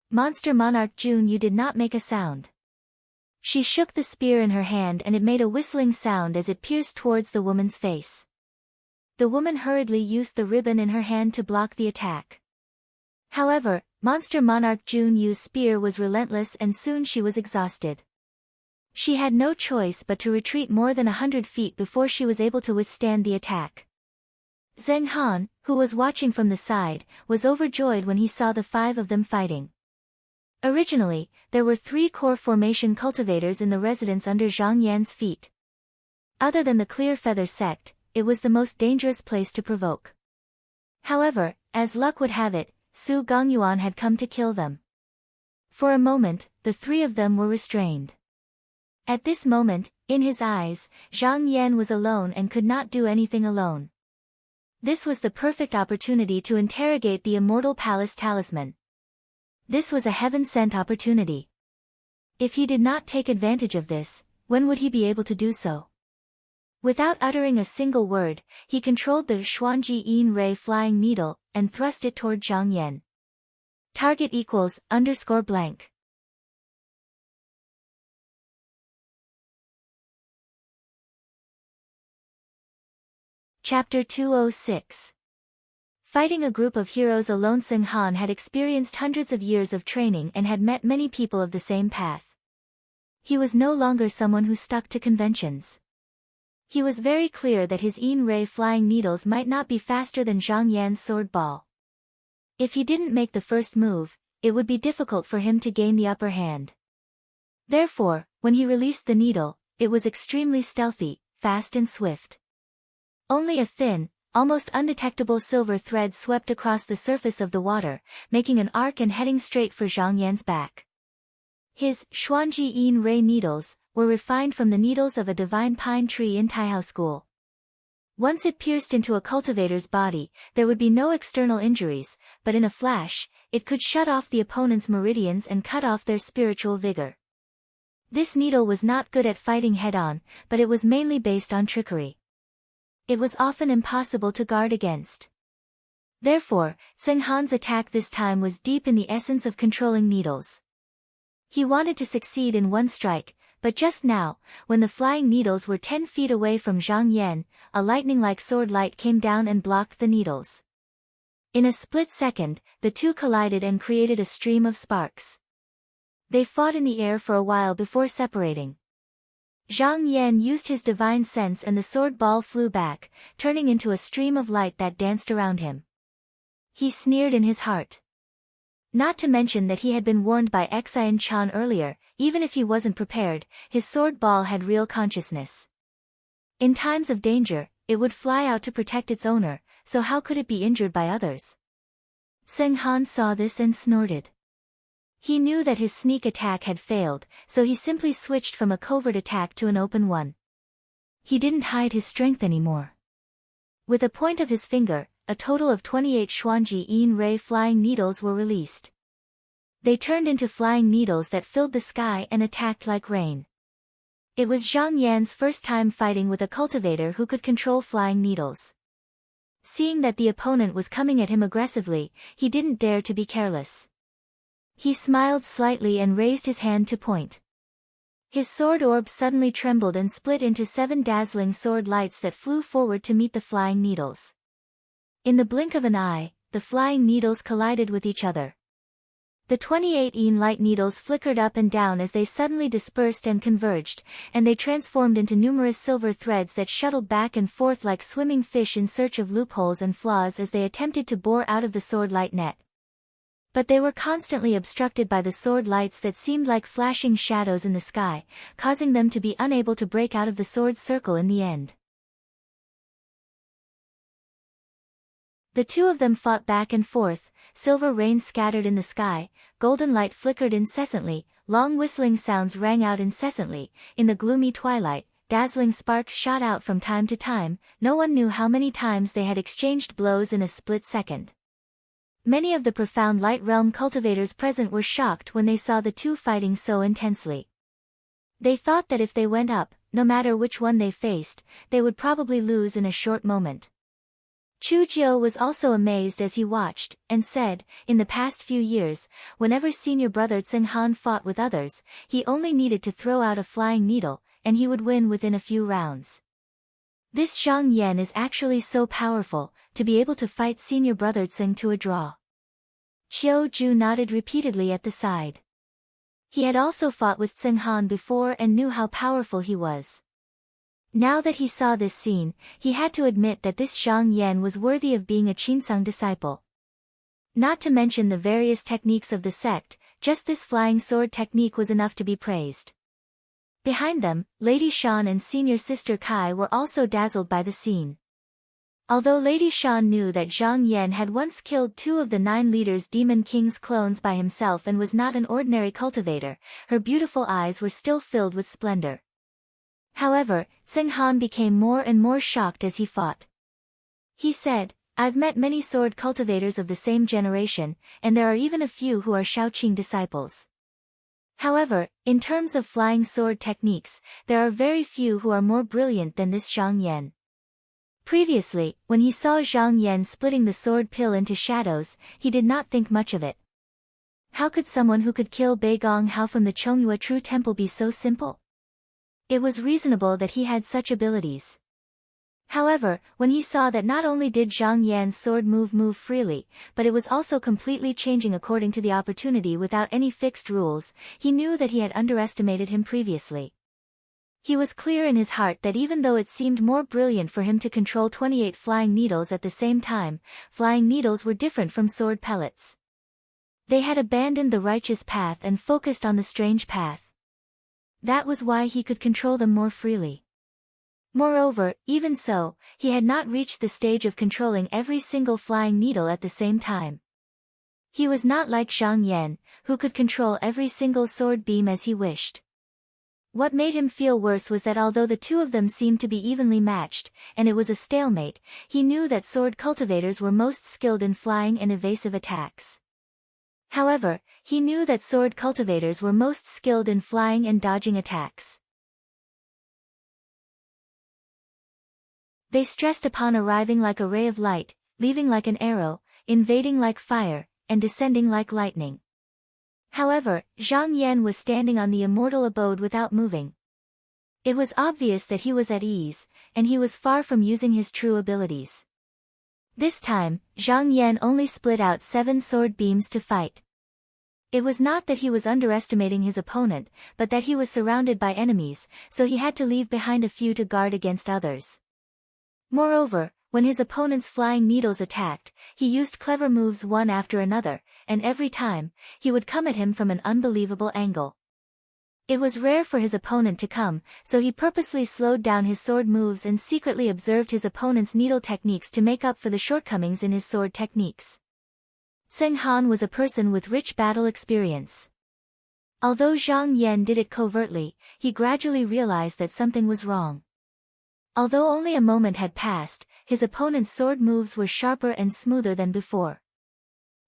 Monster Monarch Jun Yu did not make a sound. She shook the spear in her hand and it made a whistling sound as it pierced towards the woman's face. The woman hurriedly used the ribbon in her hand to block the attack. However, Monster Monarch Jun Yu's spear was relentless and soon she was exhausted. She had no choice but to retreat more than 100 feet before she was able to withstand the attack. Zheng Han, who was watching from the side, was overjoyed when he saw the 5 of them fighting. Originally, there were 3 core formation cultivators in the residence under Zhang Yan's feet. Other than the Clear Feather sect, it was the most dangerous place to provoke. However, as luck would have it, Su Gongyuan had come to kill them. For a moment, the 3 of them were restrained. At this moment, in his eyes, Zhang Yan was alone and could not do anything alone. This was the perfect opportunity to interrogate the Immortal Palace Talisman. This was a heaven-sent opportunity. If he did not take advantage of this, when would he be able to do so? Without uttering a single word, he controlled the Xuanji Yin Ray flying needle, and thrust it toward Zhang Yan. Target =_. Chapter 206. Fighting a group of heroes alone. Zheng Han had experienced hundreds of years of training and had met many people of the same path. He was no longer someone who stuck to conventions. He was very clear that his Yin Ray flying needles might not be faster than Zhang Yan's sword ball. If he didn't make the first move, it would be difficult for him to gain the upper hand. Therefore, when he released the needle, it was extremely stealthy, fast and swift. Only a thin, almost undetectable silver thread swept across the surface of the water, making an arc and heading straight for Zhang Yan's back. His Xuanji Yin Ray needles were refined from the needles of a divine pine tree in Taihao School. Once it pierced into a cultivator's body, there would be no external injuries, but in a flash, it could shut off the opponent's meridians and cut off their spiritual vigor. This needle was not good at fighting head-on, but it was mainly based on trickery. It was often impossible to guard against. Therefore, Zheng Han's attack this time was deep in the essence of controlling needles. He wanted to succeed in one strike, but just now, when the flying needles were 10 feet away from Zhang Yan, a lightning-like sword light came down and blocked the needles. In a split second, the two collided and created a stream of sparks. They fought in the air for a while before separating. Zhang Yan used his divine sense and the sword ball flew back, turning into a stream of light that danced around him. He sneered in his heart. Not to mention that he had been warned by Xian Chan earlier, even if he wasn't prepared, his sword ball had real consciousness. In times of danger, it would fly out to protect its owner, so how could it be injured by others? Zheng Han saw this and snorted. He knew that his sneak attack had failed, so he simply switched from a covert attack to an open one. He didn't hide his strength anymore. With a point of his finger, a total of 28 Xuanji Yin Ray flying needles were released. They turned into flying needles that filled the sky and attacked like rain. It was Zhang Yan's first time fighting with a cultivator who could control flying needles. Seeing that the opponent was coming at him aggressively, he didn't dare to be careless. He smiled slightly and raised his hand to point. His sword orb suddenly trembled and split into 7 dazzling sword lights that flew forward to meet the flying needles. In the blink of an eye, the flying needles collided with each other. The 28 light needles flickered up and down as they suddenly dispersed and converged, and they transformed into numerous silver threads that shuttled back and forth like swimming fish in search of loopholes and flaws as they attempted to bore out of the sword light net. But they were constantly obstructed by the sword lights that seemed like flashing shadows in the sky, causing them to be unable to break out of the sword circle in the end. The two of them fought back and forth, silver rain scattered in the sky, golden light flickered incessantly, long whistling sounds rang out incessantly, in the gloomy twilight, dazzling sparks shot out from time to time, no one knew how many times they had exchanged blows in a split second. Many of the profound light realm cultivators present were shocked when they saw the two fighting so intensely. They thought that if they went up, no matter which one they faced, they would probably lose in a short moment. Chu Jiu was also amazed as he watched, and said, in the past few years, whenever senior brother Tsing Han fought with others, he only needed to throw out a flying needle, and he would win within a few rounds. This Zhang Yan is actually so powerful, to be able to fight senior brother Tsing to a draw. Qiu Ju nodded repeatedly at the side. He had also fought with Tsing Han before and knew how powerful he was. Now that he saw this scene, he had to admit that this Zhang Yan was worthy of being a Qinsung disciple. Not to mention the various techniques of the sect, just this flying sword technique was enough to be praised. Behind them, Lady Shan and senior sister Kai were also dazzled by the scene. Although Lady Shan knew that Zhang Yan had once killed 2 of the 9 leaders' Demon King's clones by himself and was not an ordinary cultivator, her beautiful eyes were still filled with splendor. However, Tsing Han became more and more shocked as he fought. He said, "I've met many sword cultivators of the same generation, and there are even a few who are Shaoqing disciples. However, in terms of flying sword techniques, there are very few who are more brilliant than this Zhang Yan." Previously, when he saw Zhang Yan splitting the sword pill into shadows, he did not think much of it. How could someone who could kill Bai Gong Hao from the Chongyue True Temple be so simple? It was reasonable that he had such abilities. However, when he saw that not only did Zhang Yan's sword move freely, but it was also completely changing according to the opportunity without any fixed rules, he knew that he had underestimated him previously. He was clear in his heart that even though it seemed more brilliant for him to control 28 flying needles at the same time, flying needles were different from sword pellets. They had abandoned the righteous path and focused on the strange path. That was why he could control them more freely. Moreover, even so, he had not reached the stage of controlling every single flying needle at the same time. He was not like Zhang Yan, who could control every single sword beam as he wished. What made him feel worse was that although the two of them seemed to be evenly matched, and it was a stalemate, he knew that sword cultivators were most skilled in flying and evasive attacks. However, he knew that sword cultivators were most skilled in flying and dodging attacks. They stressed upon arriving like a ray of light, leaving like an arrow, invading like fire, and descending like lightning. However, Zhang Yan was standing on the immortal abode without moving. It was obvious that he was at ease, and he was far from using his true abilities. This time, Zhang Yan only split out 7 sword beams to fight. It was not that he was underestimating his opponent, but that he was surrounded by enemies, so he had to leave behind a few to guard against others. Moreover, when his opponent's flying needles attacked, he used clever moves one after another, and every time, he would come at him from an unbelievable angle. It was rare for his opponent to come, so he purposely slowed down his sword moves and secretly observed his opponent's needle techniques to make up for the shortcomings in his sword techniques. Tsing Han was a person with rich battle experience. Although Zhang Yan did it covertly, he gradually realized that something was wrong. Although only a moment had passed, his opponent's sword moves were sharper and smoother than before.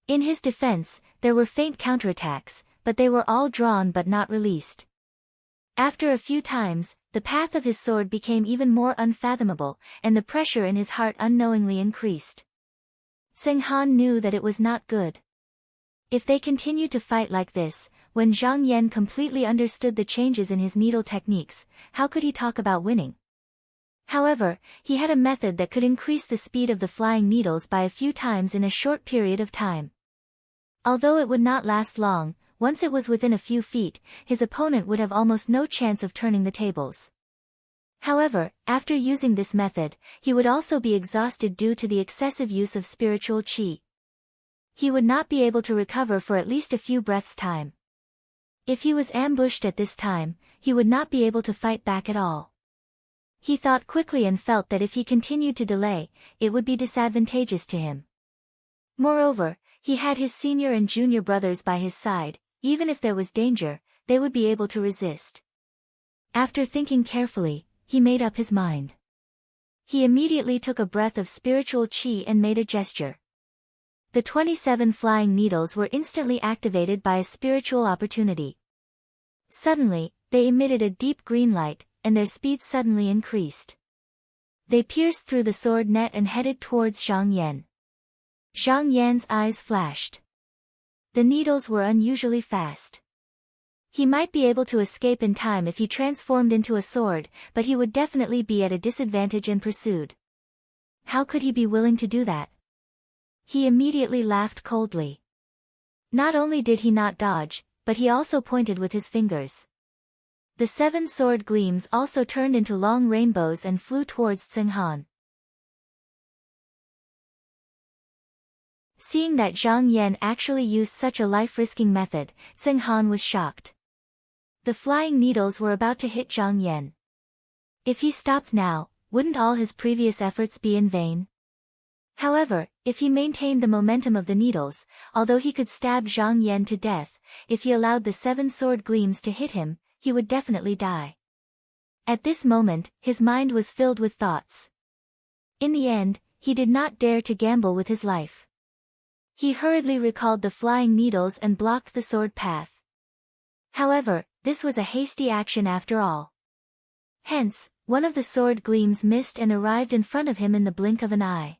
In his defense, there were faint counterattacks, but they were all drawn but not released. After a few times, the path of his sword became even more unfathomable, and the pressure in his heart unknowingly increased. Tsing Han knew that it was not good. If they continued to fight like this, when Zhang Yan completely understood the changes in his needle techniques, how could he talk about winning? However, he had a method that could increase the speed of the flying needles by a few times in a short period of time. Although it would not last long, once it was within a few feet, his opponent would have almost no chance of turning the tables. However, after using this method, he would also be exhausted due to the excessive use of spiritual qi. He would not be able to recover for at least a few breaths' time. If he was ambushed at this time, he would not be able to fight back at all. He thought quickly and felt that if he continued to delay, it would be disadvantageous to him. Moreover, he had his senior and junior brothers by his side. Even if there was danger, they would be able to resist. After thinking carefully, he made up his mind. He immediately took a breath of spiritual qi and made a gesture. The 27 flying needles were instantly activated by a spiritual opportunity. Suddenly, they emitted a deep green light, and their speed suddenly increased. They pierced through the sword net and headed towards Zhang Yan. Zhang Yan's eyes flashed. The needles were unusually fast. He might be able to escape in time if he transformed into a sword, but he would definitely be at a disadvantage and pursued. How could he be willing to do that? He immediately laughed coldly. Not only did he not dodge, but he also pointed with his fingers. The 7 sword gleams also turned into long rainbows and flew towards Tsing Han. Seeing that Zhang Yan actually used such a life-risking method, Tsing Han was shocked. The flying needles were about to hit Zhang Yan. If he stopped now, wouldn't all his previous efforts be in vain? However, if he maintained the momentum of the needles, although he could stab Zhang Yan to death, if he allowed the 7 sword gleams to hit him, he would definitely die. At this moment, his mind was filled with thoughts. In the end, he did not dare to gamble with his life. He hurriedly recalled the flying needles and blocked the sword path. However, this was a hasty action after all. Hence, one of the sword gleams missed and arrived in front of him in the blink of an eye.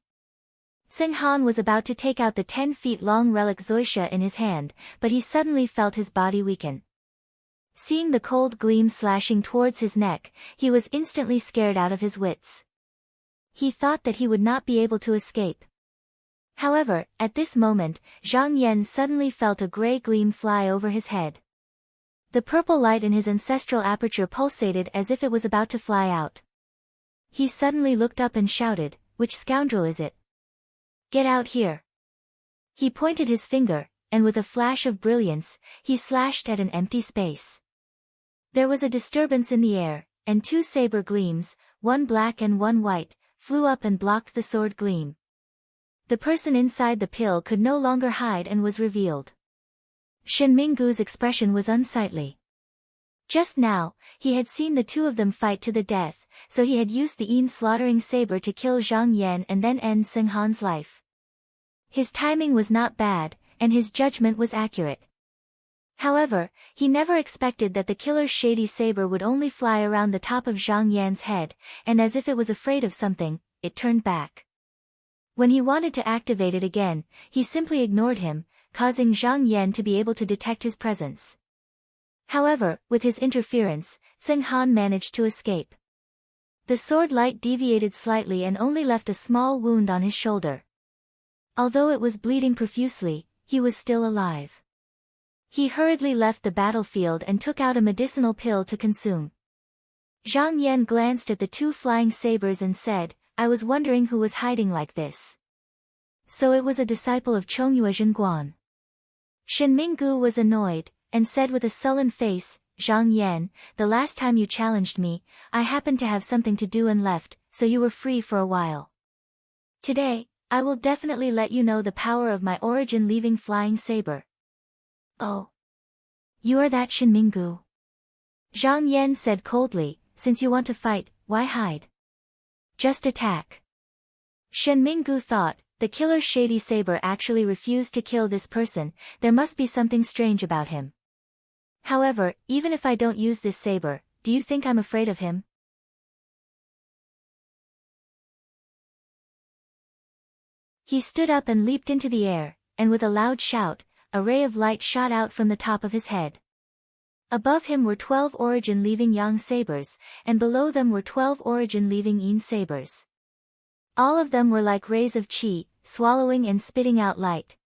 Tsing Han was about to take out the 10 feet long relic Zoisha in his hand, but he suddenly felt his body weaken. Seeing the cold gleam slashing towards his neck, he was instantly scared out of his wits. He thought that he would not be able to escape. However, at this moment, Zhang Yan suddenly felt a gray gleam fly over his head. The purple light in his ancestral aperture pulsated as if it was about to fly out. He suddenly looked up and shouted, "Which scoundrel is it? Get out here!" He pointed his finger, and with a flash of brilliance, he slashed at an empty space. There was a disturbance in the air, and 2 saber gleams, one black and one white, flew up and blocked the sword gleam. The person inside the pill could no longer hide and was revealed. Shen Minggu's expression was unsightly. Just now, he had seen the 2 of them fight to the death, so he had used the slaughtering saber to kill Zhang Yan and then end Tsing Han's life. His timing was not bad, and his judgment was accurate. However, he never expected that the killer's shady saber would only fly around the top of Zhang Yan's head, and as if it was afraid of something, it turned back. When he wanted to activate it again, he simply ignored him, causing Zhang Yan to be able to detect his presence. However, with his interference, Tsing Han managed to escape. The sword light deviated slightly and only left a small wound on his shoulder. Although it was bleeding profusely, he was still alive. He hurriedly left the battlefield and took out a medicinal pill to consume. Zhang Yan glanced at the 2 flying sabers and said, "I was wondering who was hiding like this." So it was a disciple of Chongyue Zhenguan. Shen Minggu was annoyed, and said with a sullen face, "Zhang Yan, the last time you challenged me, I happened to have something to do and left, so you were free for a while. Today, I will definitely let you know the power of my origin-leaving flying saber." "Oh. You are that Shen Minggu?" Zhang Yan said coldly, "Since you want to fight, why hide? Just attack." Shen Minggu thought, the killer's shady saber actually refused to kill this person, there must be something strange about him. However, even if I don't use this saber, do you think I'm afraid of him? He stood up and leaped into the air, and with a loud shout, a ray of light shot out from the top of his head. Above him were 12 origin-leaving yang sabers, and below them were 12 origin-leaving yin sabers. All of them were like rays of qi, swallowing and spitting out light.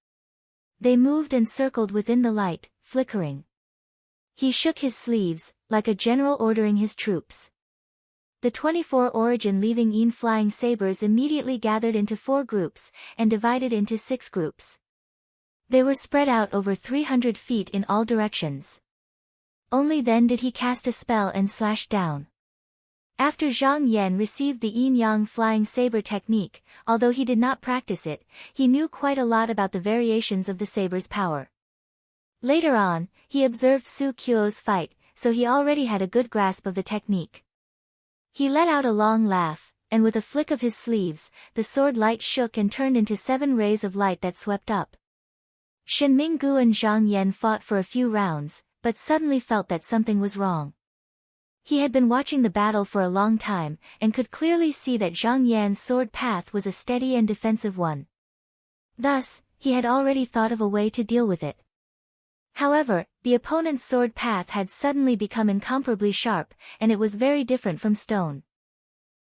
They moved and circled within the light, flickering. He shook his sleeves, like a general ordering his troops. The 24 origin leaving Yin flying sabers immediately gathered into 4 groups, and divided into 6 groups. They were spread out over 300 feet in all directions. Only then did he cast a spell and slash down. After Zhang Yan received the yin-yang flying saber technique, although he did not practice it, he knew quite a lot about the variations of the saber's power. Later on, he observed Su Qiu's fight, so he already had a good grasp of the technique. He let out a long laugh, and with a flick of his sleeves, the sword light shook and turned into 7 rays of light that swept up. Shen Minggu and Zhang Yan fought for a few rounds, but suddenly felt that something was wrong. He had been watching the battle for a long time, and could clearly see that Zhang Yan's sword path was a steady and defensive one. Thus, he had already thought of a way to deal with it. However, the opponent's sword path had suddenly become incomparably sharp, and it was very different from stone.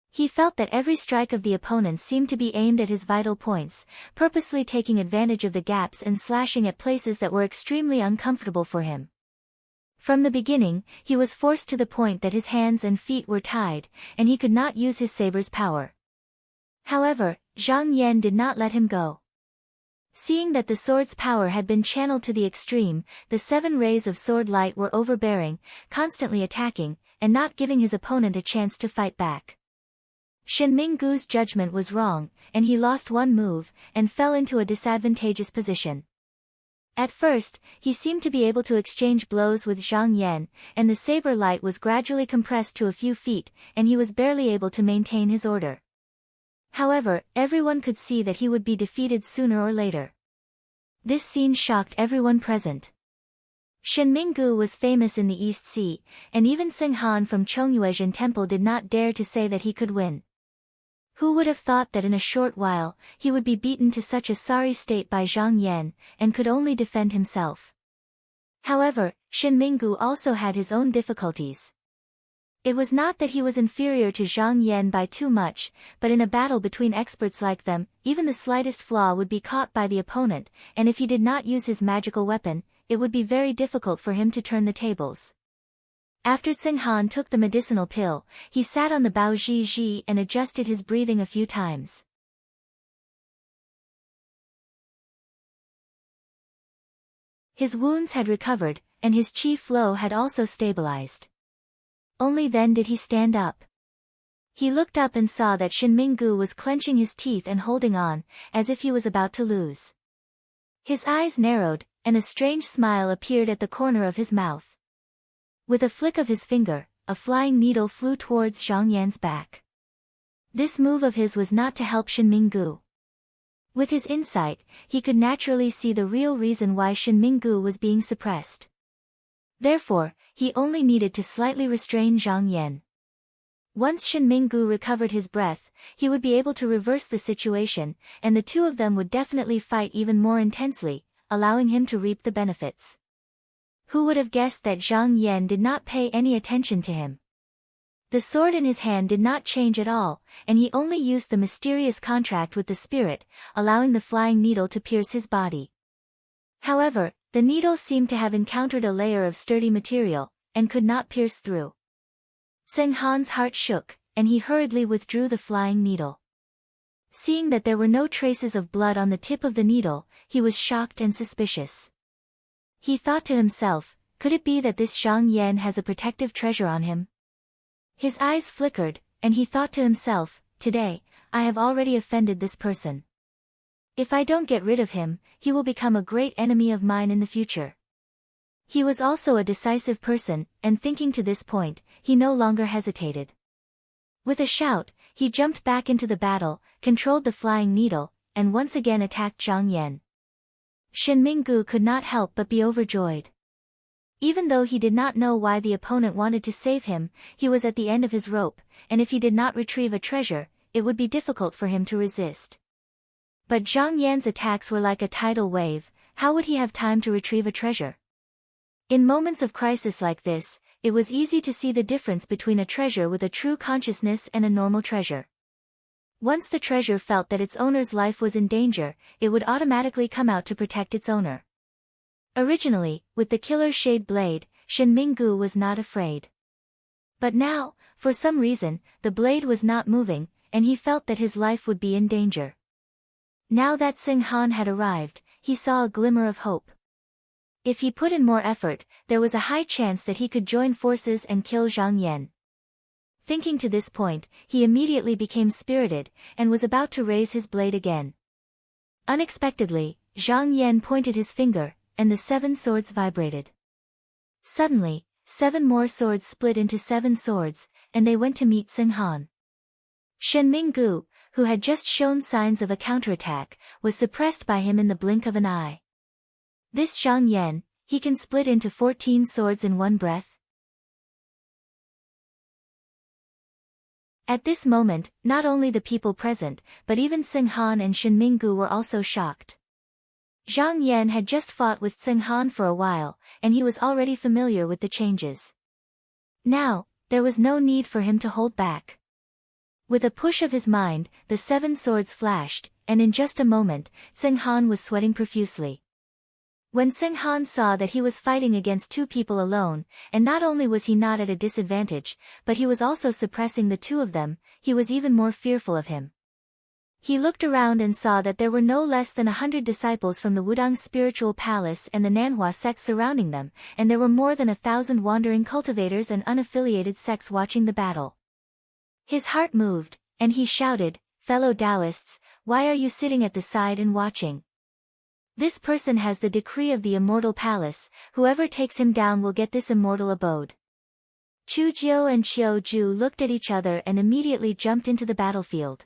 He felt that every strike of the opponent seemed to be aimed at his vital points, purposely taking advantage of the gaps and slashing at places that were extremely uncomfortable for him. From the beginning, he was forced to the point that his hands and feet were tied, and he could not use his saber's power. However, Zhang Yan did not let him go. Seeing that the sword's power had been channeled to the extreme, the 7 rays of sword light were overbearing, constantly attacking, and not giving his opponent a chance to fight back. Shen Minggu's judgment was wrong, and he lost one move, and fell into a disadvantageous position. At first, he seemed to be able to exchange blows with Zhang Yan, and the saber light was gradually compressed to a few feet, and he was barely able to maintain his order. However, everyone could see that he would be defeated sooner or later. This scene shocked everyone present. Shen Minggu was famous in the East Sea, and even Seng Han from Chongyuezhen Temple did not dare to say that he could win. Who would have thought that in a short while, he would be beaten to such a sorry state by Zhang Yan, and could only defend himself. However, Shen Minggu also had his own difficulties. It was not that he was inferior to Zhang Yan by too much, but in a battle between experts like them, even the slightest flaw would be caught by the opponent, and if he did not use his magical weapon, it would be very difficult for him to turn the tables. After Seng Han took the medicinal pill, he sat on the Bao Ji and adjusted his breathing a few times. His wounds had recovered, and his chi flow had also stabilized. Only then did he stand up. He looked up and saw that Shen Minggu was clenching his teeth and holding on, as if he was about to lose. His eyes narrowed, and a strange smile appeared at the corner of his mouth. With a flick of his finger, a flying needle flew towards Zhang Yan's back. This move of his was not to help Shen Minggu. With his insight, he could naturally see the real reason why Shen Minggu was being suppressed. Therefore, he only needed to slightly restrain Zhang Yan. Once Shen Minggu recovered his breath, he would be able to reverse the situation, and the two of them would definitely fight even more intensely, allowing him to reap the benefits. Who would have guessed that Zhang Yan did not pay any attention to him? The sword in his hand did not change at all, and he only used the mysterious contract with the spirit, allowing the flying needle to pierce his body. However, the needle seemed to have encountered a layer of sturdy material, and could not pierce through. Seng Han's heart shook, and he hurriedly withdrew the flying needle. Seeing that there were no traces of blood on the tip of the needle, he was shocked and suspicious. He thought to himself, could it be that this Zhang Yan has a protective treasure on him? His eyes flickered, and he thought to himself, today, I have already offended this person. If I don't get rid of him, he will become a great enemy of mine in the future. He was also a decisive person, and thinking to this point, he no longer hesitated. With a shout, he jumped back into the battle, controlled the flying needle, and once again attacked Zhang Yan. Shen Minggu could not help but be overjoyed. Even though he did not know why the opponent wanted to save him, he was at the end of his rope, and if he did not retrieve a treasure, it would be difficult for him to resist. But Zhang Yan's attacks were like a tidal wave, how would he have time to retrieve a treasure? In moments of crisis like this, it was easy to see the difference between a treasure with a true consciousness and a normal treasure. Once the treasure felt that its owner's life was in danger, it would automatically come out to protect its owner. Originally, with the killer shade blade, Shen Minggu was not afraid. But now, for some reason, the blade was not moving, and he felt that his life would be in danger. Now that Xing Han had arrived, he saw a glimmer of hope. If he put in more effort, there was a high chance that he could join forces and kill Zhang Yan. Thinking to this point, he immediately became spirited, and was about to raise his blade again. Unexpectedly, Zhang Yan pointed his finger, and the 7 swords vibrated. Suddenly, 7 more swords split into 7 swords, and they went to meet Xing Han. Shen Minggu, who had just shown signs of a counterattack, was suppressed by him in the blink of an eye. This Zhang Yan, he can split into 14 swords in one breath. At this moment, not only the people present, but even Xing Han and Shen Minggu were also shocked. Zhang Yan had just fought with Xing Han for a while, and he was already familiar with the changes. Now, there was no need for him to hold back. With a push of his mind, the 7 swords flashed, and in just a moment, Xing Han was sweating profusely. When Xing Han saw that he was fighting against 2 people alone, and not only was he not at a disadvantage, but he was also suppressing the 2 of them, he was even more fearful of him. He looked around and saw that there were no less than 100 disciples from the Wudang Spiritual Palace and the Nanhua sect surrounding them, and there were more than 1,000 wandering cultivators and unaffiliated sects watching the battle. His heart moved, and he shouted, "Fellow Taoists, why are you sitting at the side and watching? This person has the decree of the immortal palace, whoever takes him down will get this immortal abode." Chu Jiu and Xiao Ju looked at each other and immediately jumped into the battlefield.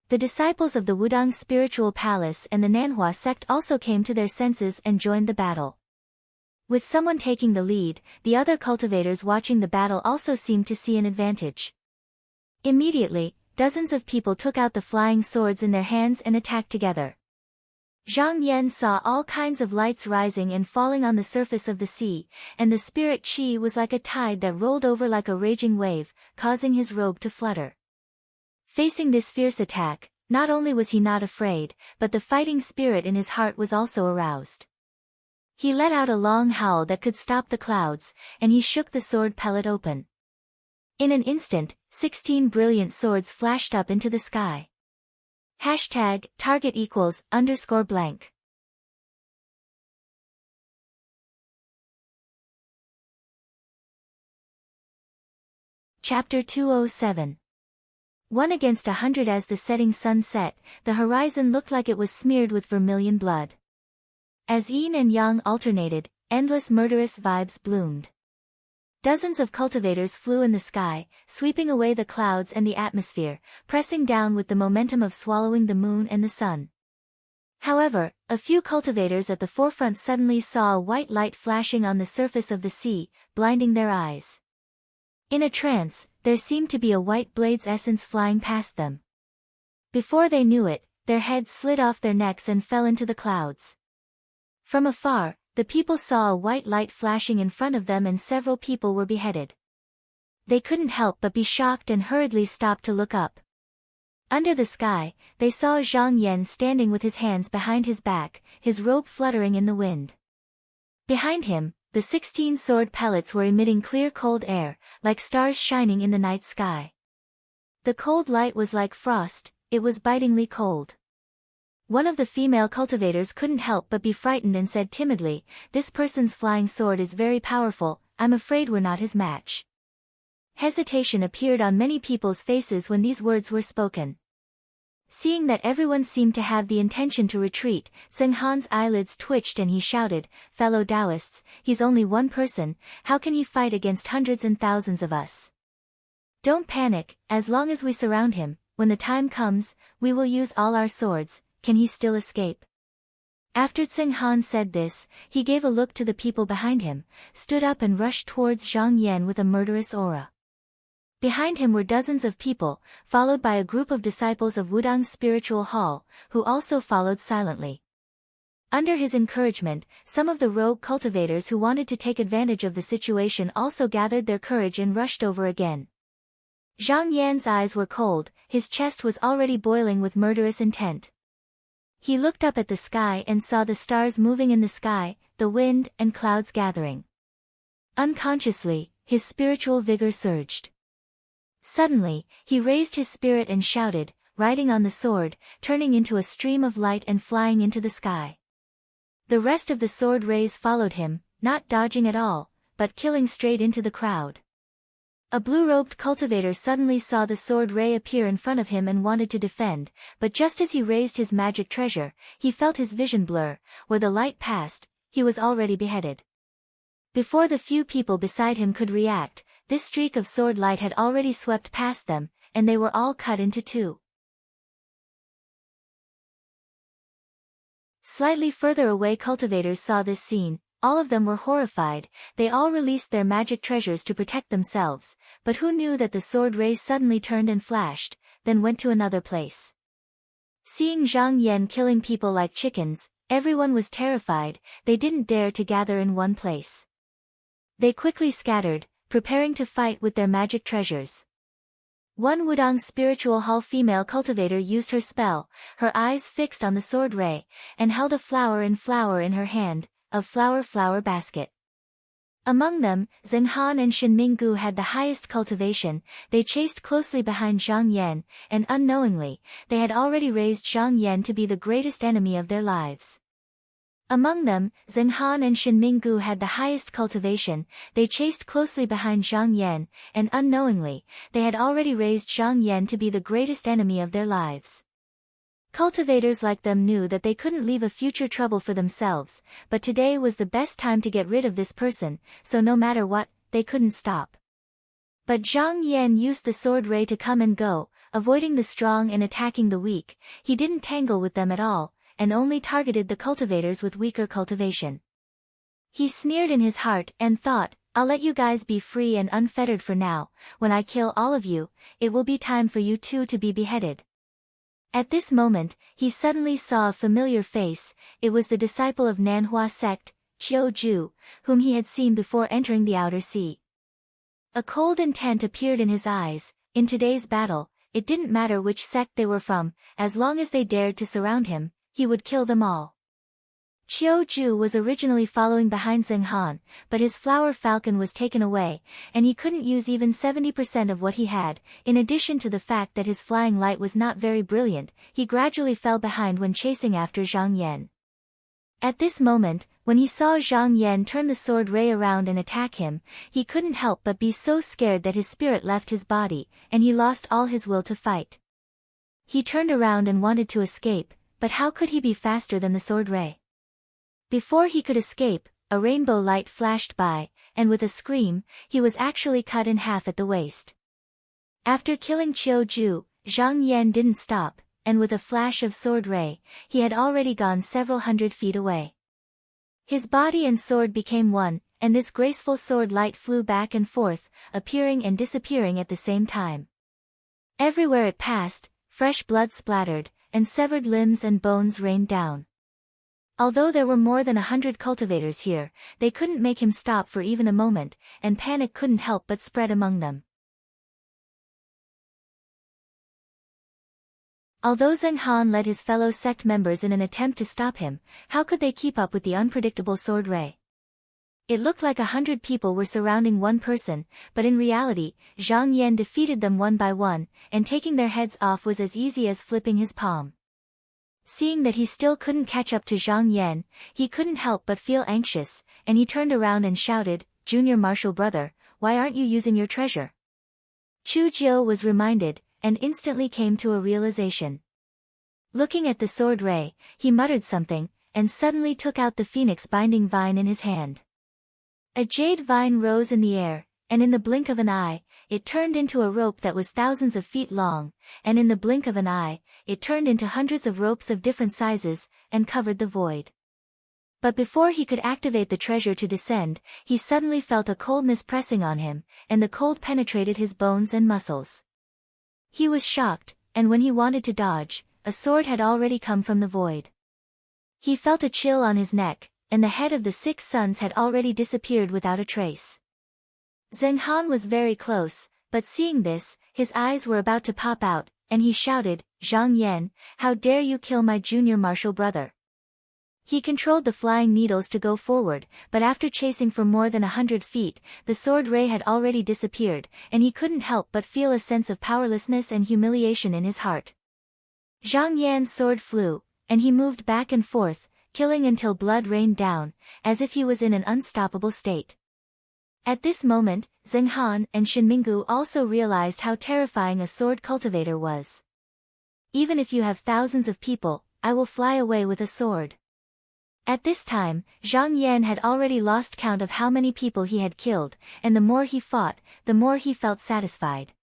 The disciples of the Wudang Spiritual Palace and the Nanhua sect also came to their senses and joined the battle. With someone taking the lead, the other cultivators watching the battle also seemed to see an advantage. Immediately, dozens of people took out the flying swords in their hands and attacked together. Zhang Yan saw all kinds of lights rising and falling on the surface of the sea, and the spirit qi was like a tide that rolled over like a raging wave, causing his robe to flutter. Facing this fierce attack, not only was he not afraid, but the fighting spirit in his heart was also aroused. He let out a long howl that could stop the clouds, and he shook the sword pellet open. In an instant, 16 brilliant swords flashed up into the sky. #target =_ blank. Chapter 207. 1 against 100. As the setting sun set, the horizon looked like it was smeared with vermilion blood. As yin and yang alternated, endless murderous vibes bloomed. Dozens of cultivators flew in the sky, sweeping away the clouds and the atmosphere, pressing down with the momentum of swallowing the moon and the sun. However, a few cultivators at the forefront suddenly saw a white light flashing on the surface of the sea, blinding their eyes. In a trance, there seemed to be a white blade's essence flying past them. Before they knew it, their heads slid off their necks and fell into the clouds. From afar, the people saw a white light flashing in front of them and several people were beheaded. They couldn't help but be shocked and hurriedly stopped to look up. Under the sky, they saw Zhang Yan standing with his hands behind his back, his robe fluttering in the wind. Behind him, the 16 sword pellets were emitting clear cold air, like stars shining in the night sky. The cold light was like frost, it was bitingly cold. One of the female cultivators couldn't help but be frightened and said timidly, "This person's flying sword is very powerful, I'm afraid we're not his match." Hesitation appeared on many people's faces when these words were spoken. Seeing that everyone seemed to have the intention to retreat, Xing Han's eyelids twitched and he shouted, "Fellow Taoists, he's only one person, how can he fight against hundreds and thousands of us? Don't panic, as long as we surround him, when the time comes, we will use all our swords. Can he still escape?" After Xing Han said this, he gave a look to the people behind him, stood up and rushed towards Zhang Yan with a murderous aura. Behind him were dozens of people, followed by a group of disciples of Wudang Spiritual Hall, who also followed silently. Under his encouragement, some of the rogue cultivators who wanted to take advantage of the situation also gathered their courage and rushed over again. Zhang Yan's eyes were cold, his chest was already boiling with murderous intent. He looked up at the sky and saw the stars moving in the sky, the wind and clouds gathering. Unconsciously, his spiritual vigor surged. Suddenly, he raised his spirit and shouted, riding on the sword, turning into a stream of light and flying into the sky. The rest of the sword rays followed him, not dodging at all, but killing straight into the crowd. A blue-robed cultivator suddenly saw the sword ray appear in front of him and wanted to defend, but just as he raised his magic treasure, he felt his vision blur. Where the light passed, he was already beheaded. Before the few people beside him could react, this streak of sword light had already swept past them, and they were all cut into two. Slightly further away, cultivators saw this scene. All of them were horrified. They all released their magic treasures to protect themselves, but who knew that the sword rays suddenly turned and flashed, then went to another place. Seeing Zhang Yan killing people like chickens, everyone was terrified. They didn't dare to gather in one place. They quickly scattered, preparing to fight with their magic treasures. One Wudong spiritual hall female cultivator used her spell, her eyes fixed on the sword ray, and held a flower in her hand, a flower basket. Among them, Zheng Han and Shen Minggu had the highest cultivation. They chased closely behind Zhang Yan, and unknowingly, they had already raised Zhang Yan to be the greatest enemy of their lives. Among them, Zheng Han and Shen Minggu had the highest cultivation. They chased closely behind Zhang Yan, and unknowingly, they had already raised Zhang Yan to be the greatest enemy of their lives. Cultivators like them knew that they couldn't leave a future trouble for themselves, but today was the best time to get rid of this person, so no matter what, they couldn't stop. But Zhang Yan used the sword ray to come and go, avoiding the strong and attacking the weak. He didn't tangle with them at all, and only targeted the cultivators with weaker cultivation. He sneered in his heart and thought, I'll let you guys be free and unfettered for now. When I kill all of you, it will be time for you too to be beheaded. At this moment, he suddenly saw a familiar face. It was the disciple of Nanhua sect, Qiu Ju, whom he had seen before entering the outer sea. A cold intent appeared in his eyes. In today's battle, it didn't matter which sect they were from, as long as they dared to surround him, he would kill them all. Qiu Ju was originally following behind Zheng Han, but his flower falcon was taken away, and he couldn't use even 70% of what he had. In addition to the fact that his flying light was not very brilliant, he gradually fell behind when chasing after Zhang Yan. At this moment, when he saw Zhang Yan turn the sword ray around and attack him, he couldn't help but be so scared that his spirit left his body, and he lost all his will to fight. He turned around and wanted to escape, but how could he be faster than the sword ray? Before he could escape, a rainbow light flashed by, and with a scream, he was actually cut in half at the waist. After killing Qiu Ju, Zhang Yan didn't stop, and with a flash of sword ray, he had already gone several hundred feet away. His body and sword became one, and this graceful sword light flew back and forth, appearing and disappearing at the same time. Everywhere it passed, fresh blood splattered, and severed limbs and bones rained down. Although there were more than 100 cultivators here, they couldn't make him stop for even a moment, and panic couldn't help but spread among them. Although Zheng Han led his fellow sect members in an attempt to stop him, how could they keep up with the unpredictable sword ray? It looked like 100 people were surrounding one person, but in reality, Zhang Yan defeated them one by one, and taking their heads off was as easy as flipping his palm. Seeing that he still couldn't catch up to Zhang Yan, he couldn't help but feel anxious, and he turned around and shouted, "Junior Marshal brother, why aren't you using your treasure?" Chu Jiu was reminded, and instantly came to a realization. Looking at the sword ray, he muttered something, and suddenly took out the phoenix binding vine in his hand. A jade vine rose in the air, and in the blink of an eye, it turned into a rope that was thousands of feet long, and in the blink of an eye, it turned into hundreds of ropes of different sizes, and covered the void. But before he could activate the treasure to descend, he suddenly felt a coldness pressing on him, and the cold penetrated his bones and muscles. He was shocked, and when he wanted to dodge, a sword had already come from the void. He felt a chill on his neck, and the head of the 6 sons had already disappeared without a trace. Zheng Han was very close, but seeing this, his eyes were about to pop out, and he shouted, "Zhang Yan, how dare you kill my junior martial brother?" He controlled the flying needles to go forward, but after chasing for more than 100 feet, the sword ray had already disappeared, and he couldn't help but feel a sense of powerlessness and humiliation in his heart. Zhang Yan's sword flew, and he moved back and forth, killing until blood rained down, as if he was in an unstoppable state. At this moment, Zheng Han and Shen Minggu also realized how terrifying a sword cultivator was. "Even if you have thousands of people, I will fly away with a sword." At this time, Zhang Yan had already lost count of how many people he had killed, and the more he fought, the more he felt satisfied.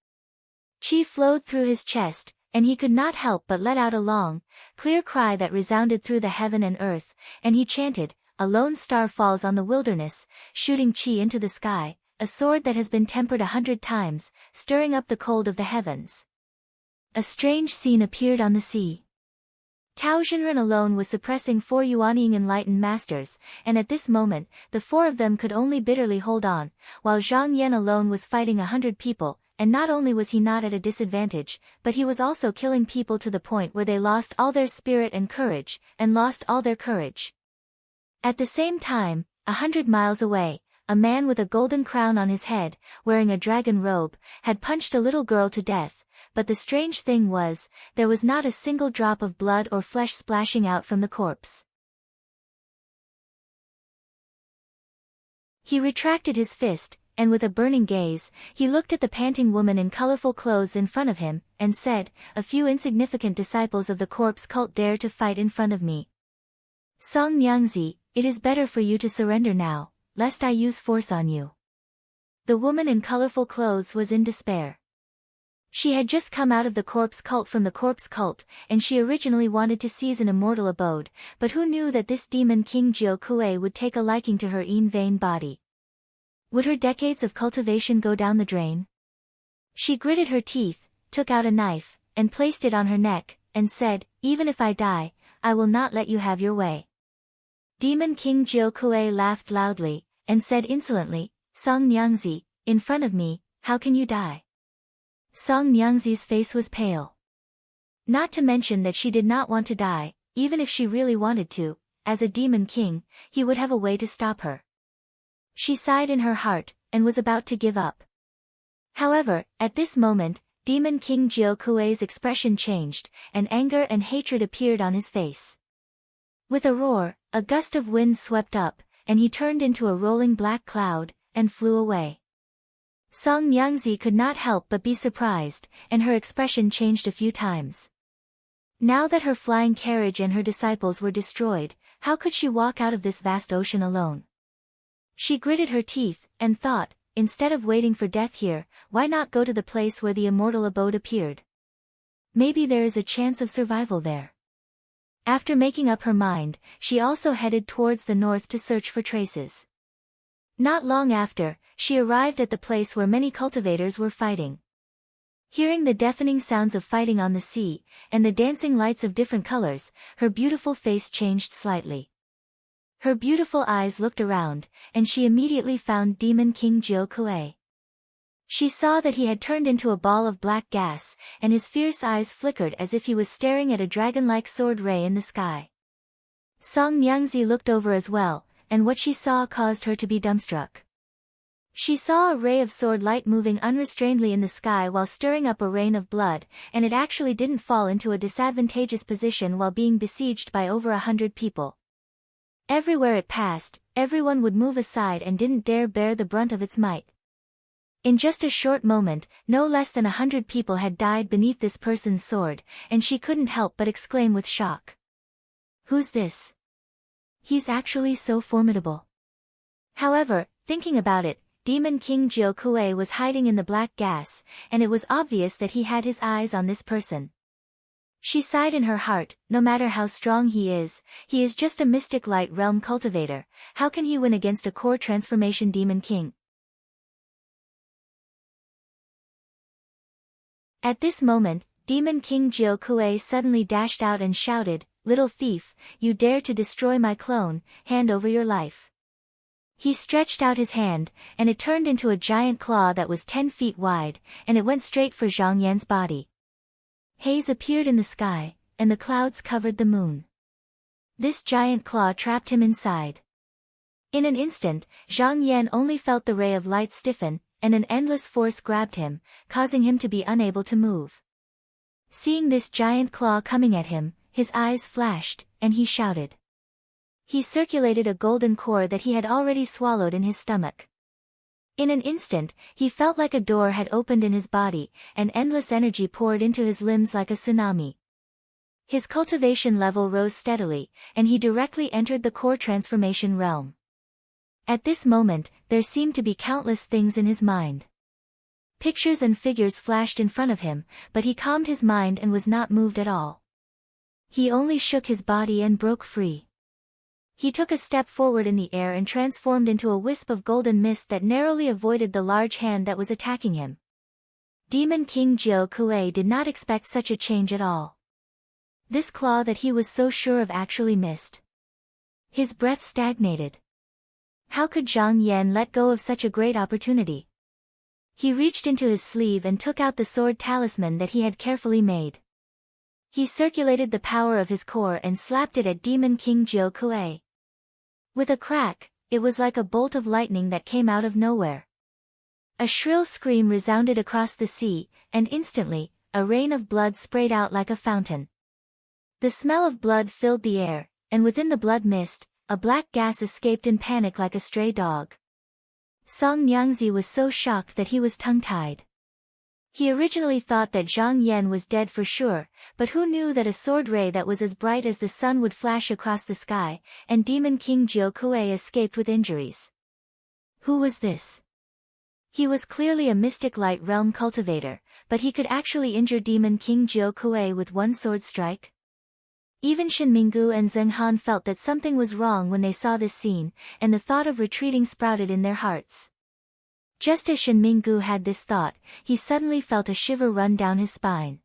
Qi flowed through his chest, and he could not help but let out a long, clear cry that resounded through the heaven and earth, and he chanted, "A lone star falls on the wilderness, shooting Qi into the sky, a sword that has been tempered 100 times, stirring up the cold of the heavens." A strange scene appeared on the sea. Tao Xinren alone was suppressing 4 Yuanying enlightened masters, and at this moment, the 4 of them could only bitterly hold on, while Zhang Yan alone was fighting 100 people, and not only was he not at a disadvantage, but he was also killing people to the point where they lost all their spirit and courage, and lost all their courage. At the same time, 100 miles away, a man with a golden crown on his head, wearing a dragon robe, had punched a little girl to death, but the strange thing was, there was not a single drop of blood or flesh splashing out from the corpse. He retracted his fist, and with a burning gaze, he looked at the panting woman in colorful clothes in front of him, and said, "A few insignificant disciples of the corpse cult dare to fight in front of me. Song Nyangzi, it is better for you to surrender now, lest I use force on you." The woman in colorful clothes was in despair. She had just come out of the corpse cult from the corpse cult, and she originally wanted to seize an immortal abode, but who knew that this demon King Jiu Kuei would take a liking to her vain body? Would her decades of cultivation go down the drain? She gritted her teeth, took out a knife, and placed it on her neck, and said, "Even if I die, I will not let you have your way." Demon King Jiu Kuei laughed loudly, and said insolently, "Song Nyangzi, in front of me, how can you die?" Song Nyangzi's face was pale. Not to mention that she did not want to die, even if she really wanted to. As a demon king, he would have a way to stop her. She sighed in her heart, and was about to give up. However, at this moment, Demon King Jiu Kuei's expression changed, and anger and hatred appeared on his face. With a roar, a gust of wind swept up, and he turned into a rolling black cloud, and flew away. Song Nyangzi could not help but be surprised, and her expression changed a few times. Now that her flying carriage and her disciples were destroyed, how could she walk out of this vast ocean alone? She gritted her teeth, and thought, instead of waiting for death here, why not go to the place where the immortal abode appeared? Maybe there is a chance of survival there. After making up her mind, she also headed towards the north to search for traces. Not long after, she arrived at the place where many cultivators were fighting. Hearing the deafening sounds of fighting on the sea, and the dancing lights of different colors, her beautiful face changed slightly. Her beautiful eyes looked around, and she immediately found Demon King Jiu Kuei. She saw that he had turned into a ball of black gas, and his fierce eyes flickered as if he was staring at a dragon-like sword ray in the sky. Song Nyangzi looked over as well, and what she saw caused her to be dumbstruck. She saw a ray of sword light moving unrestrainedly in the sky while stirring up a rain of blood, and it actually didn't fall into a disadvantageous position while being besieged by over 100 people. Everywhere it passed, everyone would move aside and didn't dare bear the brunt of its might. In just a short moment, no less than 100 people had died beneath this person's sword, and she couldn't help but exclaim with shock. "Who's this? He's actually so formidable." However, thinking about it, Demon King Jiu Kuei was hiding in the black gas, and it was obvious that he had his eyes on this person. She sighed in her heart, no matter how strong he is just a mystic light realm cultivator. How can he win against a core transformation demon king? At this moment, Demon King Jiu Kuei suddenly dashed out and shouted, "Little thief, you dare to destroy my clone, hand over your life." He stretched out his hand, and it turned into a giant claw that was 10 feet wide, and it went straight for Zhang Yan's body. Haze appeared in the sky, and the clouds covered the moon. This giant claw trapped him inside. In an instant, Zhang Yan only felt the ray of light stiffen, and an endless force grabbed him, causing him to be unable to move. Seeing this giant claw coming at him, his eyes flashed, and he shouted. He circulated a golden core that he had already swallowed in his stomach. In an instant, he felt like a door had opened in his body, and endless energy poured into his limbs like a tsunami. His cultivation level rose steadily, and he directly entered the core transformation realm. At this moment, there seemed to be countless things in his mind. Pictures and figures flashed in front of him, but he calmed his mind and was not moved at all. He only shook his body and broke free. He took a step forward in the air and transformed into a wisp of golden mist that narrowly avoided the large hand that was attacking him. Demon King Jiu Kuei did not expect such a change at all. This claw that he was so sure of actually missed. His breath stagnated. How could Zhang Yan let go of such a great opportunity? He reached into his sleeve and took out the sword talisman that he had carefully made. He circulated the power of his core and slapped it at Demon King Jiu Kuei. With a crack, it was like a bolt of lightning that came out of nowhere. A shrill scream resounded across the sea, and instantly, a rain of blood sprayed out like a fountain. The smell of blood filled the air, and within the blood mist, a black gas escaped in panic like a stray dog. Song Nyangzi was so shocked that he was tongue-tied. He originally thought that Zhang Yan was dead for sure, but who knew that a sword ray that was as bright as the sun would flash across the sky, and Demon King Jiu Kuei escaped with injuries. Who was this? He was clearly a mystic light realm cultivator, but he could actually injure Demon King Jiu Kuei with one sword strike? Even Shen Minggu and Zheng Han felt that something was wrong when they saw this scene, and the thought of retreating sprouted in their hearts. Just as Shen Minggu had this thought, he suddenly felt a shiver run down his spine.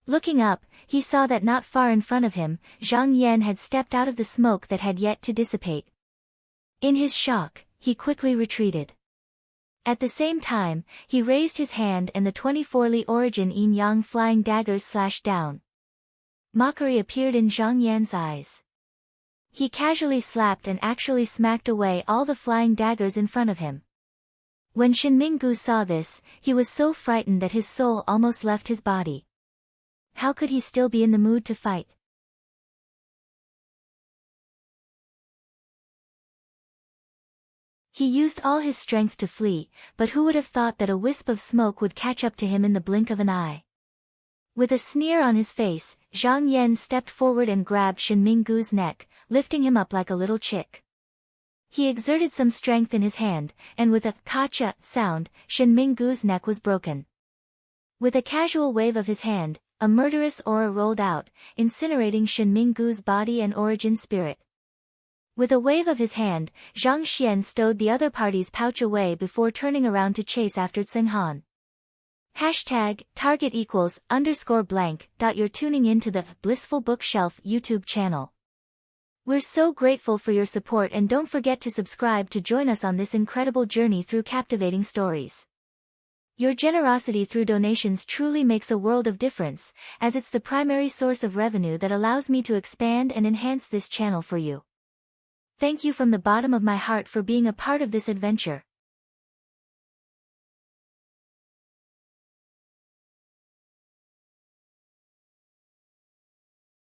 Looking up, he saw that not far in front of him, Zhang Yan had stepped out of the smoke that had yet to dissipate. In his shock, he quickly retreated. At the same time, he raised his hand and the 24 Li origin yin-yang flying daggers slashed down. Mockery appeared in Zhang Yan's eyes. He casually slapped and actually smacked away all the flying daggers in front of him. When Shen Minggu saw this, he was so frightened that his soul almost left his body. How could he still be in the mood to fight? He used all his strength to flee, but who would have thought that a wisp of smoke would catch up to him in the blink of an eye? With a sneer on his face, Zhang Yan stepped forward and grabbed Shen Minggu's neck, lifting him up like a little chick. He exerted some strength in his hand, and with a "kacha" sound, Shen Minggu's neck was broken. With a casual wave of his hand, a murderous aura rolled out, incinerating Shen Minggu's body and origin spirit. With a wave of his hand, Zhang Xian stowed the other party's pouch away before turning around to chase after Zheng Han. #target =_blank. You're tuning in to the Blissful Bookshelf YouTube channel. We're so grateful for your support, and don't forget to subscribe to join us on this incredible journey through captivating stories. Your generosity through donations truly makes a world of difference, as it's the primary source of revenue that allows me to expand and enhance this channel for you. Thank you from the bottom of my heart for being a part of this adventure.